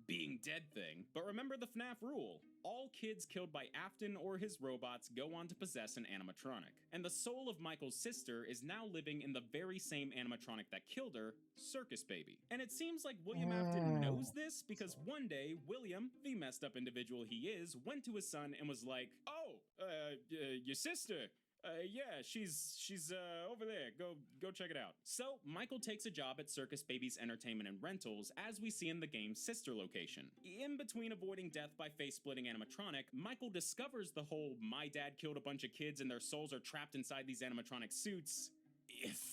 being dead thing. But remember the FNAF rule. All kids killed by Afton or his robots go on to possess an animatronic. And the soul of Michael's sister is now living in the very same animatronic that killed her, Circus Baby. And it seems like William Afton knows this because one day, William, the messed up individual he is, went to his son and was like, your sister. Yeah, she's over there. Go check it out. So, Michael takes a job at Circus Baby's Entertainment and Rentals, as we see in the game's sister location. In between avoiding death by face-splitting animatronic, Michael discovers the whole "my dad killed a bunch of kids and their souls are trapped inside these animatronic suits"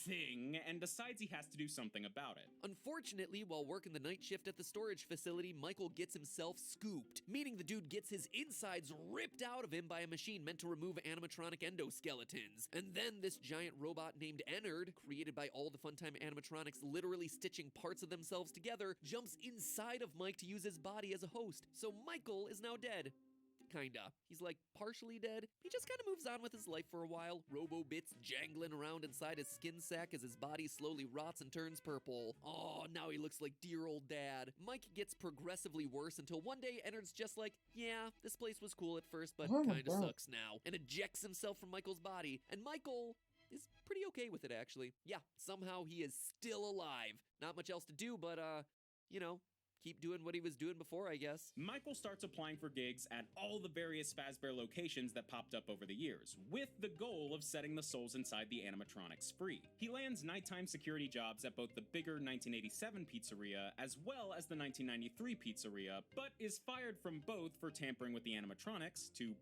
thing, and decides he has to do something about it. Unfortunately, while working the night shift at the storage facility, Michael gets himself scooped, meaning the dude gets his insides ripped out of him by a machine meant to remove animatronic endoskeletons. And then this giant robot named Ennard, created by all the Funtime animatronics literally stitching parts of themselves together, jumps inside of Mike to use his body as a host. So Michael is now dead. Kinda. He's like partially dead. He just kinda moves on with his life for a while, robo-bits jangling around inside his skin sack as his body slowly rots and turns purple. Oh, now he looks like dear old dad. Mike gets progressively worse until one day Ennard's just like, yeah, this place was cool at first, but kinda sucks now, and ejects himself from Michael's body. And Michael is pretty okay with it, actually. Yeah, somehow he is still alive. Not much else to do, but, keep doing what he was doing before, I guess. Michael starts applying for gigs at all the various Fazbear locations that popped up over the years, with the goal of setting the souls inside the animatronics free. He lands nighttime security jobs at both the bigger 1987 pizzeria as well as the 1993 pizzeria, but is fired from both for tampering with the animatronics to,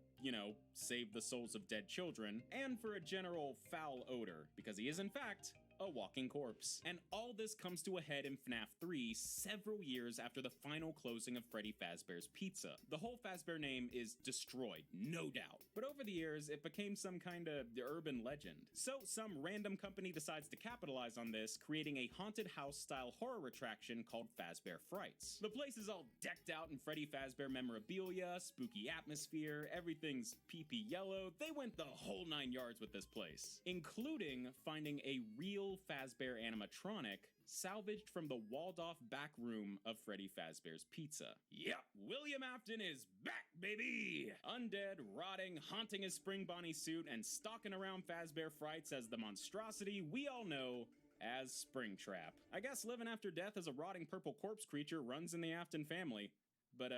save the souls of dead children, and for a general foul odor, because he is in fact a walking corpse. And all this comes to a head in FNAF 3 several years after the final closing of Freddy Fazbear's Pizza. The whole Fazbear name is destroyed, no doubt. But over the years, it became some kind of urban legend. So some random company decides to capitalize on this, creating a haunted house-style horror attraction called Fazbear Frights. The place is all decked out in Freddy Fazbear memorabilia, spooky atmosphere, everything's pee-pee yellow. They went the whole 9 yards with this place, including finding a real real Fazbear animatronic salvaged from the walled-off back room of Freddy Fazbear's Pizza. Yep, William Afton is back, baby! Undead, rotting, haunting his Spring Bonnie suit, and stalking around Fazbear Frights as the monstrosity we all know as Springtrap. I guess living after death as a rotting purple corpse creature runs in the Afton family. But,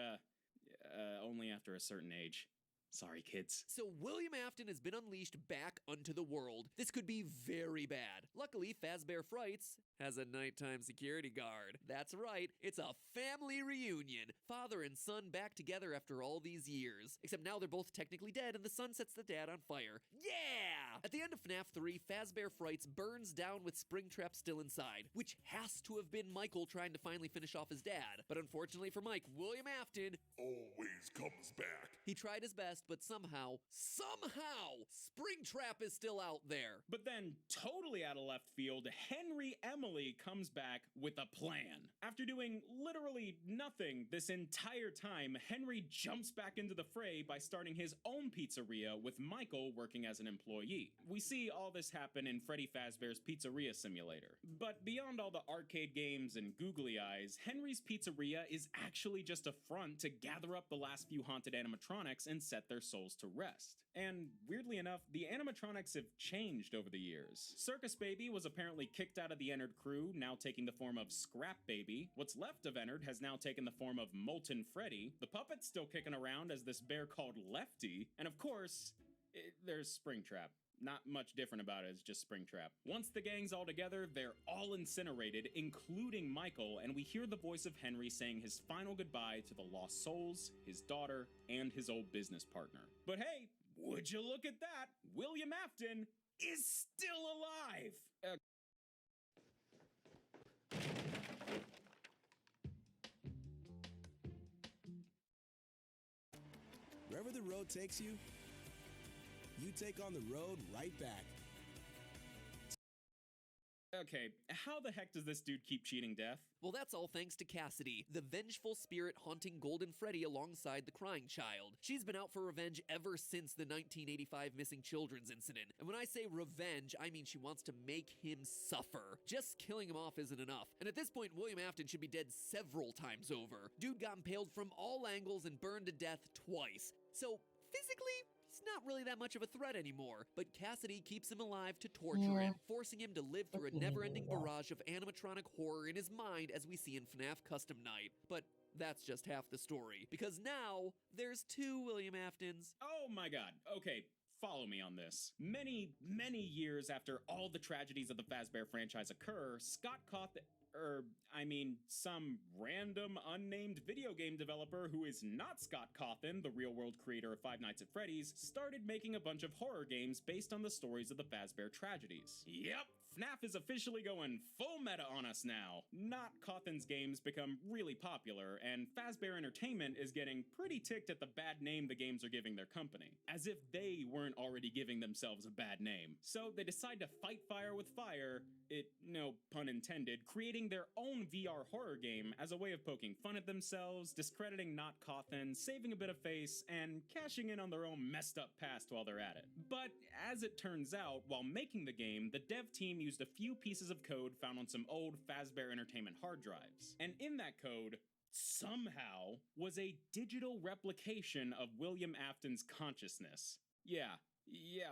only after a certain age. Sorry, kids. So William Afton has been unleashed back unto the world. This could be very bad. Luckily, Fazbear Frights has a nighttime security guard. That's right, it's a family reunion. Father and son back together after all these years. Except now they're both technically dead and the son sets the dad on fire. Yeah! At the end of FNAF 3, Fazbear Frights burns down with Springtrap still inside, which has to have been Michael trying to finally finish off his dad. But unfortunately for Mike, William Afton always comes back. He tried his best, but somehow, Springtrap is still out there. But then, totally out of left field, Henry Emily comes back with a plan. After doing literally nothing this entire time, Henry jumps back into the fray by starting his own pizzeria with Michael working as an employee. We see all this happen in Freddy Fazbear's Pizzeria Simulator. But beyond all the arcade games and googly eyes, Henry's Pizzeria is actually just a front to gather up the last few haunted animatronics and set their souls to rest. And weirdly enough, the animatronics have changed over the years. Circus Baby was apparently kicked out of the Ennard crew, now taking the form of Scrap Baby. What's left of Ennard has now taken the form of Molten Freddy. The puppet's still kicking around as this bear called Lefty. And of course, there's Springtrap. Not much different about it, it's just Springtrap. Once the gang's all together, they're all incinerated, including Michael, and we hear the voice of Henry saying his final goodbye to the lost souls, his daughter, and his old business partner. But hey, would you look at that? William Afton is still alive! Wherever the road takes you, you take on the road right back. Okay, how the heck does this dude keep cheating death? Well, that's all thanks to Cassidy, the vengeful spirit haunting Golden Freddy alongside the crying child. She's been out for revenge ever since the 1985 missing children's incident. And when I say revenge, I mean she wants to make him suffer. Just killing him off isn't enough. And at this point, William Afton should be dead several times over. Dude got impaled from all angles and burned to death twice. So, physically, he's not really that much of a threat anymore, but Cassidy keeps him alive to torture him, forcing him to live through a never-ending barrage of animatronic horror in his mind as we see in FNAF Custom Night. But that's just half the story, because now there's two William Aftons. Oh my god, okay. Follow me on this. Many years after all the tragedies of the Fazbear franchise occur, some random unnamed video game developer who is not Scott Cawthon, the real-world creator of Five Nights at Freddy's, started making a bunch of horror games based on the stories of the Fazbear tragedies. Yep, FNAF is officially going full meta on us now. Not Cawthon's games become really popular, and Fazbear Entertainment is getting pretty ticked at the bad name the games are giving their company. As if they weren't already giving themselves a bad name. So they decide to fight fire with fire, no pun intended, creating their own VR horror game as a way of poking fun at themselves, discrediting Not Cawthon, saving a bit of face, and cashing in on their own messed up past while they're at it. But as it turns out, while making the game, the dev team used a few pieces of code found on some old Fazbear Entertainment hard drives. And in that code, somehow, was a digital replication of William Afton's consciousness. Yeah,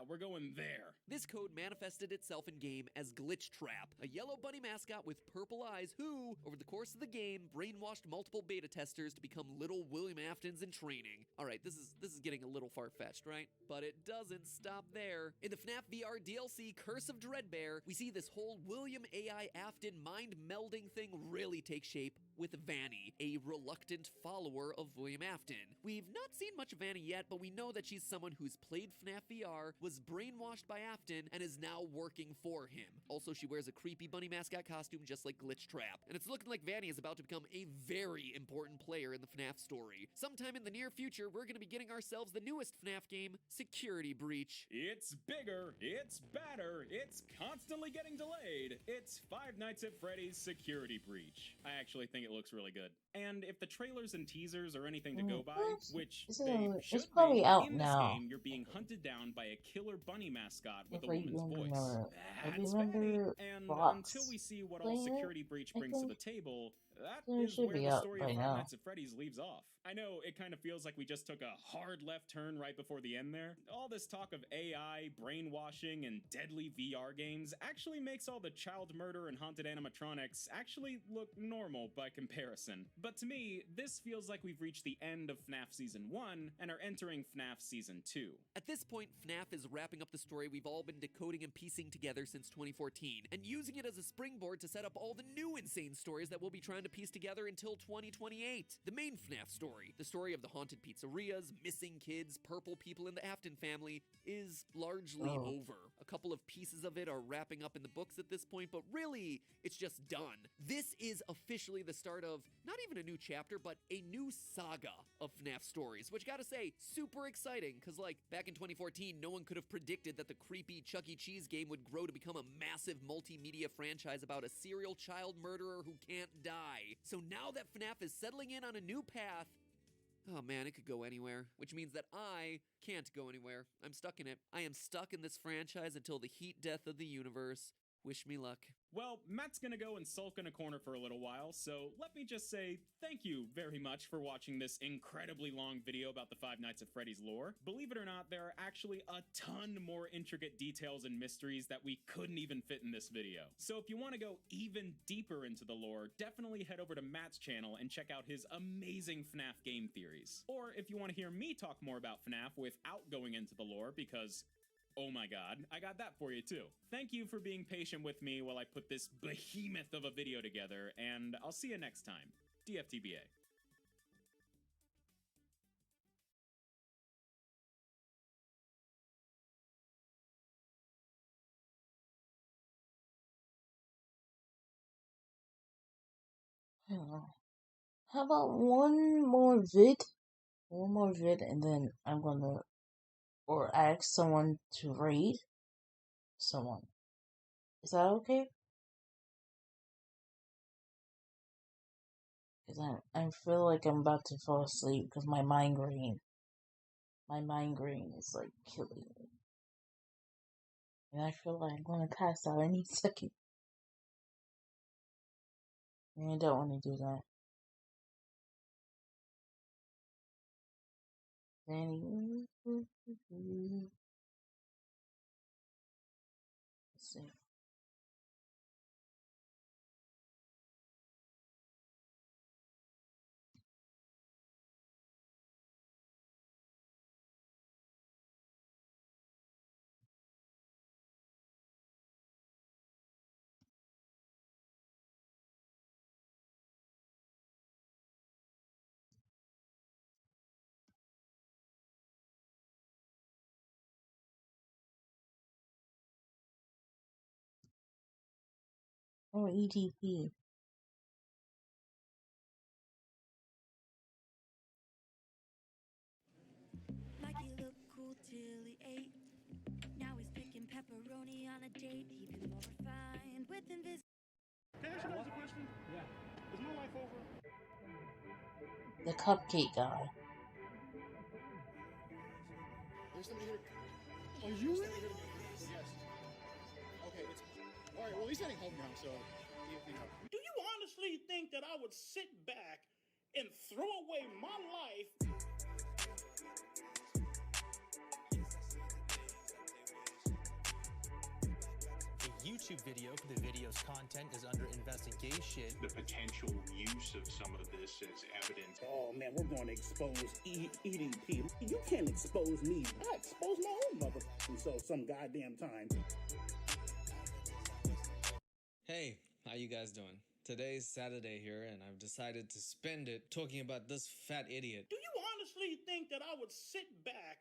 we're going there. This code manifested itself in-game as Glitchtrap, a yellow bunny mascot with purple eyes who, over the course of the game, brainwashed multiple beta testers to become little William Aftons in training. Alright, this is getting a little far-fetched, right? But it doesn't stop there. In the FNAF VR DLC, Curse of Dreadbear, we see this whole William AI Afton mind-melding thing really take shape with Vanny, a reluctant follower of William Afton. We've not seen much of Vanny yet, but we know that she's someone who's played FNAF VR, was brainwashed by Afton, and is now working for him. Also, she wears a creepy bunny mascot costume just like Glitchtrap. And it's looking like Vanny is about to become a very important player in the FNAF story. Sometime in the near future, we're gonna be getting ourselves the newest FNAF game, Security Breach. It's bigger, it's badder, it's constantly getting delayed. It's Five Nights at Freddy's Security Breach. I actually think think it looks really good. And if the trailers and teasers are anything to go by, which It's they should probably be, out in this now. game, you're being hunted down by a killer bunny mascot with a Like, woman's voice. I That's remember Fanny. And Fox until we see what all playing it, Security Breach I brings to think. the table, that So it is should where be the out story by of Five now. Nights at Freddy's leaves off. I know it kind of feels like we just took a hard left turn right before the end there. All this talk of AI, brainwashing, and deadly VR games actually makes all the child murder and haunted animatronics actually look normal by comparison. But to me, this feels like we've reached the end of FNAF Season 1 and are entering FNAF Season 2. At this point, FNAF is wrapping up the story we've all been decoding and piecing together since 2014, and using it as a springboard to set up all the new insane stories that we'll be trying to piece together until 2028. The main FNAF story, the story of the haunted pizzerias, missing kids, purple people in the Afton family, is largely over. A couple of pieces of it are wrapping up in the books at this point, but really, it's just done. This is officially the start of not even a new chapter, but a new saga of FNAF stories, which gotta say, super exciting, because like, back in 2014, no one could have predicted that the creepy Chuck E. Cheese game would grow to become a massive multimedia franchise about a serial child murderer who can't die. So now that FNAF is settling in on a new path, oh man, it could go anywhere, which means that I can't go anywhere. I'm stuck in it. I am stuck in this franchise until the heat death of the universe. Wish me luck. Well, Matt's gonna go and sulk in a corner for a little while, so let me just say thank you very much for watching this incredibly long video about the Five Nights at Freddy's lore. Believe it or not, there are actually a ton more intricate details and mysteries that we couldn't even fit in this video. So if you want to go even deeper into the lore, definitely head over to Matt's channel and check out his amazing FNAF game theories. Or if you want to hear me talk more about FNAF without going into the lore, because oh my god, I got that for you too. Thank you for being patient with me while I put this behemoth of a video together, and I'll see you next time. DFTBA. How about one more vid? One more vid, and then I'm gonna ask someone to raid someone. Is that okay? Because I feel like I'm about to fall asleep because my migraine is like killing me. And I feel like I'm gonna pass out any second. And I don't want to do that. Let's see. Oh, ETP. Mikey looked cool till he ate. Now he's picking pepperoni on a date. Even more refined with invisible. Can I ask you guys a question? Yeah. Is my life over? The cupcake guy. There's somebody here. Are you really? Yes. Okay, it's all right. Well, he's heading home now, so you know. Do you honestly think that I would sit back and throw away my life? YouTube video for the video's content is under investigation. The potential use of some of this as evidence. Oh man, we're going to expose EDP. You can't expose me. I expose my own motherfucking self some goddamn time. Hey, how you guys doing? Today's Saturday here, and I've decided to spend it talking about this fat idiot. Do you honestly think that I would sit back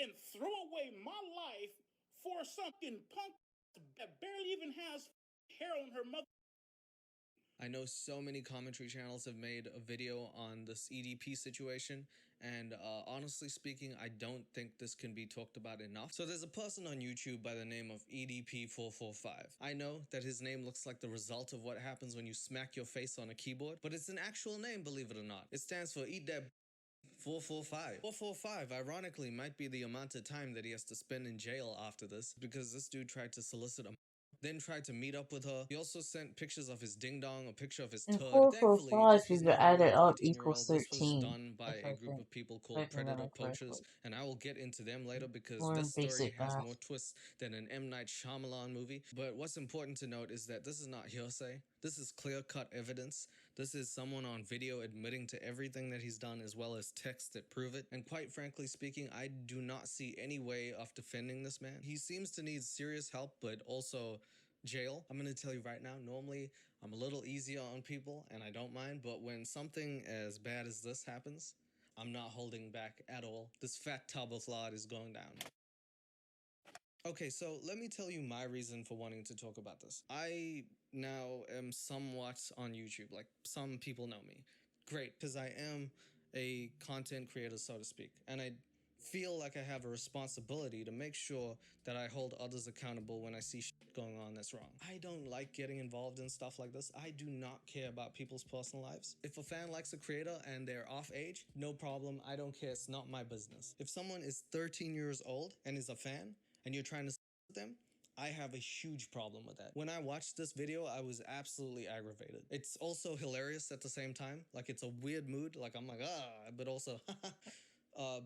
and throw away my life for something punk that barely even has hair on her mother? I know so many commentary channels have made a video on this EDP situation, and honestly speaking, I don't think this can be talked about enough. So there's a person on YouTube by the name of EDP445. I know that his name looks like the result of what happens when you smack your face on a keyboard, but it's an actual name, believe it or not. It stands for Eat That 445. 445, ironically, might be the amount of time that he has to spend in jail after this, because this dude tried to solicit a then tried to meet up with her. He also sent pictures of his ding dong, a picture of his And turd. Thankfully, 445, this was if you not a add real it up, 13-year-old. equals This was 13. done by If a group of people called if I Predator remember Poachers, correctly. and I will get into them later because Or this story basic has math. more twists than an M. Night Shyamalan movie. But what's important to note is that this is not hearsay. This is clear-cut evidence. This is someone on video admitting to everything that he's done, as well as texts that prove it. And quite frankly speaking, I do not see any way of defending this man. He seems to need serious help, but also jail. I'm gonna tell you right now, normally I'm a little easier on people and I don't mind, but when something as bad as this happens, I'm not holding back at all. This fat tub of lard is going down. Okay, so let me tell you my reason for wanting to talk about this. I now am somewhat on YouTube, like some people know me. Great, because I am a content creator, so to speak, and I feel like I have a responsibility to make sure that I hold others accountable when I see shit going on that's wrong. I don't like getting involved in stuff like this. I do not care about people's personal lives. If a fan likes a creator and they're off age, no problem. I don't care. It's not my business. If someone is 13 years old and is a fan, and you're trying to with them, I have a huge problem with that. When I watched this video, I was absolutely aggravated. It's also hilarious at the same time. Like, it's a weird mood. Like, I'm like, but also,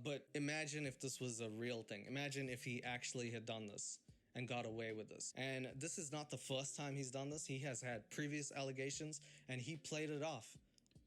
but imagine if this was a real thing. Imagine if he actually had done this and got away with this. And this is not the first time he's done this. He has had previous allegations, and he played it off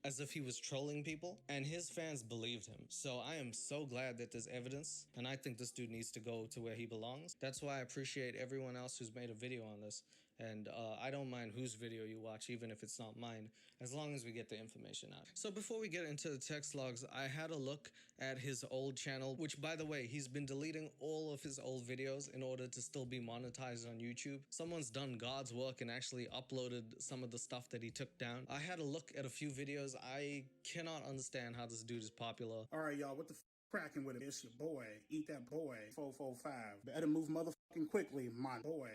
as if he was trolling people, and his fans believed him. So I am so glad that there's evidence, and I think this dude needs to go to where he belongs. That's why I appreciate everyone else who's made a video on this, and I don't mind whose video you watch, even if it's not mine, as long as we get the information out. So before we get into the text logs, I had a look at his old channel, which, by the way, he's been deleting all of his old videos in order to still be monetized on YouTube. Someone's done God's work and actually uploaded some of the stuff that he took down. I had a look at a few videos. I cannot understand how this dude is popular. All right, y'all, what the cracking with it? It's your boy, Eat That Boy, 445. Better move motherfucking quickly, my boy.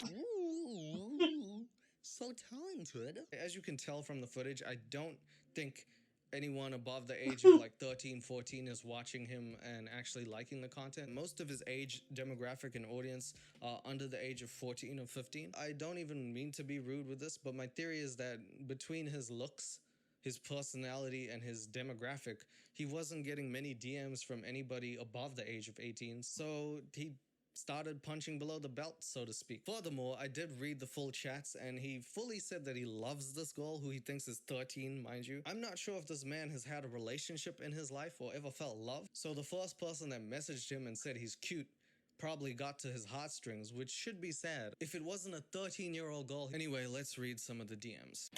Ooh, so talented. As you can tell from the footage, I don't think anyone above the age of like 13, 14 is watching him and actually liking the content. Most of his age demographic and audience are under the age of 14 or 15. I don't even mean to be rude with this, but my theory is that between his looks, his personality, and his demographic, he wasn't getting many DMs from anybody above the age of 18, so he started punching below the belt, so to speak. Furthermore, I did read the full chats, and he fully said that he loves this girl, who he thinks is 13, mind you. I'm not sure if this man has had a relationship in his life or ever felt love, so the first person that messaged him and said he's cute probably got to his heartstrings, which should be sad if it wasn't a 13-year-old girl. Anyway, let's read some of the DMs.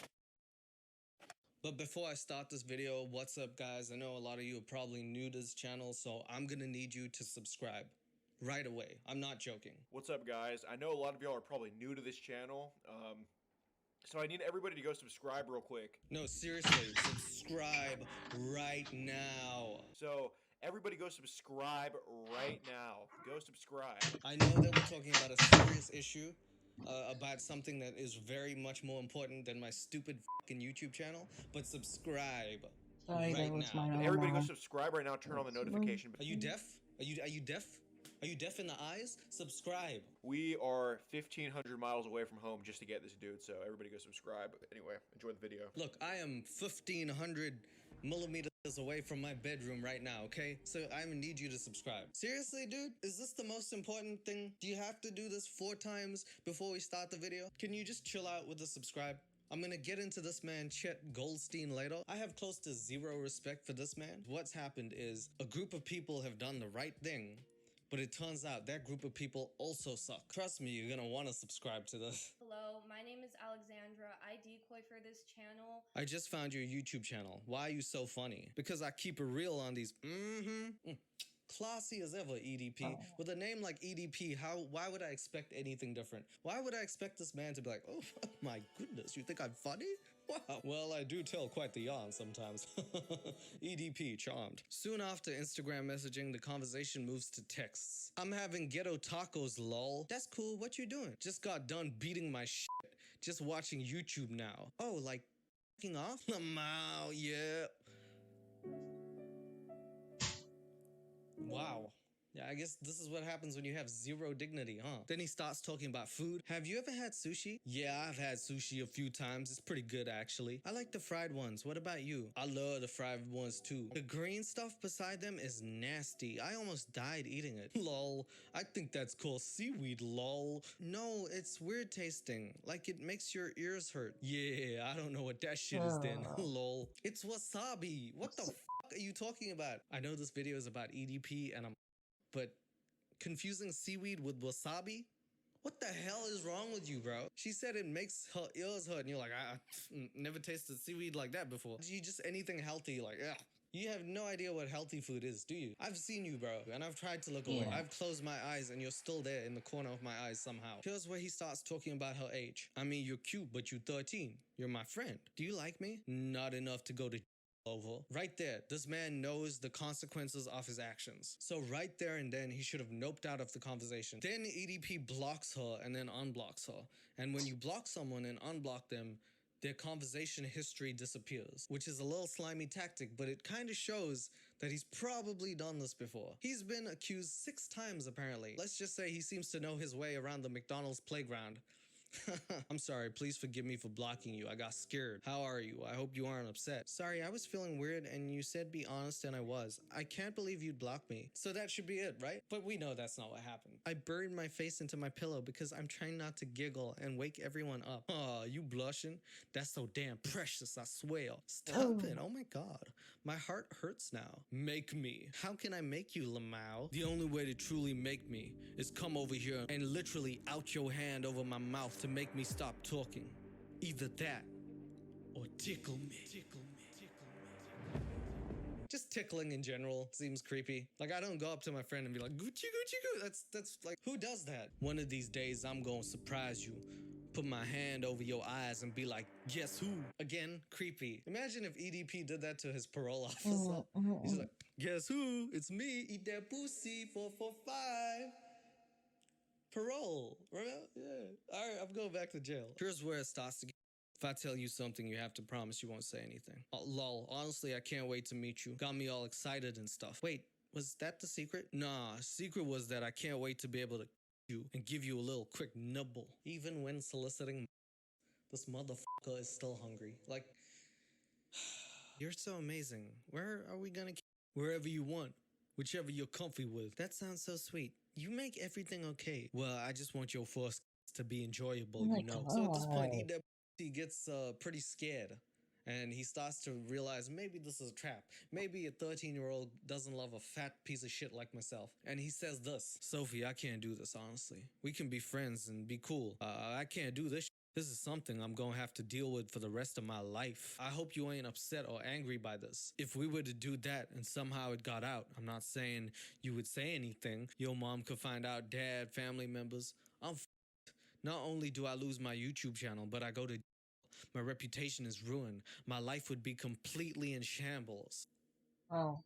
But before I start this video, what's up, guys? I know a lot of you are probably new to this channel, so I'm gonna need you to subscribe right away. I'm not joking. What's up, guys? I know a lot of y'all are probably new to this channel, so I need everybody to go subscribe real quick. No, seriously, subscribe right now. So everybody go subscribe right now. Go subscribe. I know that we're talking about a serious issue, about something that is very much more important than my stupid fucking YouTube channel, but subscribe Sorry, right now. Everybody go subscribe right now. Turn on the notification. Are you deaf? Are you deaf? Are you deaf in the eyes? Subscribe. We are 1,500 miles away from home just to get this dude, so everybody go subscribe. Anyway, enjoy the video. Look, I am 1,500 millimeters away from my bedroom right now, okay? So I need you to subscribe. Seriously, dude? Is this the most important thing? Do you have to do this 4 times before we start the video? Can you just chill out with the subscribe? I'm gonna get into this man Chet Goldstein later. I have close to zero respect for this man. What's happened is a group of people have done the right thing, but it turns out that group of people also suck. Trust me, you're gonna want to subscribe to this. Hello, my name is Alexandra. I decoy for this channel. I just found your YouTube channel. Why are you so funny? Because I keep it real on these Classy as ever, EDP. With a name like EDP, why would I expect anything different? Why would I expect this man to be like, oh my goodness, you think I'm funny? Wow. Well, I do tell quite the yarn sometimes. EDP, charmed. Soon after Instagram messaging, the conversation moves to texts. I'm having ghetto tacos, lol. That's cool, what you doing? Just got done beating my shit. Just watching YouTube now. Oh, like f***ing off? Lamau, yeah. Wow. Yeah, I guess this is what happens when you have zero dignity, huh? Then he starts talking about food. Have you ever had sushi? Yeah, I've had sushi a few times. It's pretty good, actually. I like the fried ones. What about you? I love the fried ones, too. The green stuff beside them is nasty. I almost died eating it. Lol. I think that's called seaweed, lol. No, it's weird tasting. Like it makes your ears hurt. Yeah, I don't know what that shit is then. Lol. It's wasabi. What the f*** are you talking about? I know this video is about EDP and but confusing seaweed with wasabi? What the hell is wrong with you, bro? She said it makes her ears hurt, and you're like, I never tasted seaweed like that before. You just anything healthy, like, ugh. You have no idea what healthy food is, do you? I've seen you, bro, and I've tried to look away. I've closed my eyes, and you're still there in the corner of my eyes somehow. Here's where he starts talking about her age. I mean, you're cute, but you're 13. You're my friend. Do you like me? Not enough to go to over. Right there, this man knows the consequences of his actions. So right there and then, he should have noped out of the conversation. Then EDP blocks her and then unblocks her. And when you block someone and unblock them, their conversation history disappears, which is a little slimy tactic, but it kind of shows that he's probably done this before. He's been accused 6 times apparently. Let's just say he seems to know his way around the McDonald's playground. I'm sorry, please forgive me for blocking you. I got scared. How are you? I hope you aren't upset. Sorry, I was feeling weird and you said be honest and I was. I can't believe you'd block me. So that should be it, right? But we know that's not what happened. I buried my face into my pillow because I'm trying not to giggle and wake everyone up. Aw, you blushing? That's so damn precious, I swear. Stop it. Oh my god. My heart hurts now. Make me. How can I make you, Lamau? The only way to truly make me is come over here and literally out your hand over my mouth to make me stop talking. Either that or tickle me. Just tickling in general seems creepy. Like I don't go up to my friend and be like, Gucci, Gucci, Gucci. That's like, who does that? One of these days I'm gonna surprise you. Put my hand over your eyes and be like, guess who? Again, creepy. Imagine if EDP did that to his parole officer. He's like, guess who? It's me. Eat that pussy 445. Parole, right? Yeah. All right, I'm going back to jail. Here's where it starts to get. If I tell you something, you have to promise you won't say anything. Lol, honestly, I can't wait to meet you. Got me all excited and stuff. Wait, was that the secret? Nah, secret was that I can't wait to be able to you and give you a little quick nibble. Even when soliciting, this motherfucker is still hungry. Like, you're so amazing. Where are we gonna? Wherever you want. Whichever you're comfy with. That sounds so sweet. You make everything okay. Well, I just want your first to be enjoyable, you know. So at this point, he gets pretty scared. And he starts to realize maybe this is a trap. Maybe a 13-year-old doesn't love a fat piece of shit like myself. And he says this, Sophie, I can't do this, honestly. We can be friends and be cool. I can't do this. This is something I'm gonna have to deal with for the rest of my life. I hope you ain't upset or angry by this. If we were to do that and somehow it got out, I'm not saying you would say anything. Your mom could find out, dad, family members. I'm f***ed. Not only do I lose my YouTube channel, but I go to my reputation is ruined. My life would be completely in shambles. Oh.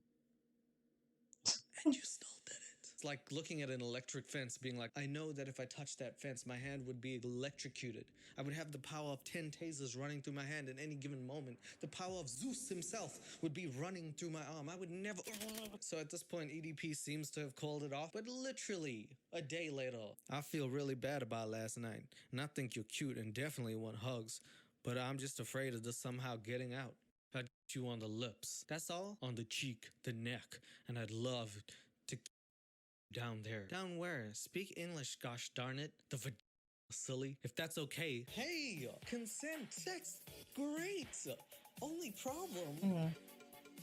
And you still did it. It's like looking at an electric fence being like, I know that if I touched that fence, my hand would be electrocuted. I would have the power of 10 tasers running through my hand at any given moment. The power of Zeus himself would be running through my arm. I would never... So at this point, EDP seems to have called it off, but literally a day later, I feel really bad about last night. And I think you're cute and definitely want hugs. But I'm just afraid of this somehow getting out. I'd get you on the lips. That's all? On the cheek, the neck. And I'd love to down there. Down where? Speak English, gosh darn it. The silly. If that's okay. Hey! Consent! That's great! Only problem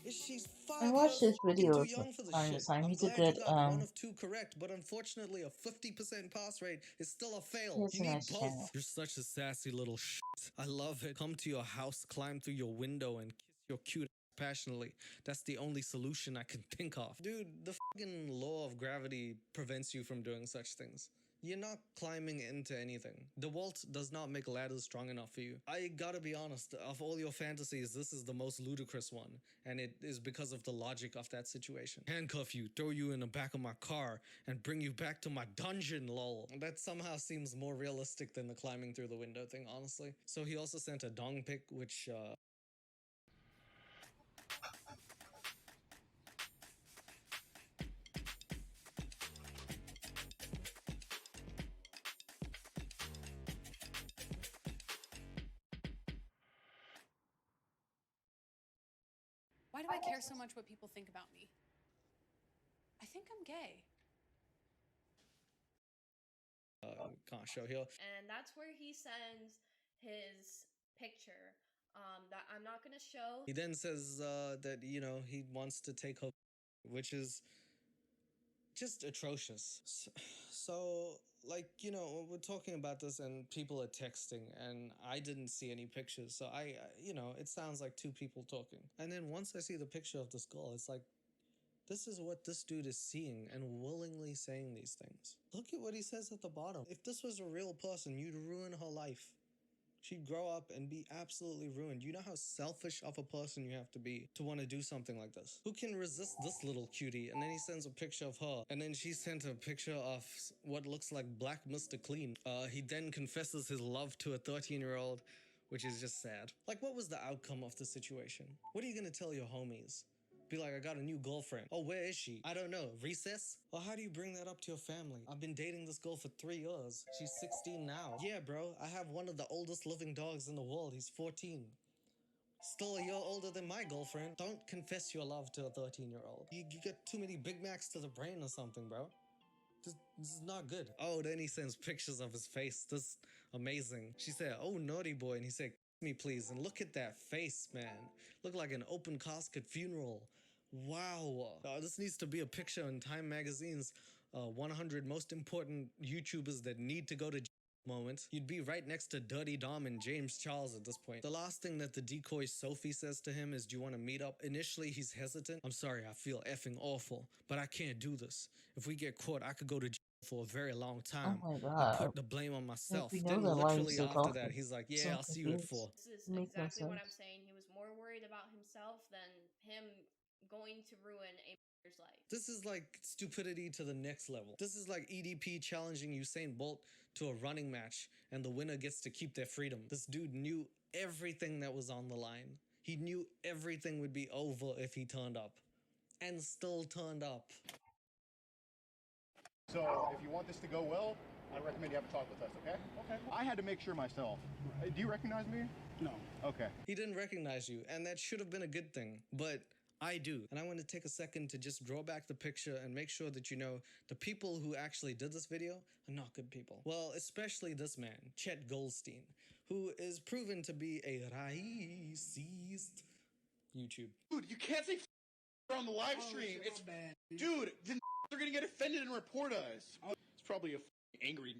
is she's 5 I watched his videos too young for the time to shit. time. I'm He's a glad good you got one of 2 correct, but unfortunately a 50% pass rate is still a fail. He has You a need nice both. channel. You're such a sassy little shit. I love it. Come to your house, climb through your window, and kiss your cute passionately. That's the only solution I can think of. Dude, the fucking law of gravity prevents you from doing such things. You're not climbing into anything. DeWalt does not make ladders strong enough for you. I gotta be honest, of all your fantasies, this is the most ludicrous one, and it is because of the logic of that situation. Handcuff you, throw you in the back of my car, and bring you back to my dungeon, lol. That somehow seems more realistic than the climbing through the window thing, honestly. So he also sent a dong pic, which, Why do I care so much what people think about me? I think I'm gay. can't show here. And that's where he sends his picture that I'm not going to show. He then says that, you know, he wants to take her, which is just atrocious. So, like, you know, we're talking about this and people are texting and I didn't see any pictures. So you know, it sounds like two people talking. And then once I see the picture of this girl, it's like, this is what this dude is seeing and willingly saying these things. Look at what he says at the bottom. If this was a real person, you'd ruin her life. She'd grow up and be absolutely ruined. You know how selfish of a person you have to be to want to do something like this? Who can resist this little cutie? And then he sends a picture of her. And then she sent a picture of what looks like Black Mr. Clean. He then confesses his love to a 13-year-old, which is just sad. Like, what was the outcome of the situation? What are you gonna tell your homies? Be like, I got a new girlfriend. Oh, where is she? I don't know. Recess? Well, how do you bring that up to your family? I've been dating this girl for 3 years. She's 16 now. Yeah, bro. I have one of the oldest living dogs in the world. He's 14. Still a year older than my girlfriend. Don't confess your love to a 13-year-old. You get too many Big Macs to the brain or something, bro. This is not good. Oh, then he sends pictures of his face. This is amazing. She said, oh, naughty boy. And he said, me please. And look at that face, man. Look like an open casket funeral. Wow. This needs to be a picture in Time Magazine's 100 most important YouTubers that need to go to moment. You'd be right next to Dirty Dom and James Charles at this point. The last thing that the decoy Sophie says to him is, do you want to meet up? Initially, he's hesitant. I'm sorry, I feel effing awful, but I can't do this. If we get caught, I could go to jail for a very long time. Oh my I god. put the blame on myself. We know Then that why literally he's so after that, talking. he's like, So yeah, I'll see you at 4. This is Makes no exactly what I'm sense. saying. He was more worried about himself than him going to ruin a mother's life. This is like stupidity to the next level. This is like EDP challenging Usain Bolt to a running match and the winner gets to keep their freedom. This dude knew everything that was on the line. He knew everything would be over if he turned up. And still turned up. So, if you want this to go well, I recommend you have a talk with us, okay? Okay. I had to make sure myself. Do you recognize me? No. Okay. He didn't recognize you, and that should have been a good thing, but I do. And I want to take a second to just draw back the picture and make sure that you know the people who actually did this video are not good people. Well, especially this man, Chet Goldstein, who is proven to be a racist YouTube. Dude, you can't say on the live stream. It's bad. Dude, then they're gonna get offended and report us. It's probably a angry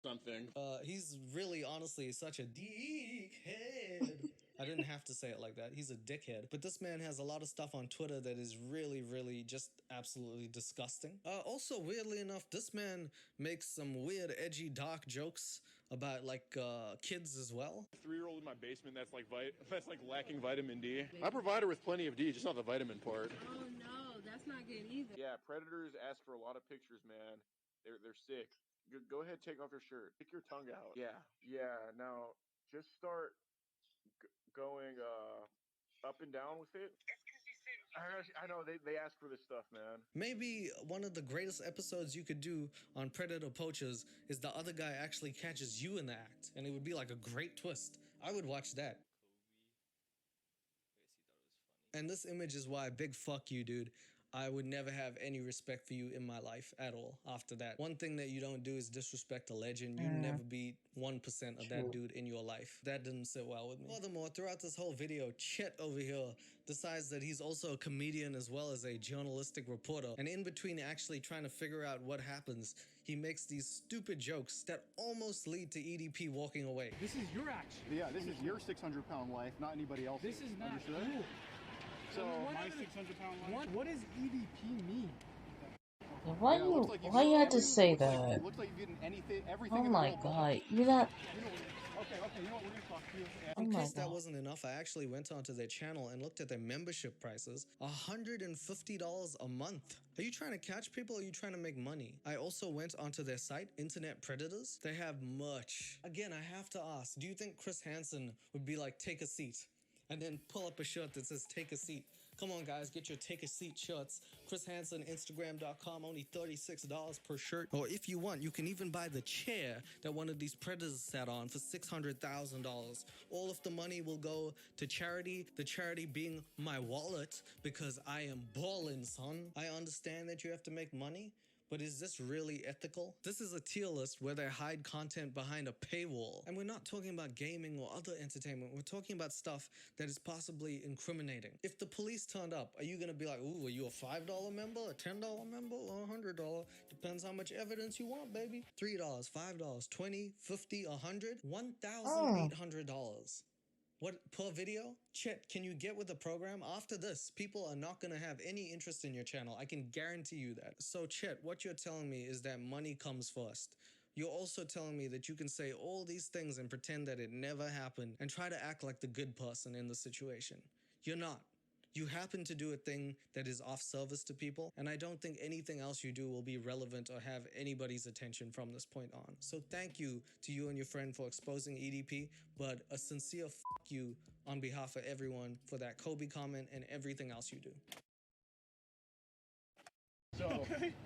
something. He's really, honestly, such a dickhead. I didn't have to say it like that. He's a dickhead. But this man has a lot of stuff on Twitter that is really, really just absolutely disgusting. Also, weirdly enough, this man makes some weird, edgy, dark jokes about, like, kids as well. 3-year-old in my basement that's like lacking vitamin D. I provide her with plenty of D, just not the vitamin part. Oh no, that's not good either. Yeah, predators ask for a lot of pictures, man. They're sick. Go ahead, take off your shirt. Stick your tongue out. Yeah. Now just start going up and down with it. I know they ask for this stuff, man. Maybe one of the greatest episodes you could do on Predator Poachers is the other guy actually catches you in the act, and it would be like a great twist. I would watch that. And this image is why big fuck you, dude. I would never have any respect for you in my life at all after that. One thing that you don't do is disrespect a legend. You never be 1% of that dude in your life. That didn't sit well with me. Furthermore, throughout this whole video, Chet over here decides that he's also a comedian as well as a journalistic reporter. And in between actually trying to figure out what happens, he makes these stupid jokes that almost lead to EDP walking away. This is your action. Yeah, this is your 600-pound life, not anybody else's. This is not cool. So my 600-pound life. What does EDP mean? Why why you had to say that? Looks like you've eaten everything Oh in the my world. god, you're not. Okay, you know what? We're gonna talk to you. Oh In my case that god. wasn't enough, I actually went onto their channel and looked at their membership prices. $150 a month. Are you trying to catch people or are you trying to make money? I also went onto their site, Internet Predators. They have merch. Again, I have to ask, do you think Chris Hansen would be like, take a seat? And then pull up a shirt that says, take a seat. Come on, guys, get your take a seat shirts. Chris Hansen, Instagram.com, only $36 per shirt. Or if you want, you can even buy the chair that one of these predators sat on for $600,000. All of the money will go to charity, the charity being my wallet, because I am ballin', son. I understand that you have to make money, but is this really ethical? This is a tier list where they hide content behind a paywall. And we're not talking about gaming or other entertainment. We're talking about stuff that is possibly incriminating. If the police turned up, are you gonna be like, ooh, are you a $5 member, a $10 member, or a $100? Depends how much evidence you want, baby. $3, $5, $20, $50, $100, $1,800. What, per video? Chet, can you get with the program? After this, people are not going to have any interest in your channel. I can guarantee you that. So Chet, what you're telling me is that money comes first. You're also telling me that you can say all these things and pretend that it never happened and try to act like the good person in the situation. You're not. You happen to do a thing that is off service to people, and I don't think anything else you do will be relevant or have anybody's attention from this point on. So thank you to you and your friend for exposing EDP, but a sincere fuck you on behalf of everyone for that Kobe comment and everything else you do.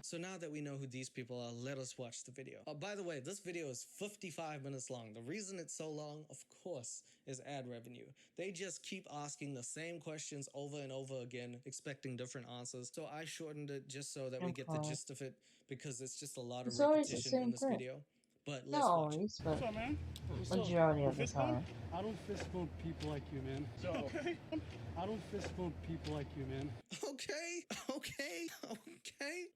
So now that we know who these people are, let us watch the video. Oh, by the way, this video is 55 minutes long. The reason it's so long, of course, is ad revenue. They just keep asking the same questions over and over again, expecting different answers. So I shortened it just so that we get the gist of it, because it's just a lot of It's always the repetition in same this thing. video. But Not let's watch it. always, but What's up, man? majority of the time. I don't fist bump people like you, man. I don't fist bump people like you, man. Okay.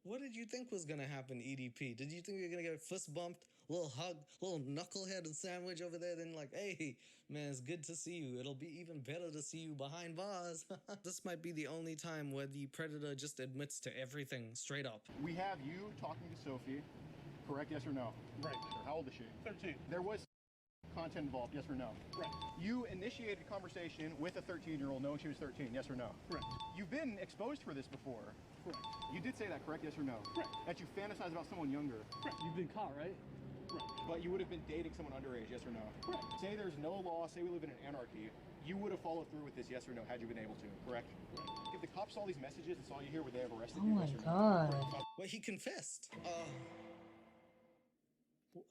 What did you think was gonna happen, EDP? Did you think you were gonna get fist bumped, little hug, little knucklehead and sandwich over there? Then like, hey, man, it's good to see you. It'll be even better to see you behind bars. This might be the only time where the predator just admits to everything straight up. We have you talking to Sophie, correct? Yes or no? Right. How old is she? 13. There was content involved, yes or no? Right. You initiated a conversation with a 13-year-old knowing she was 13, yes or no? Correct. You've been exposed for this before. Correct. You did say that, correct? Yes or no? Correct. That you fantasize about someone younger. Correct. You've been caught, right? Correct. But you would have been dating someone underage, yes or no? Correct. Say there's no law, say we live in an anarchy, you would have followed through with this, yes or no, had you been able to, correct? Correct. If the cops saw these messages and saw you here, would they have arrested you, yes or no? God. Well, he confessed.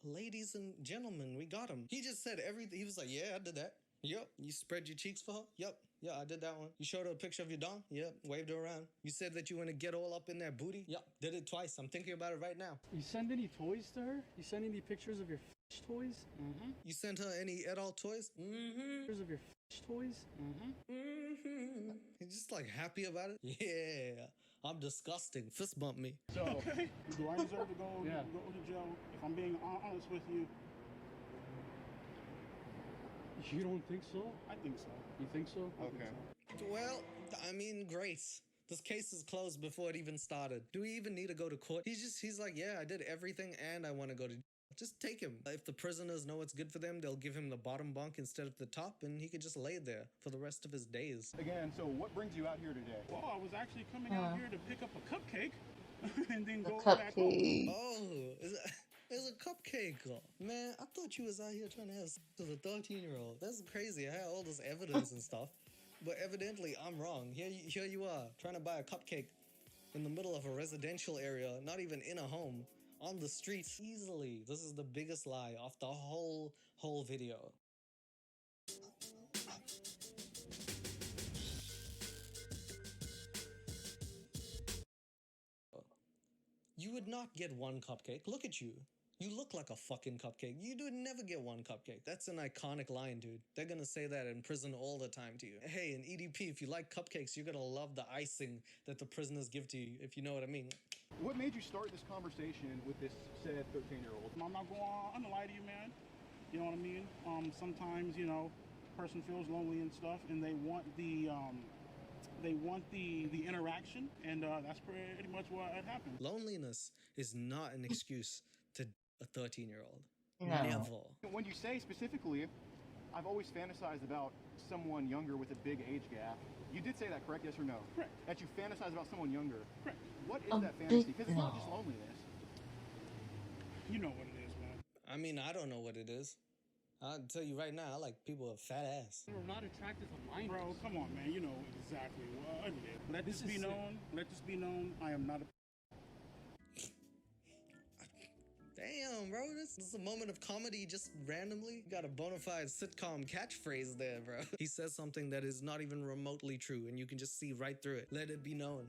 Ladies and gentlemen, we got him. He just said everything. He was like, yeah, I did that. Yep. You spread your cheeks for her? Yep. Yeah, I did that one. You showed her a picture of your dong? Yep. Waved her around. You said that you want to get all up in that booty? Yep. Did it twice. I'm thinking about it right now. You send any toys to her? You send any pictures of your toys? Mm-hmm. You sent her any adult toys? Mm-hmm. Pictures of your toys? Mm-hmm. Mm-hmm. He's just like happy about it? Yeah. I'm disgusting. Fist bump me. So, do I deserve to go to jail? If I'm being honest with you. You don't think so? I think so. You think so? Okay. Well, I mean, great. This case is closed before it even started. Do we even need to go to court? He's like, yeah, I did everything and I want to go to. Just take him. If the prisoners know what's good for them, they'll give him the bottom bunk instead of the top, and he could just lay there for the rest of his days. Again, so what brings you out here today? Well, I was actually coming out here to pick up a cupcake and then go back home. Oh, it's a cupcake. Man, I thought you was out here trying to have sex with a 13-year-old. That's crazy. I had all this evidence and stuff, but evidently I'm wrong. Here you are, trying to buy a cupcake in the middle of a residential area, not even in a home. On the streets, easily. This is the biggest lie of the whole video. You would not get one cupcake. Look at you. You look like a fucking cupcake. You do never get one cupcake. That's an iconic line, dude. They're gonna say that in prison all the time to you. Hey, in EDP, if you like cupcakes, you're gonna love the icing that the prisoners give to you, if you know what I mean. What made you start this conversation with this said 13-year-old? I'm not going to lie to you, man. You know what I mean? Sometimes, you know, a person feels lonely and stuff, and they want the They want the interaction, and that's pretty much what happened. Loneliness is not an excuse to a 13-year-old. No. Never. When you say specifically, I've always fantasized about someone younger with a big age gap. You did say that, correct? Yes or no? Correct. That you fantasize about someone younger. Correct. What is A that fantasy? Because it's no. not just loneliness. You know what it is, man. I mean, I don't know what it is. I'll tell you right now, I like people with fat ass. You're not attracted to minors. Bro, come on, man. You know exactly what it is. Let this be known. Let this be known. I am not a. Damn, bro, this is a moment of comedy just randomly. You got a bona fide sitcom catchphrase there, bro. He says something that is not even remotely true, and you can just see right through it. Let it be known.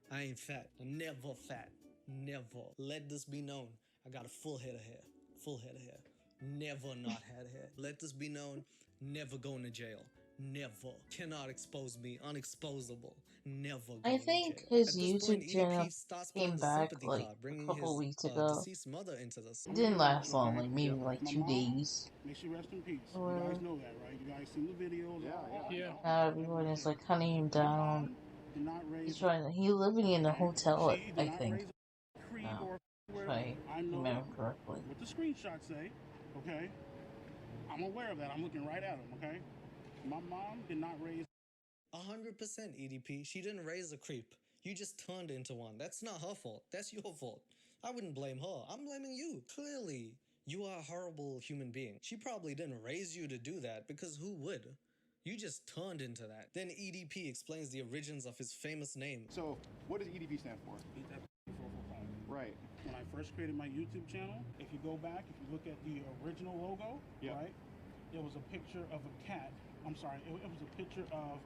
I ain't fat. I'm never fat. Never. Let this be known. I got a full head of hair. Full head of hair. Never not had hair. Let this be known. Never going to jail. Never. Cannot expose me. Unexposable. Never going I think to jail. his At this YouTube point, channel EDP starts came playing the back sympathy like card, bringing a couple his weeks ago. deceased mother into this. It didn't last long, like maybe like My 2 mom, days. May she rest in peace. Or You guys know that, right? You guys seen the videos. Yeah. now everyone is like hunting him down. Did not raise. He's living in a hotel, She did I not think. raise a creed Now, or if I I know remember correctly. what the screenshots say. Okay, I'm aware of that. I'm looking right at them. Okay, my mom did not raise. 100% EDP. She didn't raise a creep. You just turned into one. That's not her fault. That's your fault. I wouldn't blame her. I'm blaming you. Clearly, you are a horrible human being. She probably didn't raise you to do that because who would? You just turned into that. Then EDP explains the origins of his famous name. So, what does EDP stand for? Right. When I first created my YouTube channel, if you go back, if you look at the original logo, right, it was a picture of a cat. I'm sorry, it was a picture of,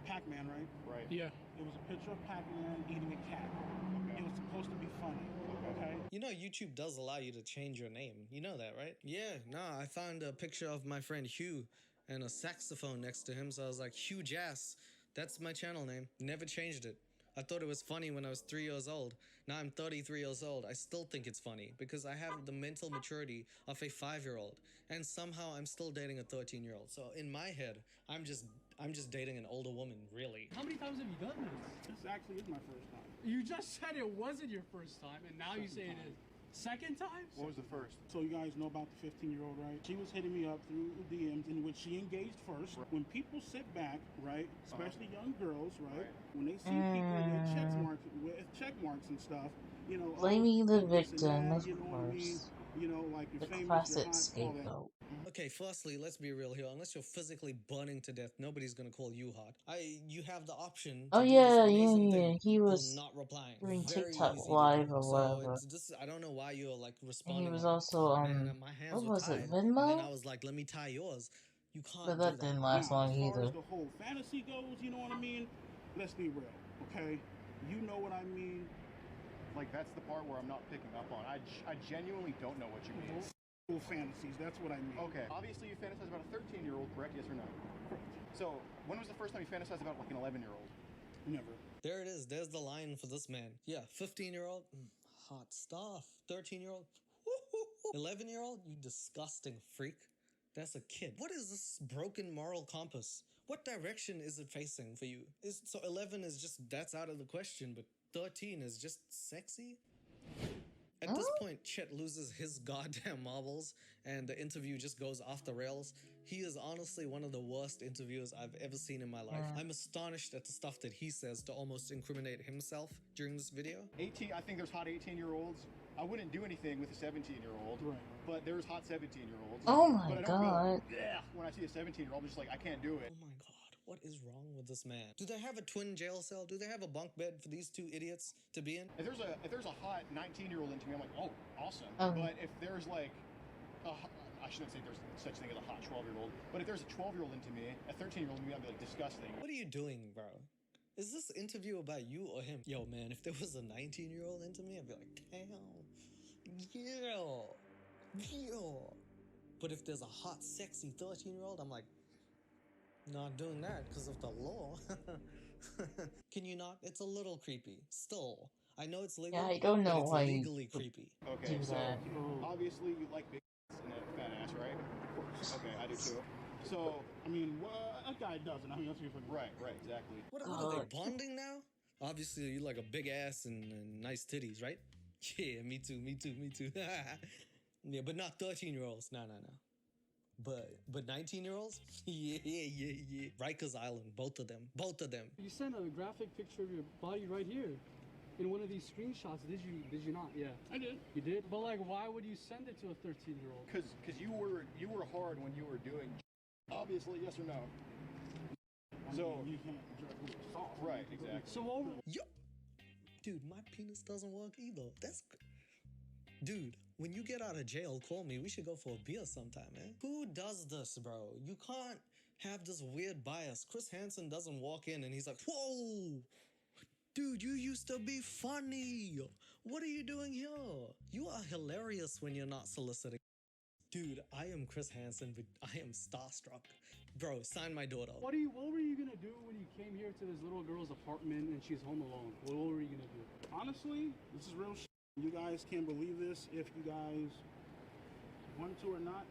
Pac-Man, right? Right. Yeah. It was a picture of Pac-Man eating a cat. Okay. It was supposed to be funny. Okay. You know YouTube does allow you to change your name. You know that, right? Yeah, nah, I found a picture of my friend Hugh and a saxophone next to him, so I was like, Hugh Jass. That's my channel name. Never changed it. I thought it was funny when I was 3 years old. Now I'm 33 years old. I still think it's funny because I have the mental maturity of a 5-year-old, and somehow I'm still dating a 13-year-old. So in my head, I'm just dating an older woman, really. How many times have you done this? This actually is my first time. You just said it wasn't your first time, and now you say it is. Second time? What was the first? So you guys know about the 15-year-old, right? She was hitting me up through DMs in which she engaged first. When people sit back, right, especially young girls, right, when they see people with check marks and stuff, Blaming the this and victim, that, of you know what I mean? course. Like you're The famous, classic you're hot, all that. scapegoat. Okay, firstly, let's be real here. Unless you're physically burning to death, nobody's gonna call you hot. You have the option to Oh do this yeah, amazing thing he called was not replying. doing Very TikTok easy to live do. or So whatever. it's just, I don't know why you're like And responding. he was like, also man, my hands what were was it, tied. And then Venmo? I was like, let me tie yours. You can't But do that didn't last Now, long as far either. as the whole fantasy goes, you know what I mean? Let's be real, okay? You know what I mean? Like, that's the part where I'm not picking up on. I genuinely don't know what you mean. Fantasies, that's what I mean. Okay. Obviously, you fantasize about a 13-year-old, correct? Yes or no? Correct. So, when was the first time you fantasized about, like, an 11-year-old? Never. There it is. There's the line for this man. Yeah, 15-year-old, hot stuff. 13-year-old, 11-year-old, you disgusting freak. That's a kid. What is this broken moral compass? What direction is it facing for you? So 11 is just, that's out of the question, but 13 is just sexy? At this point, Chet loses his goddamn marbles, and the interview just goes off the rails. He is honestly one of the worst interviewers I've ever seen in my life. I'm astonished at the stuff that he says to almost incriminate himself during this video. I think there's hot 18-year-olds. I wouldn't do anything with a 17-year-old, but there's hot 17-year-olds. Oh my but I don't god. Go, when I see a 17-year-old, I'm just like, I can't do it. Oh my god. What is wrong with this man? Do they have a twin jail cell? Do they have a bunk bed for these two idiots to be in? If there's a hot 19-year-old into me, I'm like, oh, awesome. But if there's like, I shouldn't say there's such thing as a hot 12-year-old, but if there's a 12-year-old into me, a 13-year-old into me, I'd be like, disgusting. What are you doing, bro? Is this interview about you or him? Yo, man, if there was a 19-year-old into me, I'd be like, damn. Yeah. But if there's a hot, sexy 13-year-old, I'm like, not doing that because of the law. Can you not? It's a little creepy. Still, I know it's legal. Yeah, I don't know but why it's you legally creepy. Okay, do so that. obviously you like big and a fat ass, right? Of course. Okay, I do too. So I mean, a guy doesn't. I mean, that's right, exactly. What are they bonding now? Obviously, you like a big ass and nice titties, right? Yeah, me too. Yeah, but not 13-year-olds. No. But 19-year-olds? Yeah. Rikers Island, both of them. You sent a graphic picture of your body right here. In one of these screenshots, did you not? Yeah. I did. You did? But like, why would you send it to a 13-year-old? Because you were hard when you were doing. Obviously, yes or no. So you can't soft. Right, exactly. So what? Dude, my penis doesn't work either. Dude, when you get out of jail, call me. We should go for a beer sometime, man. Who does this, bro? You can't have this weird bias. Chris Hansen doesn't walk in and he's like, whoa, dude, you used to be funny. What are you doing here? You are hilarious when you're not soliciting. Dude, I am Chris Hansen, but I am starstruck. Bro, sign my daughter. What were you gonna do when you came here to this little girl's apartment and she's home alone? What were you gonna do? Honestly, this is real shit. You guys can't believe this if you guys want to or not.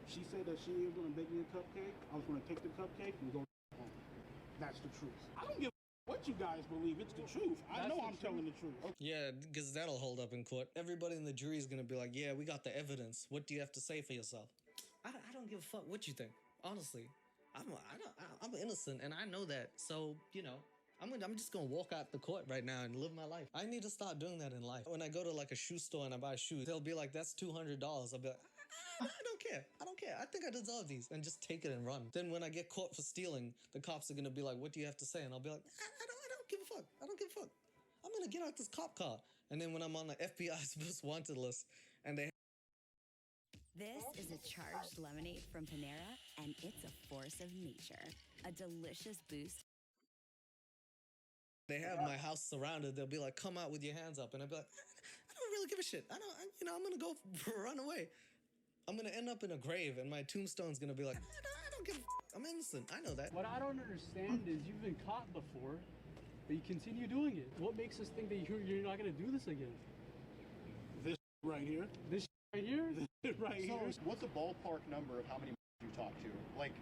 She said that she was gonna bake me a cupcake. I was gonna take the cupcake and go home. That's the truth. I don't give a what you guys believe. It's the truth. I know I'm telling the truth. Yeah, because that'll hold up in court. Everybody in the jury is gonna be like, yeah, we got the evidence. What do you have to say for yourself? I don't give a fuck what you think. Honestly, I'm innocent and I know that. So, you know, I'm just gonna walk out the court right now and live my life. I need to start doing that in life. When I go to like a shoe store and I buy shoes, they'll be like, that's $200. I'll be like, I don't care. I think I deserve these, and just take it and run. Then when I get caught for stealing, the cops are gonna be like, what do you have to say? And I'll be like, I don't give a fuck. I don't give a fuck. I'm gonna get out this cop car. And then when I'm on the FBI's most wanted list and they This is a charged lemonade from Panera, and it's a force of nature. A delicious boost. They have my house surrounded. They'll be like, come out with your hands up. And I'll be like, I don't really give a shit. I'm going to go run away. I'm going to end up in a grave and my tombstone's going to be like, I don't give a I'm innocent. I know that. What I don't understand is you've been caught before, but you continue doing it. What makes us think that you're not going to do this again? This right here. This right here? Right here. So what's the ballpark number of how many you talk to? Like,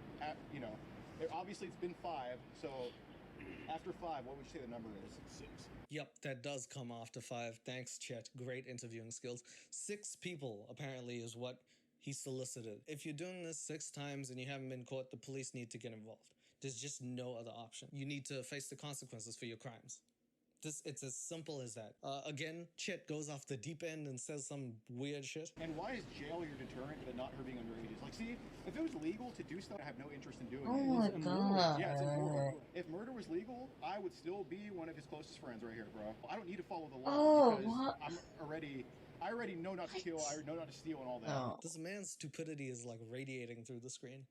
obviously it's been 5, so after 5, what would you say the number is? 6. Yep, that does come after 5. Thanks, Chet. Great interviewing skills. 6 people, apparently, is what he solicited. If you're doing this 6 times and you haven't been caught, the police need to get involved. There's just no other option. You need to face the consequences for your crimes. It's as simple as that. Again, Chet goes off the deep end and says some weird shit. And why is jail your deterrent but not her being underage? Like, see, if it was legal to do stuff, I have no interest in doing it. Oh my god. Yeah, it's immoral. If murder was legal, I would still be one of his closest friends right here, bro. I don't need to follow the law because I already know not to kill, I know not to steal and all that. Oh. This man's stupidity is like radiating through the screen.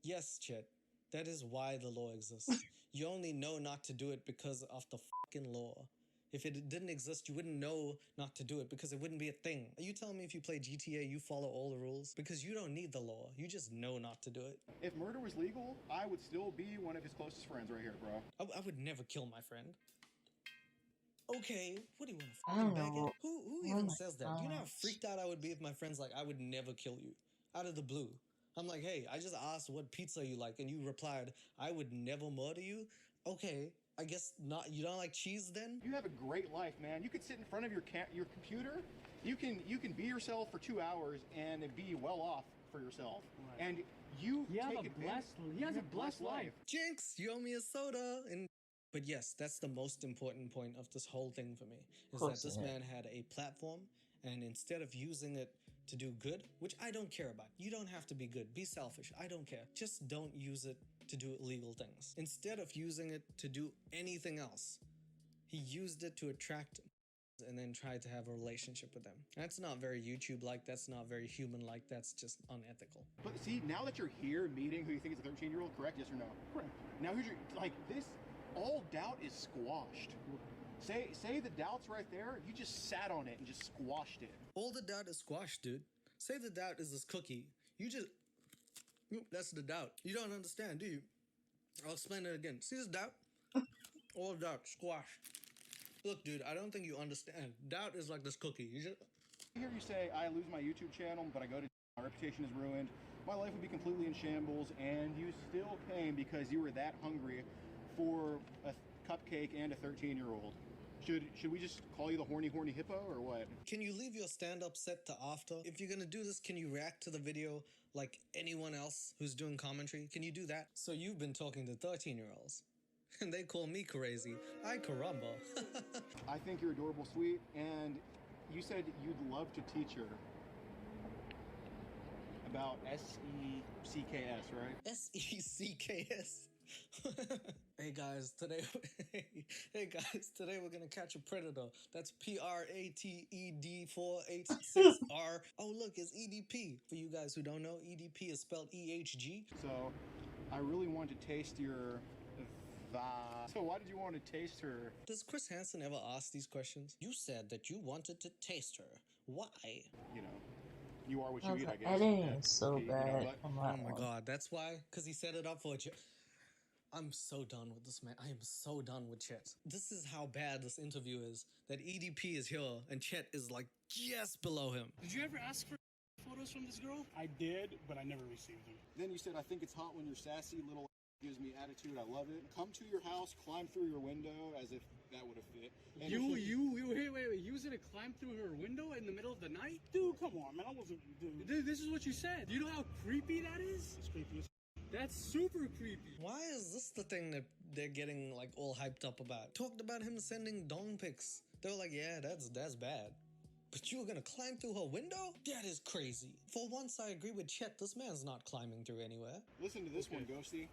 Yes, Chet, that is why the law exists. You only know not to do it because of the fucking law. If it didn't exist, you wouldn't know not to do it because it wouldn't be a thing. Are you telling me if you play GTA, you follow all the rules? Because you don't need the law. You just know not to do it. If murder was legal, I would still be one of his closest friends right here, bro. I would never kill my friend. Okay, what do you want to fucking beg it? Who even says that? Do you know how freaked out I would be if my friend's like, I would never kill you? Out of the blue. I'm like, hey, I just asked what pizza you like, and you replied, I would never murder you? Okay, I guess not. You don't like cheese then? You have a great life, man. You could sit in front of your computer. You can be yourself for 2 hours and be well off for yourself. Right. And you he has a blessed life. Jinx, you owe me a soda. But yes, that's the most important point of this whole thing for me, is that this man had a platform, and instead of using it to do good, which I don't care about. You don't have to be good. Be selfish. I don't care. Just don't use it to do illegal things. Instead of using it to do anything else, he used it to attract and then tried to have a relationship with them. That's not very YouTube-like. That's not very human-like. That's just unethical. But see, now that you're here meeting who you think is a 13-year-old, correct? Yes or no? Correct. Now here's your, like, this, all doubt is squashed. Say the doubt's right there, you just sat on it and just squashed it. All the doubt is squashed, dude. Say the doubt is this cookie. You just... That's the doubt. You don't understand, do you? I'll explain it again. See this doubt? All doubt, squashed. Look, dude, I don't think you understand. Doubt is like this cookie. You just... I hear you say, I lose my YouTube channel, but I go to... My reputation is ruined. my life would be completely in shambles, and you still came because you were that hungry for a cupcake and a 13-year-old. Should we just call you the horny hippo or what? Can you leave your stand-up set to after? If you're gonna do this, can you react to the video like anyone else who's doing commentary? Can you do that? So you've been talking to 13-year-olds. And they call me crazy. Ay caramba. I think you're adorable, sweet, and you said you'd love to teach her about SECKS, right? SECKS. Hey guys, today we're gonna catch a predator. That's PRATED486R. Oh look, it's EDP. For you guys who don't know, EDP is spelled EHG. So I really want to taste your So why did you want to taste her? Does Chris Hansen ever ask these questions? You said that you wanted to taste her. Why? You know, you are what you eat, I guess. Editing is so You know, bad. but- Oh my god, that's why? Because he set it up for a joke. I'm so done with this man. I am so done with Chet. This is how bad this interview is. That EDP is here and Chet is like just below him. Did you ever ask for photos from this girl? I did, but I never received them. Then you said, I think it's hot when you're sassy, little gives me attitude, I love it. Come to your house, climb through your window, as if that would have fit. And Wait, you was gonna climb through her window in the middle of the night? Dude, come on, man, I wasn't, Dude, this is what you said. You know how creepy that is? It's creepy as That's super creepy. Why is this the thing that they're getting like all hyped up about? Talked about him sending dong pics. They were like, yeah, that's bad. But you were gonna climb through her window? That is crazy. For once, I agree with Chet. This man's not climbing through anywhere. Listen to this one, Ghosty.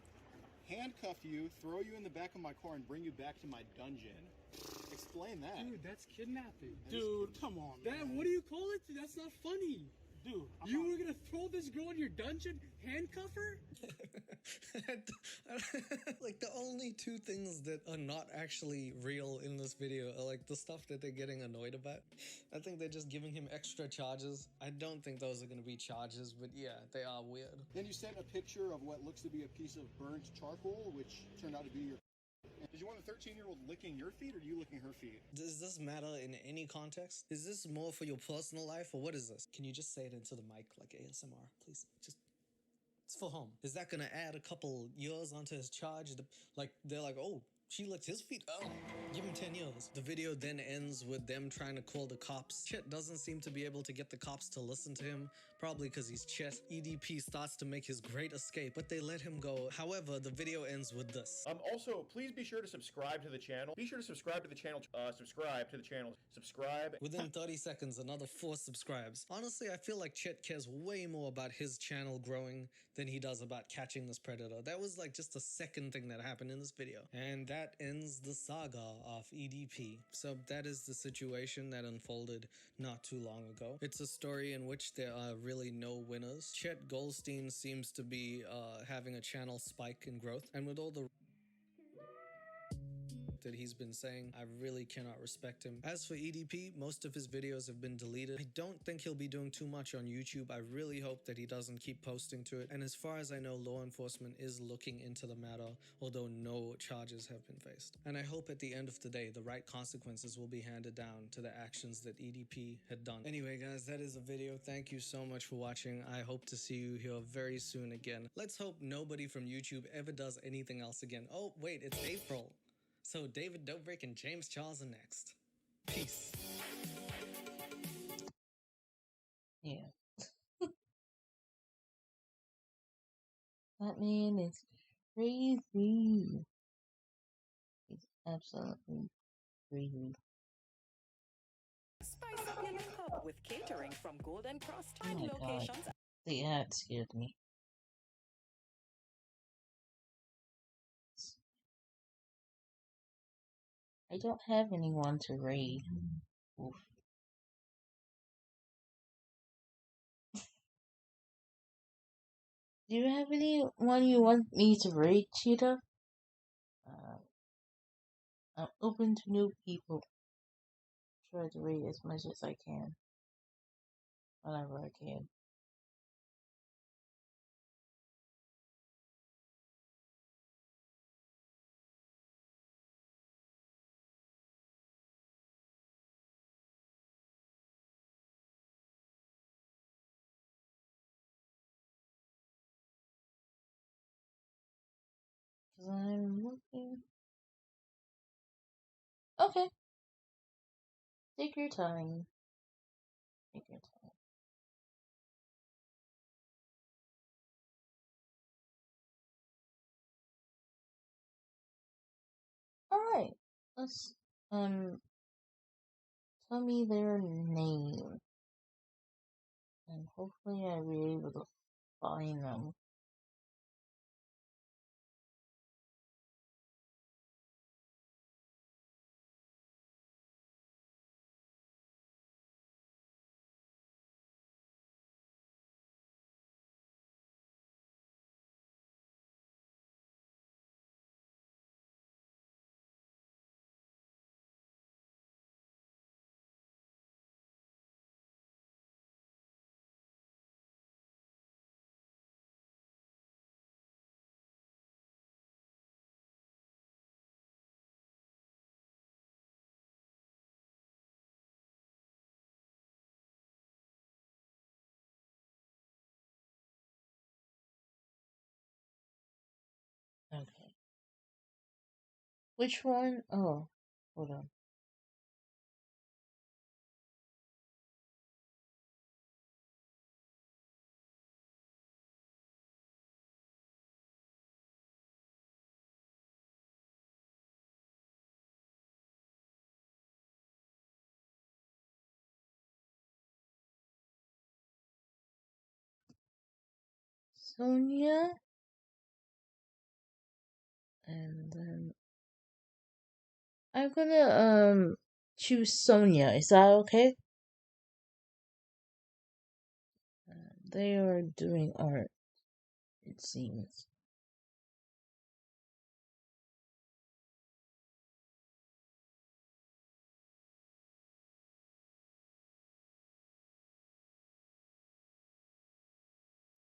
Handcuff you, throw you in the back of my car, and bring you back to my dungeon. Explain that. Dude, that's kidnapping. Dude, come on, man. What do you call it? That's not funny. Dude, you were gonna throw this girl in your dungeon, handcuff her? Like the only two things that are not actually real in this video are like the stuff that they're getting annoyed about. I think they're just giving him extra charges. I don't think those are gonna be charges, but yeah, they are weird. Then you sent a picture of what looks to be a piece of burnt charcoal, which turned out to be your... Did you want a 13-year-old licking your feet, or you licking her feet? Does this matter in any context? Is this more for your personal life, or what is this? Can you just say it into the mic like ASMR, please? Just... It's for home. Is that gonna add a couple years onto his charge? Like, they're like, oh, she licked his feet. Oh, give him 10 years. The video then ends with them trying to call the cops. Chet doesn't seem to be able to get the cops to listen to him, probably because he's Chet. EDP starts to make his great escape, but they let him go. However, the video ends with this. Also, please be sure to subscribe to the channel. Be sure to subscribe to the channel. Subscribe. Within 30 seconds, another 4 subscribes. Honestly, I feel like Chet cares way more about his channel growing than he does about catching this predator. That was like just the second thing that happened in this video. And that ends the saga of EDP. So that is the situation that unfolded not too long ago. It's a story in which there are really no winners. Chet Goldstein seems to be having a channel spike in growth, and with all the that he's been saying, I really cannot respect him. As for EDP, most of his videos have been deleted. I don't think he'll be doing too much on YouTube. I really hope that he doesn't keep posting to it. And as far as I know, law enforcement is looking into the matter, although no charges have been faced. And I hope at the end of the day, the right consequences will be handed down to the actions that EDP had done. Anyway, guys, that is the video. Thank you so much for watching. I hope to see you here very soon again. Let's hope nobody from YouTube ever does anything else again. Oh, wait, it's April. So David Dobrik and James Charles are next. Peace. Yeah. That man is crazy. He's absolutely crazy. Spice up your local with catering from Golden Cross Oh Tide my god. locations. The ad scared me. I don't have anyone to raid. Oof. Do you have anyone you want me to raid, Cheetah? I'm open to new people. Try to raid as much as I can. Whenever I can. I'm looking. Okay. Take your time. Take your time. Alright. Let's tell me their name. And hopefully I'll be able to find them. Okay. Which one? Oh, hold on. Sonia. And then I'm gonna choose Sonia. Is that okay? They are doing art, it seems.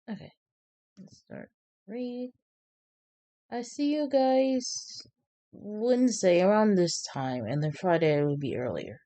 Okay, let's start. Read. I see you guys Wednesday around this time, and then Friday it will be earlier.